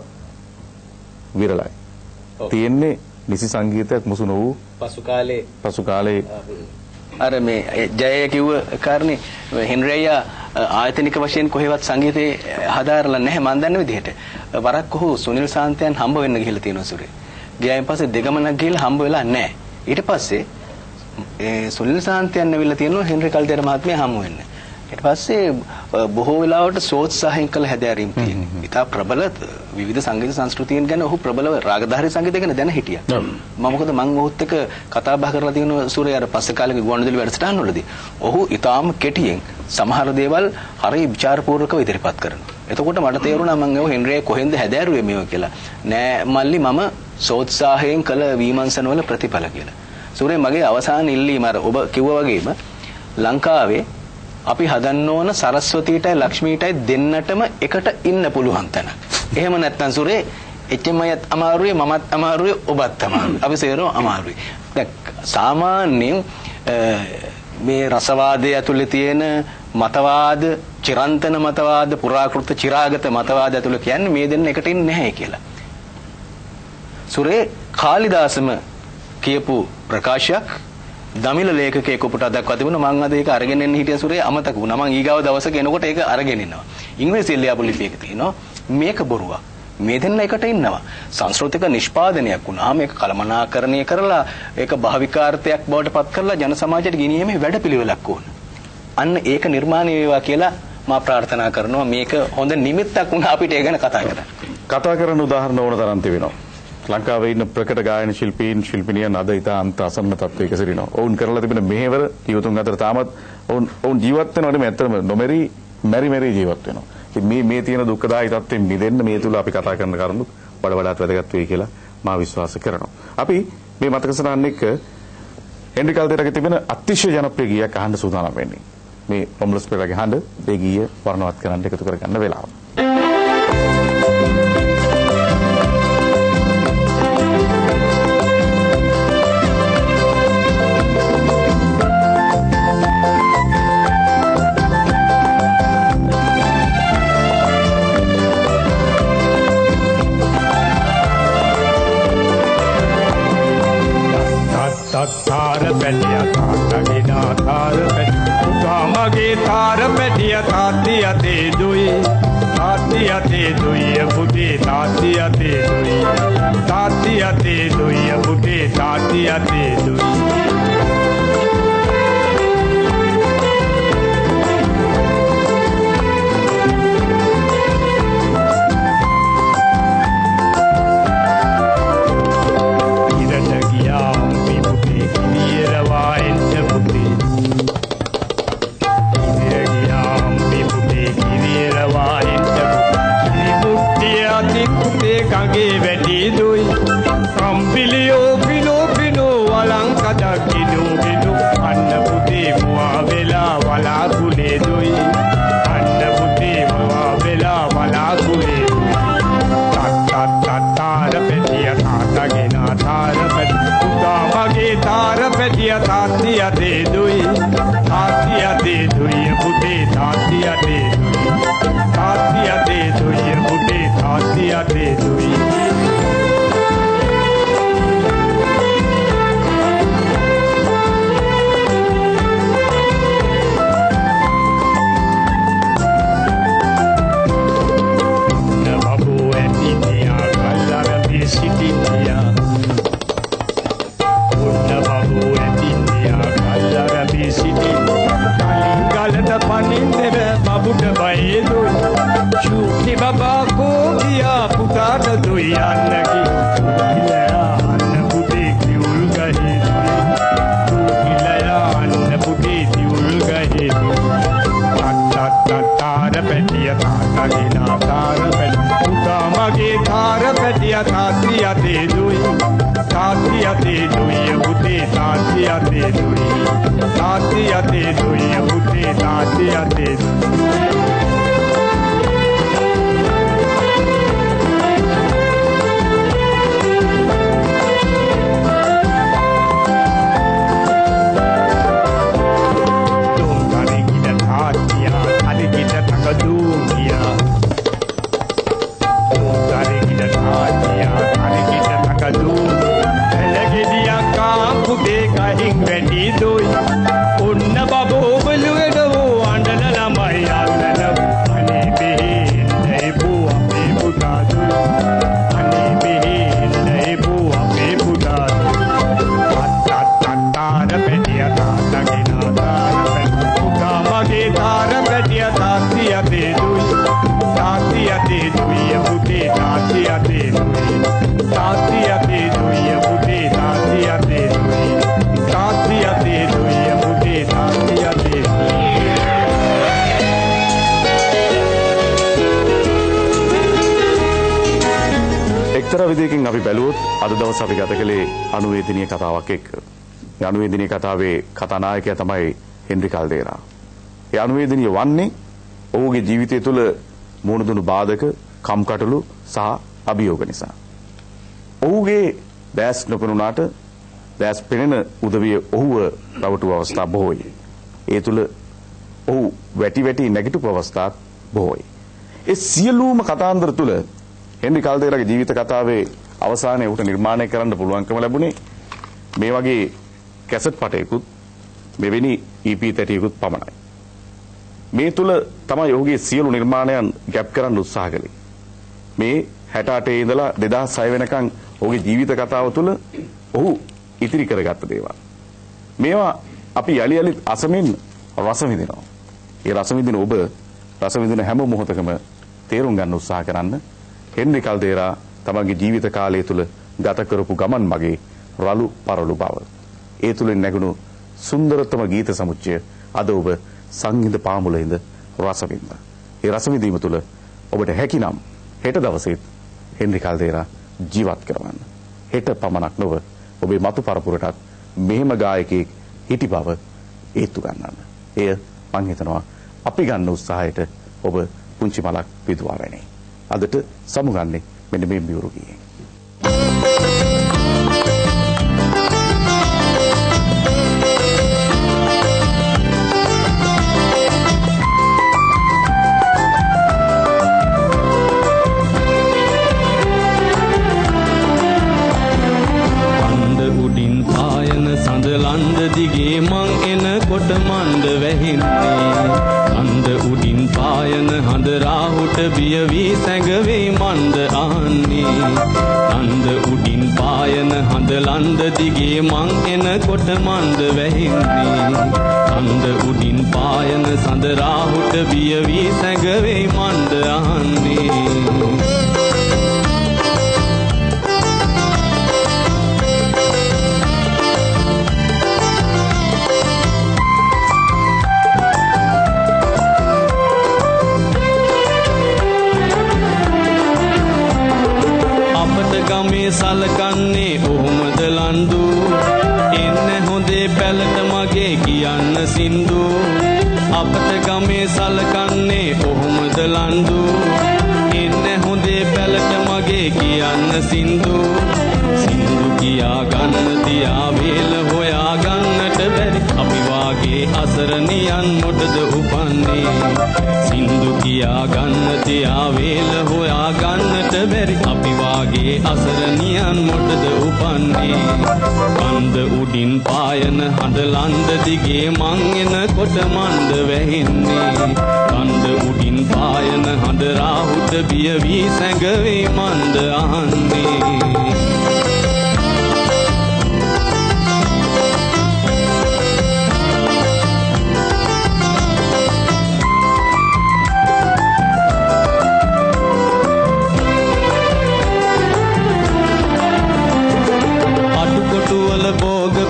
විරලයි. තියෙන්නේ නිසි සංගීතයක් මුසු නොවූ පසු කාලේ අර මේ ජය කිව්ව කාරණේ හෙන්රි අයියා ආයතනික වශයෙන් කොහෙවත් සංගීතේ හදාරලා නැහැ මන් දන්න විදිහට. වරක් ඔහු සුනිල් සාන්තයන් හම්බ වෙන්න ගිහිල්ලා තියෙනවා සුරේ. ගියායින් පස්සේ දෙගමනක් ගිහිල්ලා හම්බ වෙලා නැහැ. ඊට පස්සේ සුනිල් සාන්තයන් ඇවිල්ලා තියෙනවා හෙන්රි කල්දේරා මහත්මයා හම්බ වෙන්න. ඊට පස්සේ බොහෝ වෙලාවට සෝත්සාහයෙන් කළ හැදෑරීම් තියෙනවා. ඉතා ප්‍රබල විවිධ සංගීත සංස්කෘතියන් ගැන ඔහු ප්‍රබලව රාගධාරී සංගීතය ගැන දැන හිටියා. මොකද මම ඔහුත් එක්ක කතා බහ කරලා තියෙනවා සූර්ය අර පස්සේ කාලෙක ගුවන්විදුලි වැඩසටහන් වලදී. ඔහු ඊටාම කෙටියෙන් සමහර දේවල් හරිය විචාරපූර්වකව ඉදිරිපත් කරනවා. එතකොට මට තේරුණා මම ඒ හෙන්රි කොහෙන්ද හැදෑරුවේ මේව කියලා. නෑ මල්ලි මම සෝත්සාහයෙන් කළ විමර්ශන වල ප්‍රතිඵල කියලා. සූර්ය මගේ අවසාන ඉල්ලීම අර ඔබ කිව්වා වගේම ලංකාවේ අපි හදන්න ඕන සරස්වතීටයි ලක්ෂ්මීටයි දෙන්නටම එකට ඉන්න පුළුවන් තැන. එහෙම නැත්නම් සුරේ එච්චමයත් අමාරුයි මමත් අමාරුයි ඔබත් අමාරුයි. අපි සේරෝ අමාරුයි. දැන් සාමාන්‍යයෙන් මේ රසවාදයේ ඇතුලේ තියෙන මතවාද, චිරන්තන මතවාද, පුරාකෘත චිරාගත මතවාද ඇතුලේ කියන්නේ මේ දෙන්න එකට ඉන්නේ නැහැ කියලා. සුරේ කාලිදාසම කියපු ප්‍රකාශයක් දමිළ ලේඛකයෙක් උපුටා දක්වා තිබුණා. මම අද ඒක අරගෙන එන්න හිටිය සුරේ අමතක වුණා. මම ඊගාව දවසක එනකොට ඒක අරගෙන එනවා. ඉංග්‍රීසියෙන් ලියපු ලිපියක තියෙනවා මේක බොරුවක්. මේ දෙන්න එකට ඉන්නවා. සංස්කෘතික නිෂ්පාදනයක් වුණා. මේක කළමනාකරණය කරලා ඒක භාවිකාර්ථයක් බවට පත් කරලා ජන සමාජයට ගෙනියීමේ වැඩපිළිවෙලක් ඕන. අන්න ඒක නිර්මාණය වේවා කියලා මා ප්‍රාර්ථනා කරනවා. මේක හොඳ නිමිත්තක් වුණා අපිට ඒ ගැන කතා කරන්න. කතා කරන උදාහරණ ඕන තරම් තිබෙනවා. ලංකාවේ ඉන්න ප්‍රකට ගායන ශිල්පීන් ශිල්පිනියන් අද ඉතා අන්ත අසන්න තත්වයක සිටිනවා. ඔවුන් කරලා තිබෙන මෙහෙවර කියවතුන් අතර තාමත් ඔවුන් ජීවත් වෙනවට මේ ඇත්තම නොමෙරි මෙරි ජීවත් වෙනවා. මේ තියෙන දුක්ඛදායී තත්ත්වෙන් මිදෙන්න මේ තුල අපි කතා කරන කරුණු වඩාත් වැදගත් වෙයි කියලා මා විශ්වාස කරනවා. අපි මේ මතක සටහන් එක්ක හෙන්රි කල්දේරාගේ තිබෙන අතිශය ජනප්‍රිය ගීයක් අහන්න සූදානම් වෙන්නේ. මේ රොම්ලස් පෙරේරාගේ හඬ ඒ ගීය වර්ණවත් කරන්න එකතු කරගන්න වෙලාව. තාර පැටිය තාත්තගේ තාර පැටිය පුතාමගේ තාර පැටිය තාත්ති අතේ දුයි තාත්ති අතේ දුයි පුතේ තාත්ති අතේ දුයි තාත්ති අතේ දුයි පුතේ තාත්ති අතේ දුයි කගේ වැඩි දුයි සම්පිලියෝ පිනෝ පිනෝ වලං කඩක් කිනෝ කිනෝ අන්න පුතේ මුවා වෙලා වලාකුලේ දුයි අන්න පුතේ මුවා වෙලා වලාකුලේ තාර පැටිය තාත්තගේ තාර පැටිය පුතා මගේ තාර පැටිය තාත්ති අතේ දුයි තාත්ති අතේ දුයි පුතේ තාත්ති අතේ දුයි තාත්ති අතේ දුයි පුතේ තාත්ති අතේ දුයි බබුට බයේ දුයි චුටි බබා කෝ ගියා පුතාට දුයිය පුතේ තාත්ති අතේ දුයි තාත්ති අතේ දුයිය පුතේ තාත්ති අතේ විදිහකින් අපි බැලුවොත් අද දවස් අපි ගත කළේ අනුවේදනීය කතාවක් එක්ක. මේ අනුවේදනීය කතාවේ කතානායකයා තමයි හෙන්රි කල්දේරා. ඒ අනුවේදනීය වන්නේ ඔහුගේ ජීවිතය තුළ මුහුණ දුණු බාධක, කම්කටොළු සහ අභියෝග නිසා. ඔහුගේ දැස් නොපෙනුනාට දැස් පෙනෙන උදවිය ඔහුව රවටුව අවස්ථා බොහෝයි. ඒ තුළ ඔහු වැටි වැටි නැගිටපු අවස්ථාත් බොහෝයි. ඒ සියලුම කතාන්දර තුළ හෙන්රි කල්දේරාගේ ජීවිත කතාවේ අවසානයේ උට නිර්මාණය කරන්න පුළුවන්කම ලැබුණේ මේ වගේ කැසට් පටයකුත් මෙවැනි EP තැටියකුත් පමණයි. මේ තුල තමයි ඔහුගේ සියලු නිර්මාණයන් ගැප් කරන්න උත්සාහ කළේ. මේ 68 ඉඳලා 2006 වෙනකන් ඔහුගේ ජීවිත කතාව තුල ඔහු ඉතිරි කරගත්ත දේවල්. මේවා අපි යලි යලිත් අසමින් රස විඳිනවා. ඒ රස විඳින ඔබ රස විඳින හැම මොහොතකම තේරුම් ගන්න උත්සාහ කරන්න. හෙන්රි කල්දේරා තමගේ ජීවිත කාලය තුල ගත කරපු ගමන් මගේ රළු පරළු බව. ඒ තුලින් නැගුණු සුන්දරතම ගීත සමුච්චය අද ඔබ සංගීත පාමුලින්ද රස විඳින්න. ඒ රස විඳීම තුල ඔබට හැකිනම් හෙට දවසේත් හෙන්රි කල්දේරා ජීවත් කරවන්න. හෙට පමණක් නොව ඔබේ මතු පරපුරටත් මෙහෙම ගායකයෙක් හිටි බව ඒත්තු ගන්නන්න. එය මං හිතනවා අපි ගන්න උත්සාහයට ඔබ පුංචි මලක් පිදුවා වැනේ. අදට සමුගන්නේ මෙන්න මේ බියුරු ගියේ. සඳලන්ද දිගේ මං එනකොට මණ්ඩ වැහින්නේ අන්ද උඩින් පායන හඳ රාහුට බිය වී සැඟවේ මණ්ඩ අහන්නේ අන්ද උඩින් පායන හඳ ලන්ද දිගේ මං එනකොට මණ්ඩ වැහින්නේ අන්ද උඩින් පායන සඳ රාහුට බිය වී සැඟවේ මණ්ඩ අහන්නේ සලකන්නේ ඔහොමද ලන්දු එන්න හොඳේ පැලට මගේ කියන්න සින්දු අපට ගමේ සලකන්නේ ඔහොමද ලන්දු එන්න හොඳේ පැලට මගේ කියන්න සින්දු සින්දු කියා ගන්න තියා වේල හොයා ගන්නට බැරි අපි වාගේ අසරණියන් මොටද උපන්නේ සින්දු කියා ගන්න තියා වේල හොයා ගන්නට බැරි අපි වාගේ අසරණියන් මොටද උපන්නේ කන්ද උඩින් පායන හඳ ලන්ද දිගේ මං එනකොට මණ්ඩ වැහින්නේ කන්ද උඩින් පායන හඳ රාහුට බිය වී සැඟවේ මණ්ඩ අහන්නේ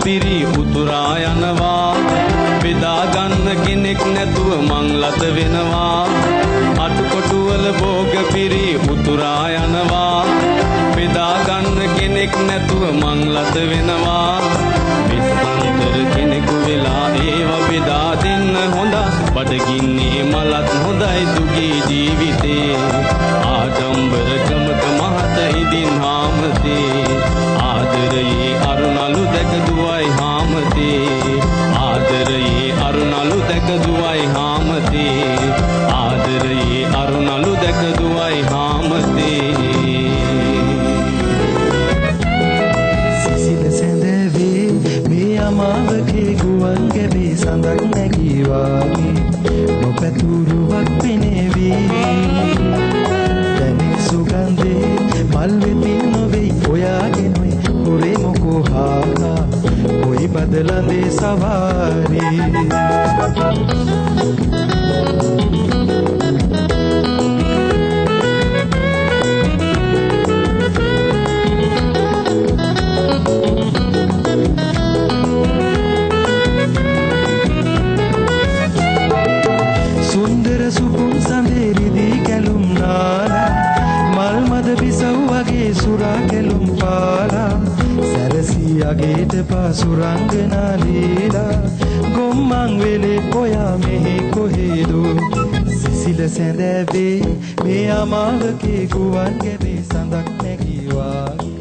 පිරි උතුරා යනවා බෙදා ගන්න කෙනෙක් නැතුව මං ලත වෙනවා අටකොටුවල භෝග පිරි උතුරා යනවා බෙදා ගන්න කෙනෙක් කෙනෙක් නැතුව මං ලත වෙනවා විස්සන්තර කෙනෙකු වෙලා ඒව බෙදා දෙන්න හොඳ බඩගින්නේ මලත් හොඳයි දුගී ජීවිතේ ආඩම්බරකමක මහත ඉදින් හාමතේ ආදරයේ අරුණලු දැක දුවයි හාමතේ ආදරයේ අරුණලු දැක දුවයි හාමතේ ආදරයේ අරුණලු දැක දුවයි හාමතේ සිසිල සැඳවේ මේ අමාවකේ ගුවන් ගැබේ සඳක් නැගී වාගේ නොපැතුරුවක් පෙනේවී දැනෙක් සුගන්ධේ මල් වෙතින් නොවෙයි ඔයාගෙනුයි හොරේ මොකෝ හාහා කොයි බදලඳේ සවාරී සුන්දර සුකුම් සඳේරිදී කැලුම් නාලා මල් මද බිසව් වගේ සුරා කැලුම් පාලා සැරසී අගේට පාසු රංගනා ලීලා ගොම්මන් වෙලේ ඔයා මෙහි කොහෙදෝ සිසිල සැඳැවේ මේ අමාවකේ ගුවන් ගැබේ සඳක් නැගී වාගේ